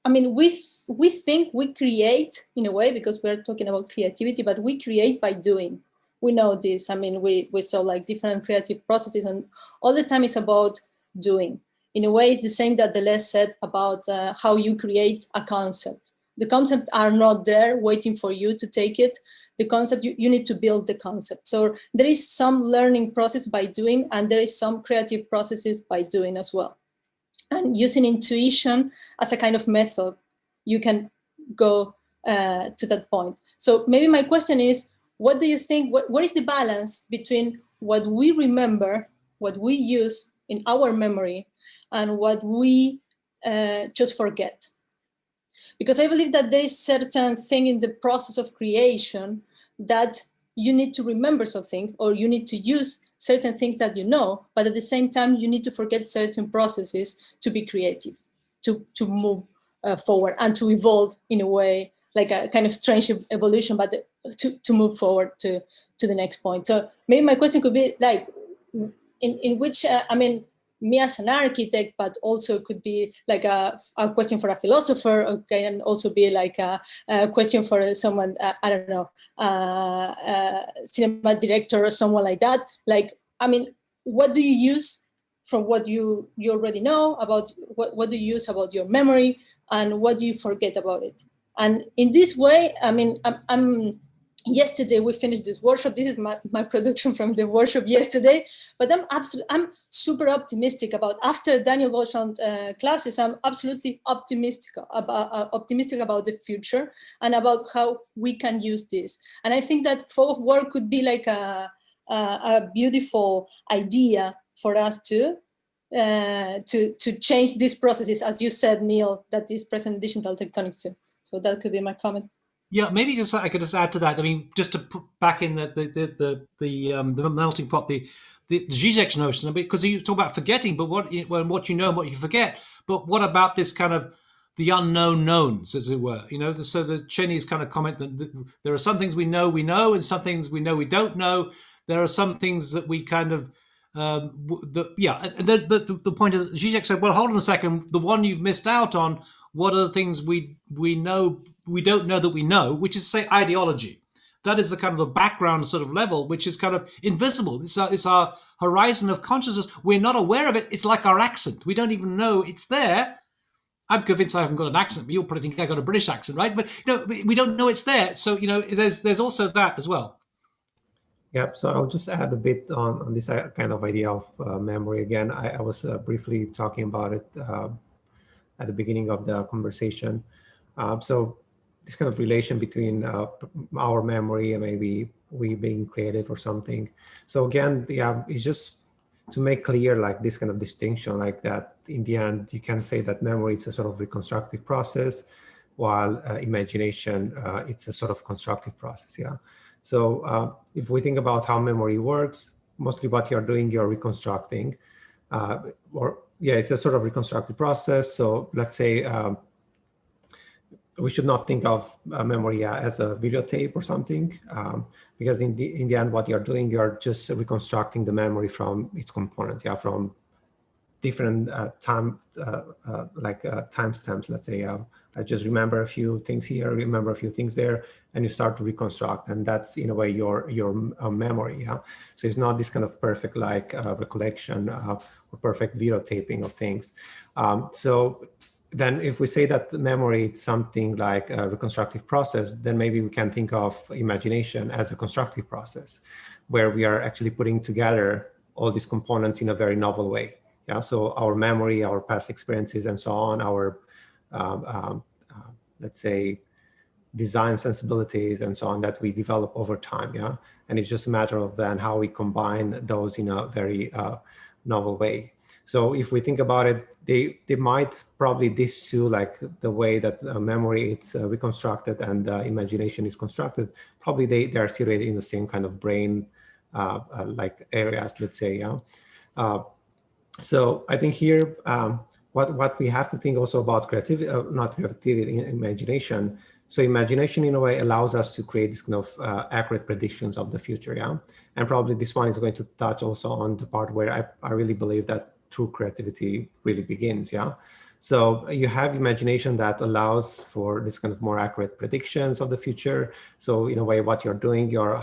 Speaker 12: I mean, we think we create in a way because we're talking about creativity, but we create by doing. We know this. I mean, we saw like different creative processes, and all the time it's about doing. In a way, it's the same that Deleuze said about how you create a concept. The concepts are not there waiting for you to take it. The concept, you need to build the concept. So there is some learning process by doing, and there is some creative processes by doing as well. And using intuition as a kind of method, you can go to that point. So maybe my question is, what do you think, what is the balance between what we remember, what we use in our memory, and what we just forget? Because I believe that there is certain thing in the process of creation that you need to remember something, or you need to use certain things that you know, but at the same time, you need to forget certain processes to be creative, to move forward and to evolve in a way, like a kind of strange evolution, but to move forward to the next point. So maybe my question could be like, in which, I mean, me as an architect, but also could be like a question for a philosopher, okay, and also be like a question for someone, I don't know, cinema director or someone like that. Like, I mean, what do you use from what you already know about, what do you use about your memory, and what do you forget about it? And in this way, I mean, yesterday we finished this workshop. This is my production from the workshop yesterday, but I'm super optimistic about, after Daniel Beauchamp's classes, I'm absolutely optimistic about the future and about how we can use this. And I think that fog of war could be like a beautiful idea for us to change these processes, as you said, Neil, that is present in digital tectonics too. So that could be my comment.
Speaker 1: Yeah, maybe just I could just add to that. I mean, just to put back in the melting pot, the Zizek's notion, because you talk about forgetting, but what you know and what you forget. But what about this kind of the unknown knowns, as it were? You know, so the Cheney's kind of comment that there are some things we know, and some things we know we don't know. There are some things that we kind of but the point is, Zizek said, well, hold on a second, the one you've missed out on, what are the things we know we don't know that we know, which is, say, ideology. That is the kind of the background sort of level, which is kind of invisible. It's our horizon of consciousness. We're not aware of it. It's like our accent. We don't even know it's there. I'm convinced I haven't got an accent, but you'll probably think I got a British accent, right? But you know, we don't know it's there. So you know, there's also that as well.
Speaker 2: Yeah, so I'll just add a bit on this kind of idea of memory again. I was briefly talking about it at the beginning of the conversation. So this kind of relation between our memory and maybe we being creative or something. So again, yeah, it's just to make clear like this kind of distinction, like that in the end, you can say that memory is a sort of reconstructive process, while imagination, it's a sort of constructive process, yeah. So if we think about how memory works, mostly what you're doing, you're reconstructing, it's a sort of reconstructive process. So let's say we should not think of memory as a videotape or something, because in the end, what you're doing, you're just reconstructing the memory from its components, yeah, from different timestamps. Let's say I just remember a few things here, remember a few things there, and you start to reconstruct, and that's in a way your memory. Yeah, so it's not this kind of perfect recollection or perfect videotaping of things. So then if we say that memory is something like a reconstructive process, then maybe we can think of imagination as a constructive process, where we are actually putting together all these components in a very novel way. Yeah, so our memory, our past experiences, and so on, our let's say design sensibilities and so on that we develop over time. Yeah, and it's just a matter of then how we combine those in a very novel way. So if we think about it, they might probably these two, like the way that memory it's reconstructed and imagination is constructed, probably they are situated in the same kind of brain like areas, let's say. Yeah. So I think here what we have to think also about creativity, not creativity, imagination. So imagination in a way allows us to create this kind of accurate predictions of the future. Yeah, and probably this one is going to touch also on the part where I really believe that true creativity really begins. Yeah, So you have imagination that allows for this kind of more accurate predictions of the future. So in a way, what you're doing, you're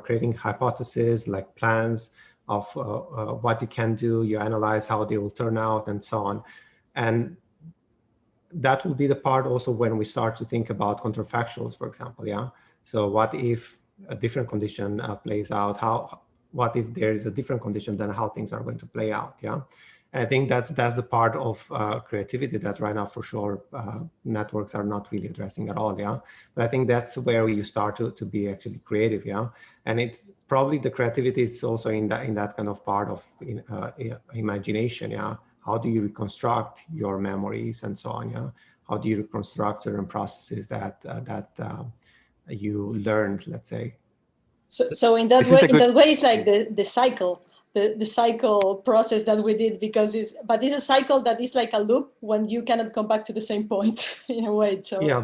Speaker 2: creating hypotheses like plans of what you can do. You analyze how they will turn out and so on. And that will be the part also when we start to think about counterfactuals, for example. Yeah. So what if a different condition plays out? What if there is a different condition, then how things are going to play out? Yeah. And I think that's the part of creativity that right now, for sure, networks are not really addressing at all. Yeah. But I think that's where you start to be actually creative. Yeah. And it's probably the creativity. It's also in that kind of part of imagination. Yeah. How do you reconstruct your memories and so on? Yeah. How do you reconstruct certain processes that you learned, let's say?
Speaker 12: So in that way, it's like the cycle, the cycle process that we did, because it's a cycle that is like a loop when you cannot come back to the same point in a way. So
Speaker 2: yeah,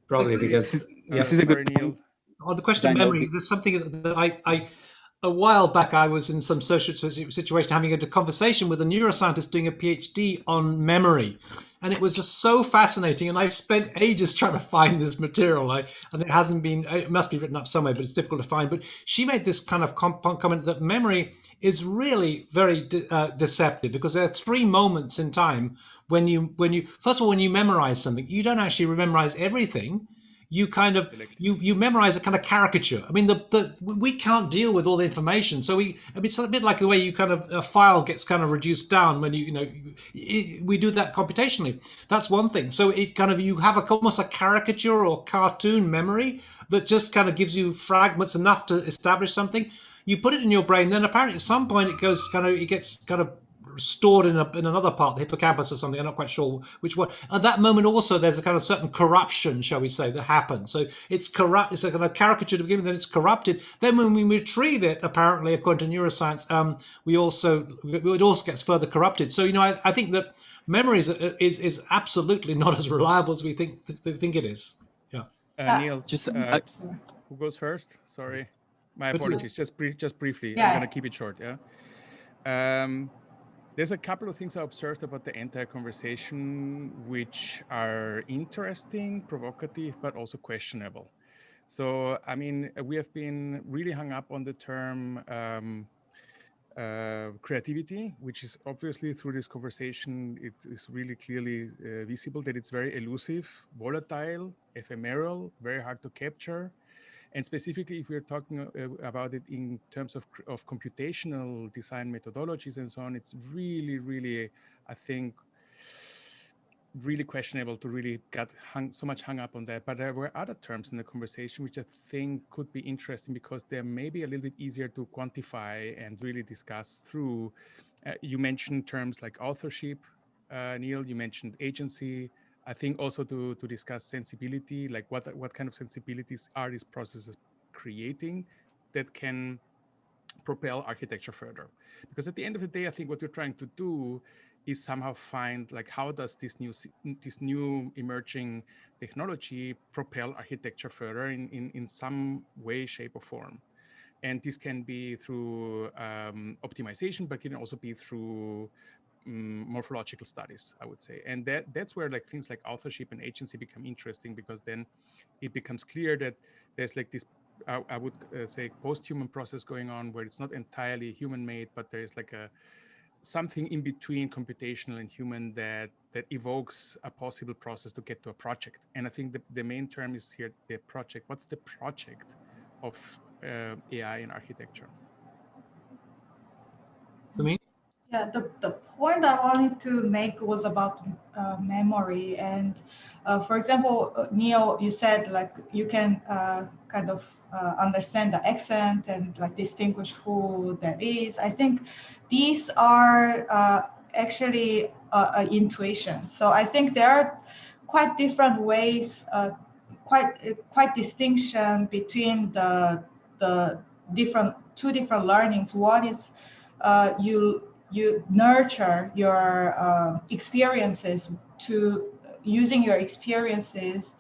Speaker 2: probably, because
Speaker 3: this is a good Neil.
Speaker 1: On the question of memory, there's something that I a while back, I was in some social situation having a conversation with a neuroscientist doing a PhD on memory. And it was just so fascinating. And I spent ages trying to find this material. And it hasn't been, it must be written up somewhere, but it's difficult to find. But she made this kind of comment that memory is really very deceptive, because there are 3 moments in time when you, first of all, when you memorize something, you don't actually memorize everything. You kind of you memorize a kind of caricature. I mean, we can't deal with all the information, so it's a bit like the way you kind of a file gets kind of reduced down when we do that computationally. That's one thing. So it kind of, you have almost a caricature or cartoon memory that just kind of gives you fragments enough to establish something. You put it in your brain, then apparently at some point it gets kind of stored in another part, the hippocampus or something. I'm not quite sure which one. At that moment also, there's a kind of certain corruption, shall we say, that happens. So it's corrupt. It's a kind of caricature to begin with, then it's corrupted. Then when we retrieve it, apparently, according to neuroscience, it also gets further corrupted. So I think that memory is absolutely not as reliable as we think it is. Yeah.
Speaker 3: Neil, who goes first? Sorry, my apologies. Just briefly. Yeah. I'm going to keep it short. Yeah. There's a couple of things I observed about the entire conversation which are interesting, provocative, but also questionable. So, I mean, we have been really hung up on the term creativity, which is obviously through this conversation, it is really clearly visible that it's very elusive, volatile, ephemeral, very hard to capture. And specifically, if we're talking about it in terms of computational design methodologies and so on, it's really, really, I think, really questionable to really get so much hung up on that. But there were other terms in the conversation which I think could be interesting, because they're maybe a little bit easier to quantify and really discuss through. You mentioned terms like authorship, Neil, you mentioned agency. I think also to discuss sensibility, like what kind of sensibilities are these processes creating that can propel architecture further. Because at the end of the day, I think what we're trying to do is somehow find, like, how does this new emerging technology propel architecture further in some way, shape, or form. And this can be through optimization, but can also be through morphological studies, I would say. And that's where like things like authorship and agency become interesting, because then it becomes clear that there's like this, I would say, post-human process going on where it's not entirely human-made, but there's like something in between computational and human that evokes a possible process to get to a project. And I think the main term is here, the project. What's the project of AI in architecture?
Speaker 10: Yeah, the point I wanted to make was about memory. And for example, Neil, you said like you can kind of understand the accent and like distinguish who that is. I think these are actually intuition. So I think there are quite different ways, quite distinction between the two different learnings. One is you nurture your experiences to using your experiences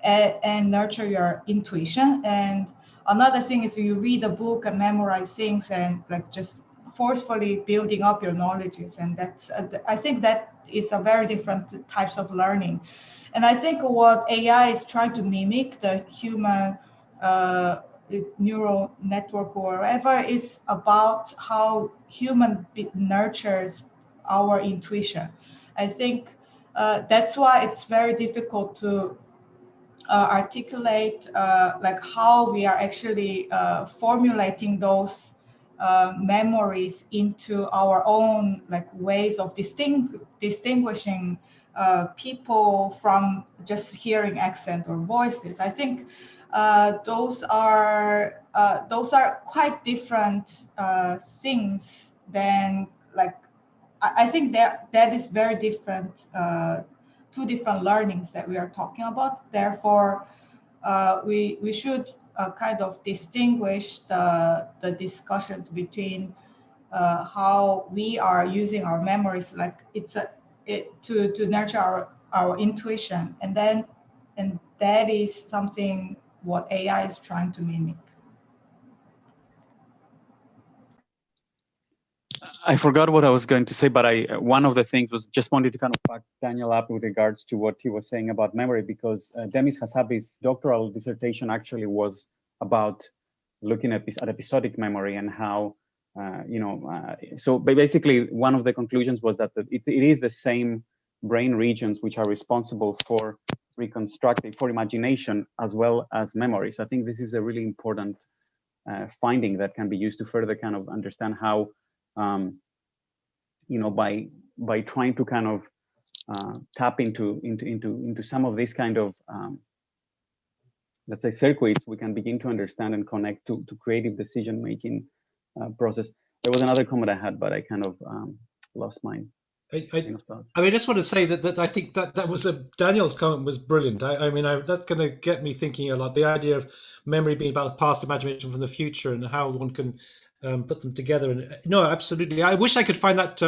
Speaker 10: and nurture your intuition. And another thing is you read a book and memorize things and like just forcefully building up your knowledges, and that's I think that is a very different types of learning. And I think what AI is trying to mimic, the human neural network or whatever, is about how human nurtures our intuition. I think that's why it's very difficult to articulate like how we are actually formulating those memories into our own like ways of distinguishing people from just hearing accent or voices. I think those are quite different things than like I think that is very different. Two different learnings that we are talking about. Therefore, we should kind of distinguish the discussions between how we are using our memories, like to nurture our intuition, and that is something what AI is trying to mimic.
Speaker 7: I forgot what I was going to say, but one of the things was just wanted to kind of back Daniel up with regards to what he was saying about memory, because Demis Hassabis' doctoral dissertation actually was about looking at episodic memory and how, so basically one of the conclusions was that it is the same brain regions which are responsible for reconstructing, for imagination, as well as memories. I think this is a really important finding that can be used to further kind of understand how by trying to kind of tap into some of these kind of let's say circuits, we can begin to understand and connect to creative decision making process. There was another comment I had, but I kind of lost mine.
Speaker 1: I mean, I just want to say that I think that was Daniel's comment was brilliant. I mean, that's going to get me thinking a lot. The idea of memory being about the past, imagination from the future, and how one can put them together. And no, absolutely. I wish I could find that.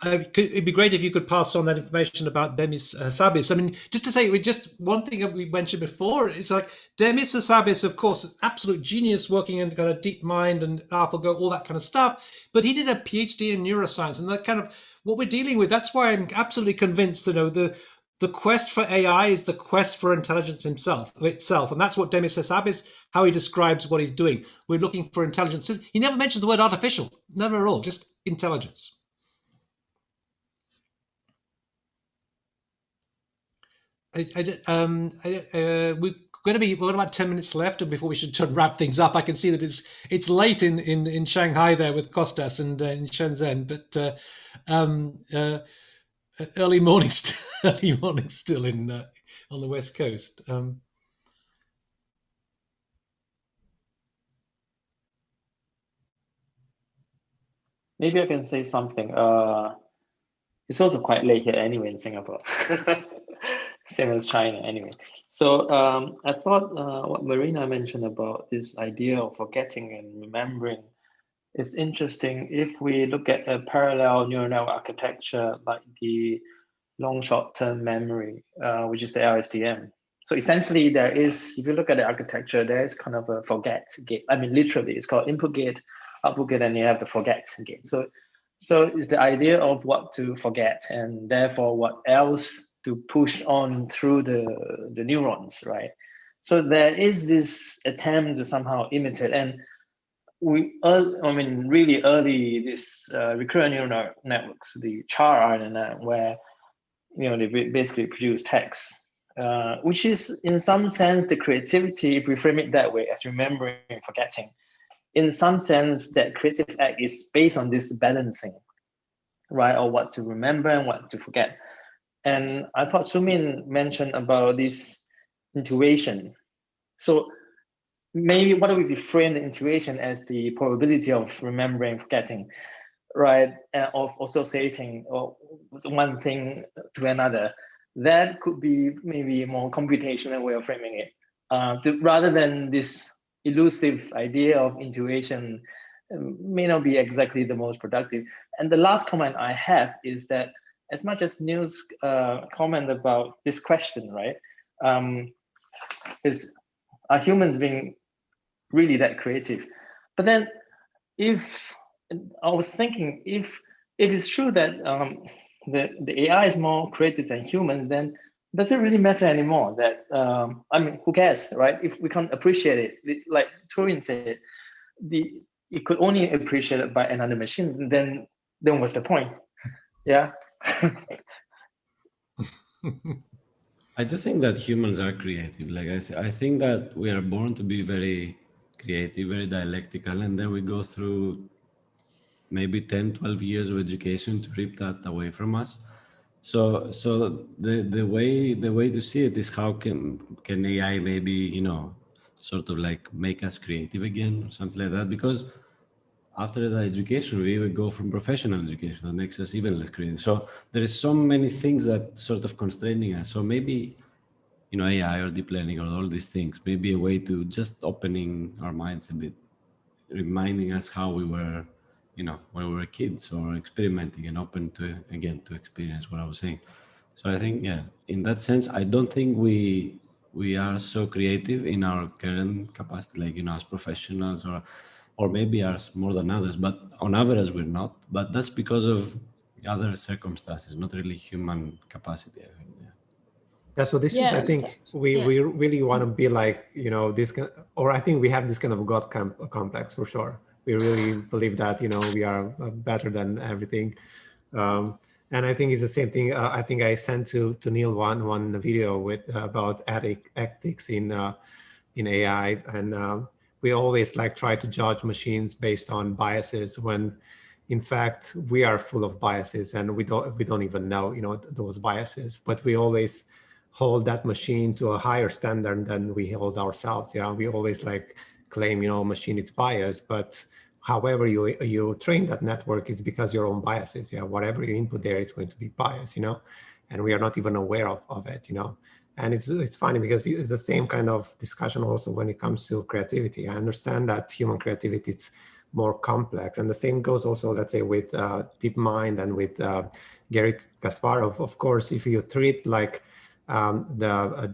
Speaker 1: It'd be great if you could pass on that information about Demis Hassabis. I mean, just to say, just one thing that we mentioned before, it's like Demis Hassabis, of course, absolute genius, working in kind of deep mind and AlphaGo, all that kind of stuff. But he did a PhD in neuroscience, and that kind of what we're dealing with. That's why I'm absolutely convinced. The quest for AI is the quest for intelligence itself. And that's what Demis Hassabis, how he describes what he's doing. We're looking for intelligence. He never mentions the word artificial, never at all, just intelligence. We've got about 10 minutes left before we should wrap things up. I can see that it's late in Shanghai there with Costas and in Shenzhen, but early morning still in on the West Coast.
Speaker 4: Maybe I can say something. It's also quite late here anyway in Singapore. Same as China anyway. So I thought what Marina mentioned about this idea of forgetting and remembering is interesting if we look at a parallel neural network architecture like the long short-term memory, which is the LSTM. So essentially there is, if you look at the architecture, there is kind of a forget gate. I mean, literally it's called input gate, output gate, and you have the forget gate. So it's the idea of what to forget and therefore what else to push on through the neurons, right? So there is this attempt to somehow imitate, and really early, this recurrent neural networks, the char RNN, where they basically produce text, which is in some sense the creativity, if we frame it that way, as remembering and forgetting. In some sense, that creative act is based on this balancing, right, or what to remember and what to forget. And I thought Sumin mentioned about this intuition. So maybe what if we frame the intuition as the probability of remembering, forgetting, right, of associating one thing to another? That could be maybe a more computational way of framing it, rather than this elusive idea of intuition may not be exactly the most productive. And the last comment I have is that as much as Neil's comment about this question, right, are humans being really that creative? But then if I was thinking if it's true that the AI is more creative than humans, then does it really matter anymore? That I mean, who cares, right? If we can't appreciate it, like Turing said, it could only appreciate it by another machine. Then what's the point? Yeah.
Speaker 9: I do think that humans are creative. Like I think that we are born to be very creative, very dialectical, and then we go through maybe 10, 12 years of education to rip that away from us. So the way to see it is how can AI maybe, you know, sort of like make us creative again or something like that, because after the education, we would go from professional education that makes us even less creative. So there is so many things that sort of constraining us. So maybe, you know, AI or deep learning or all these things may be a way to just opening our minds a bit, reminding us how we were, you know, when we were kids, or experimenting and open to, again, to experience what I was saying. So I think, yeah, in that sense, I don't think we are so creative in our current capacity, like, you know, as professionals, or maybe ours more than others, but on average we're not. But that's because of other circumstances, not really human capacity, I think. Yeah.
Speaker 2: Yeah, so this is, I think, we really want to be like, you know, this kind, or I think we have this kind of God complex for sure. We really believe that, you know, we are better than everything. And I think it's the same thing. I think I sent to Neil one video with about ethics in AI, and we always like try to judge machines based on biases when, in fact, we are full of biases and we don't even know, you know, those biases. But we always hold that machine to a higher standard than we hold ourselves. Yeah, we always like claim, you know, machine is biased, but however you train that network is because your own biases. Yeah, whatever you input there, it's going to be biased, you know, and we are not even aware of it, you know. And it's funny because it's the same kind of discussion also when it comes to creativity. I understand that human creativity is more complex, and the same goes also, let's say, with DeepMind and with Garry Kasparov. Of course, if you treat like the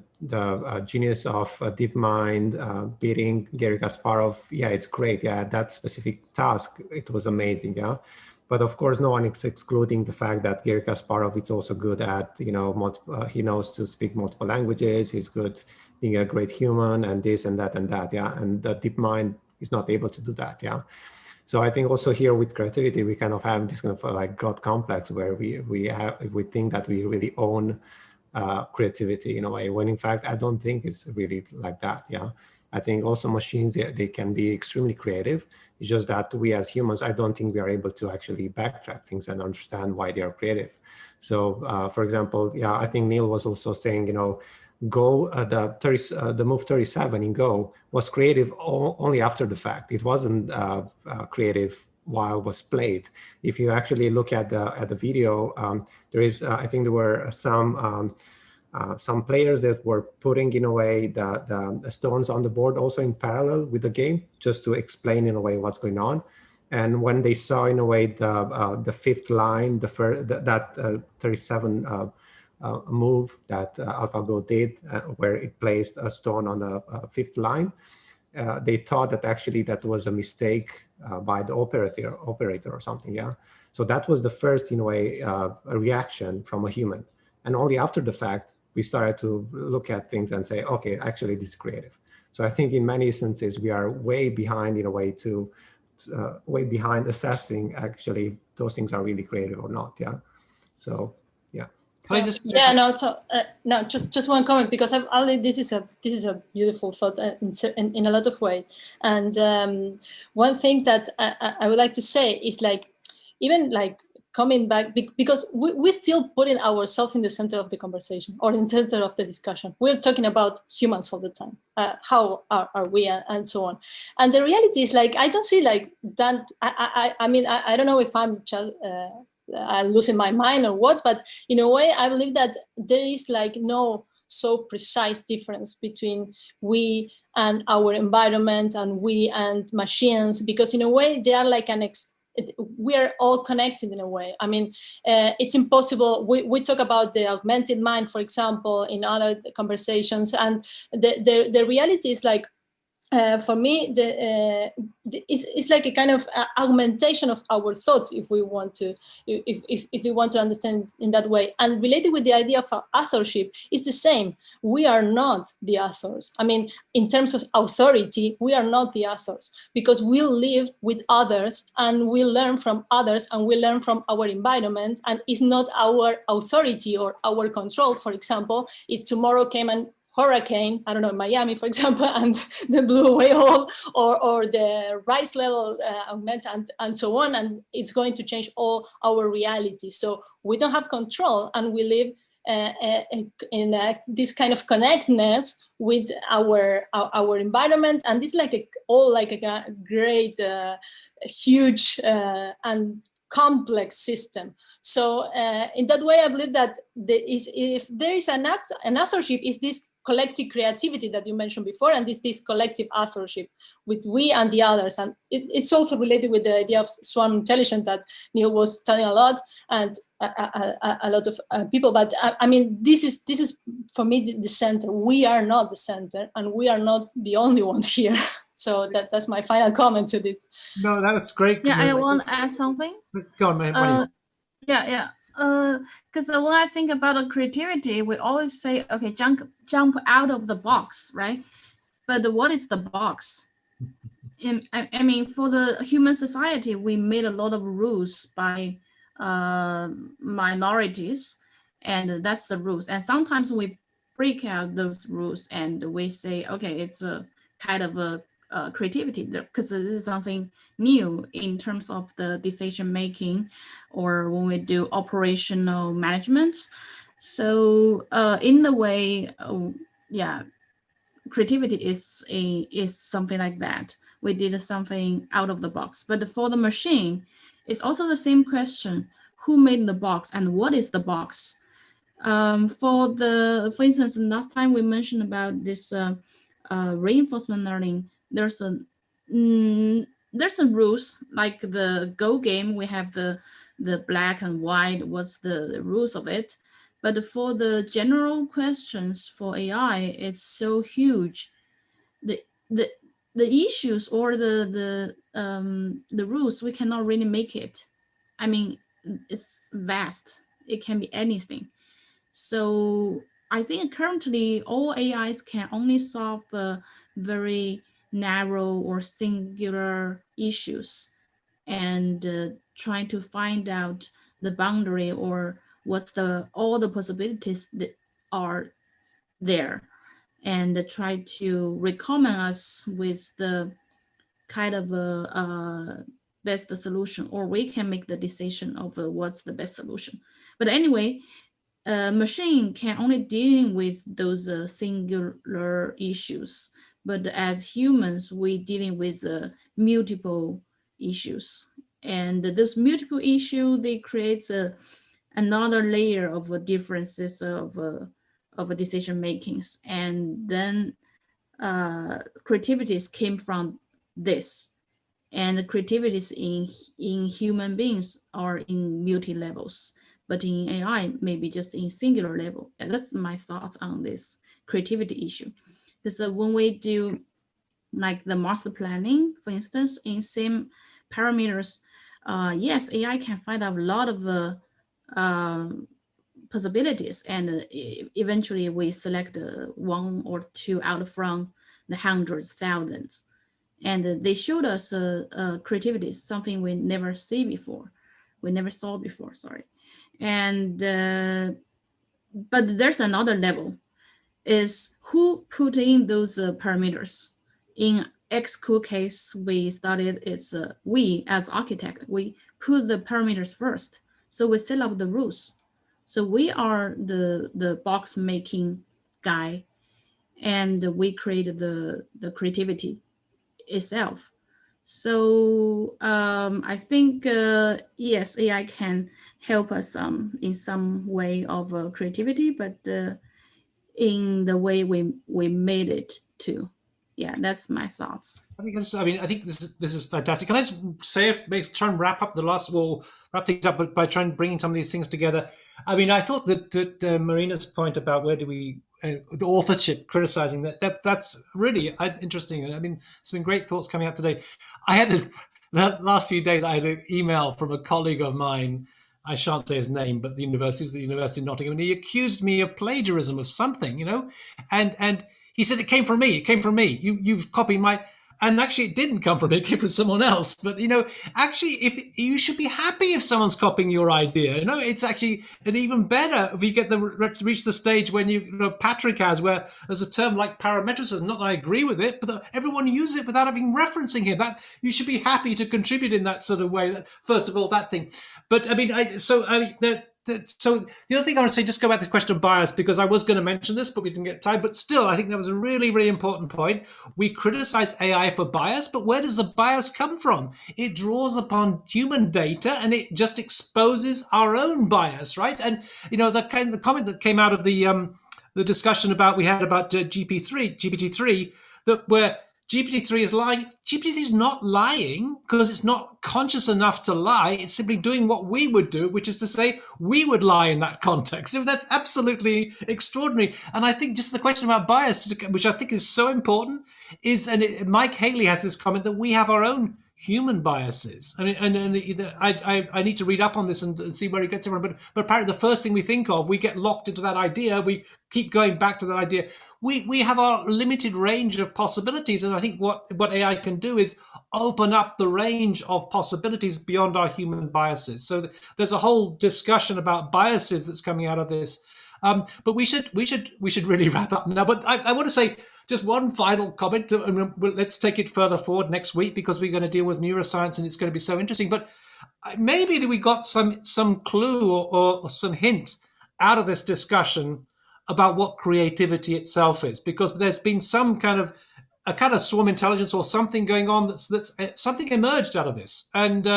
Speaker 2: genius of DeepMind beating Garry Kasparov, yeah, it's great. Yeah, that specific task, it was amazing. Yeah. But of course, no one is excluding the fact that Garry Kasparov is also good at, you know, he knows to speak multiple languages. He's good being a great human and this and that and that. Yeah. And the DeepMind is not able to do that. Yeah. So I think also here with creativity, we kind of have this kind of like God complex where we think that we really own creativity in a way, when in fact, I don't think it's really like that. Yeah. I think also machines, they can be extremely creative. It's just that we as humans, I don't think we are able to actually backtrack things and understand why they are creative. So for example, yeah, I think Neil was also saying, you know, Go, the move 37 in Go was creative only after the fact. It wasn't creative while it was played. If you actually look at the video, there is, I think there were some players that were putting in a way the stones on the board also in parallel with the game, just to explain in a way what's going on. And when they saw in a way the fifth line, that 37 move that AlphaGo did, where it placed a stone on a fifth line, they thought that actually that was a mistake by the operator or something. Yeah. So that was the first, in a way, a reaction from a human. And only after the fact, we started to look at things and say, okay, actually this is creative. So I think in many instances, we are way behind in a way way behind assessing actually those things are really creative or not. Yeah. So, yeah.
Speaker 1: Can I just?
Speaker 12: Yeah, no. So no, just one comment, because this is a beautiful thought in a lot of ways. And one thing that I would like to say is, like, even like coming back, because we still putting ourselves in the center of the conversation or in the center of the discussion. We're talking about humans all the time. How are we, and so on. And the reality is, like, I don't see like that. I mean, I don't know if I'm just. I'm losing my mind or what, but in a way, I believe that there is like no so precise difference between we and our environment and we and machines, because in a way they are like we are all connected in a way. I mean, it's impossible. We talk about the augmented mind, for example, in other conversations, and the reality is like, for me, it's like a kind of augmentation of our thought, if we want to, if we want to understand in that way. And related with the idea of authorship, it's the same. We are not the authors. I mean, in terms of authority, we are not the authors, because we live with others and we learn from others and we learn from our environment, and it's not our authority or our control. For example, if tomorrow came an hurricane, I don't know, in Miami, for example, and they blew away all, or the rice level augmented and so on, and it's going to change all our reality. So we don't have control, and we live in this kind of connectedness with our environment, and this is like a great, huge and complex system. So in that way, I believe that if there is an authorship, is this collective creativity that you mentioned before, and this collective authorship with we and the others. And it's also related with the idea of swarm intelligence that Neil was telling a lot, and a lot of people. But I mean, this is for me the center. We are not the center, and we are not the only ones here. So that's my final comment to this.
Speaker 1: No, that's great.
Speaker 5: Yeah, I want to add something.
Speaker 1: Go on, man.
Speaker 5: Yeah. Because when I think about creativity, we always say, okay, jump out of the box, right? But what is the box? I mean, for the human society, we made a lot of rules by minorities, and that's the rules. And sometimes we break out those rules and we say, okay, it's a kind of a creativity, because this is something new in terms of the decision making, or when we do operational management. So in the way, yeah, creativity is something like that. We did something out of the box. But for the machine, it's also the same question: who made the box and what is the box? For instance, last time we mentioned about this reinforcement learning. There's a rules, like the Go game. We have the black and white. What's the rules of it? But for the general questions for AI, it's so huge. The issues or the rules, we cannot really make it. I mean, it's vast. It can be anything. So I think currently all AIs can only solve the very narrow or singular issues, and trying to find out the boundary or what's all the possibilities that are there, and try to recommend us with the kind of a best solution, or we can make the decision of what's the best solution. But anyway, machine can only deal with those singular issues, but as humans, we dealing with multiple issues, and those multiple issues, they create another layer of differences of decision makings, and then creativities came from this, and the creativities in human beings are in multi levels. But in AI, maybe just in singular level. And that's my thoughts on this creativity issue. Because when we do like the master planning, for instance, in same parameters, yes, AI can find out a lot of possibilities, and eventually we select one or two out from the hundreds, thousands. And they showed us creativity, something we never saw before, sorry. And but there's another level, is who put in those parameters. In Xcode case, we started, it's we as architect, we put the parameters first. So we set up the rules. So we are the box making guy, and we created the creativity itself. So I think, yes, AI can help us in some way of creativity, but in the way we made it too. Yeah, that's my thoughts.
Speaker 1: I think this is fantastic. Can I just say, try and wrap things up by trying bringing some of these things together? I mean, I thought that Marina's point about where do we the authorship criticizing that's really interesting. I mean, it's been great thoughts coming out today. I had the last few days I had an email from a colleague of mine. I shan't say his name, but the University of Nottingham, and he accused me of plagiarism of something, you know, and he said it came from me. It came from me. You've copied my. And actually, it didn't come from me; it came from someone else. But you know, actually, if you should be happy if someone's copying your idea. You know, it's actually an even better if you get reach the stage when you know Patrick has, where there's a term like parametricism. Not that I agree with it, but everyone uses it without even referencing him. That you should be happy to contribute in that sort of way. First of all, that thing. But I mean, so the other thing I want to say, just go back to the question of bias, because I was going to mention this, but we didn't get time. But still, I think that was a really, really important point. We criticize AI for bias, but where does the bias come from? It draws upon human data, and it just exposes our own bias, right? And you know, the comment that came out of the discussion we had about GPT-3, that where GPT-3 is lying. GPT-3 is not lying because it's not conscious enough to lie. It's simply doing what we would do, which is to say we would lie in that context. That's absolutely extraordinary. And I think just the question about bias, which I think is so important, is, and Mike Haley has this comment that we have our own human biases. I mean, I need to read up on this and see where he gets it from. But apparently the first thing we think of, we get locked into that idea. We keep going back to that idea. We have our limited range of possibilities. And I think what AI can do is open up the range of possibilities beyond our human biases. So there's a whole discussion about biases that's coming out of this. But we should really wrap up now. But I want to say just one final comment. Let's take it further forward next week, because we're going to deal with neuroscience and it's going to be so interesting. But maybe that we got some clue or some hint out of this discussion about what creativity itself is, because there's been some kind of swarm intelligence or something going on that's something emerged out of this. And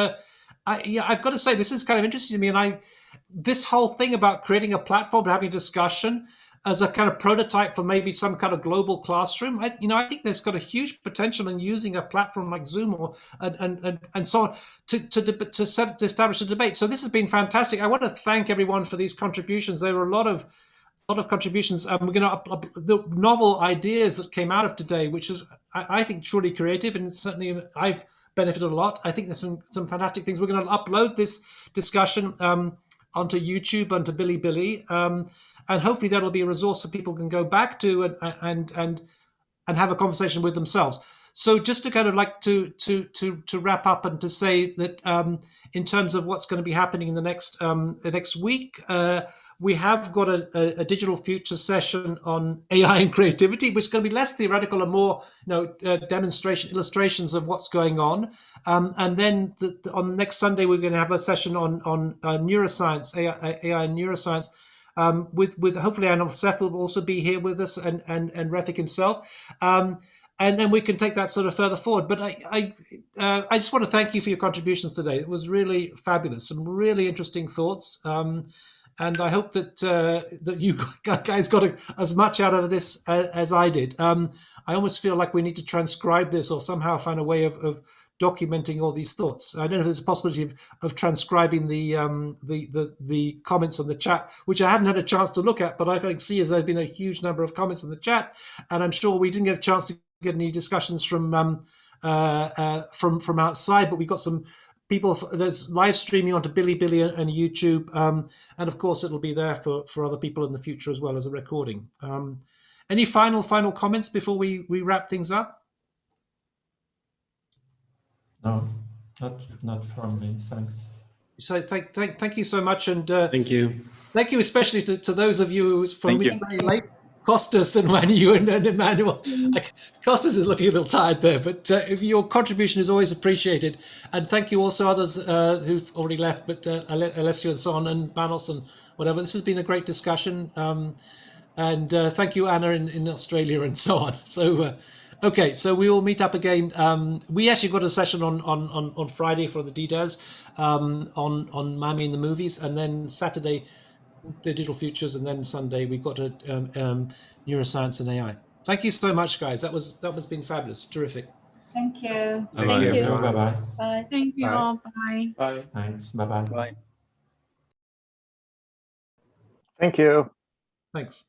Speaker 1: I've got to say, this is kind of interesting to me. And this whole thing about creating a platform, having a discussion as a kind of prototype for maybe some kind of global classroom, I think there's got a huge potential in using a platform like Zoom or and so on to establish a debate. So this has been fantastic. I want to thank everyone for these contributions. There were a lot of contributions. We're going to the novel ideas that came out of today, which is I think truly creative, and certainly I've benefited a lot. I think there's some fantastic things. We're going to upload this discussion onto YouTube, onto Bilibili, and hopefully that'll be a resource that people can go back to and have a conversation with themselves. So just to kind of like to wrap up and to say that in terms of what's going to be happening in the next week, we have got a digital future session on AI and creativity, which is going to be less theoretical and more, illustrations of what's going on. And then on next Sunday, we're going to have a session on neuroscience, AI and neuroscience, with hopefully I know Seth will also be here with us, and Refik himself. And then we can take that sort of further forward. But I just want to thank you for your contributions today. It was really fabulous, some really interesting thoughts. And I hope that you guys got as much out of this as I did. I almost feel like we need to transcribe this or somehow find a way of documenting all these thoughts. I don't know if there's a possibility of transcribing the comments on the chat, which I haven't had a chance to look at, but I can see as there's been a huge number of comments in the chat, and I'm sure we didn't get a chance to get any discussions from outside, but we got some people. There's live streaming onto Bilibili and YouTube, and of course it'll be there for other people in the future as well as a recording. Any final comments before we wrap things up?
Speaker 11: No, not from me. Thanks.
Speaker 1: So thank you so much, and
Speaker 9: thank you
Speaker 1: especially to those of you from very late. Costas and Manu and Emmanuel. Costas is looking a little tired there, but your contribution is always appreciated. And thank you also others who've already left, but Alessio and so on, and Manos and whatever. This has been a great discussion. And thank you, Anna, in Australia and so on. So, okay, so we will meet up again. We actually got a session on Friday for the DDES on Mami in the movies, and then Saturday, digital futures, and then Sunday we've got a neuroscience and AI. Thank you so much, guys. That was been fabulous, terrific.
Speaker 10: Thank you.
Speaker 12: Thank you.
Speaker 11: Bye bye.
Speaker 12: Bye.
Speaker 5: Thank you all. Bye.
Speaker 4: Bye.
Speaker 11: Thanks. Bye bye.
Speaker 7: Bye.
Speaker 2: Thank you.
Speaker 1: Thanks.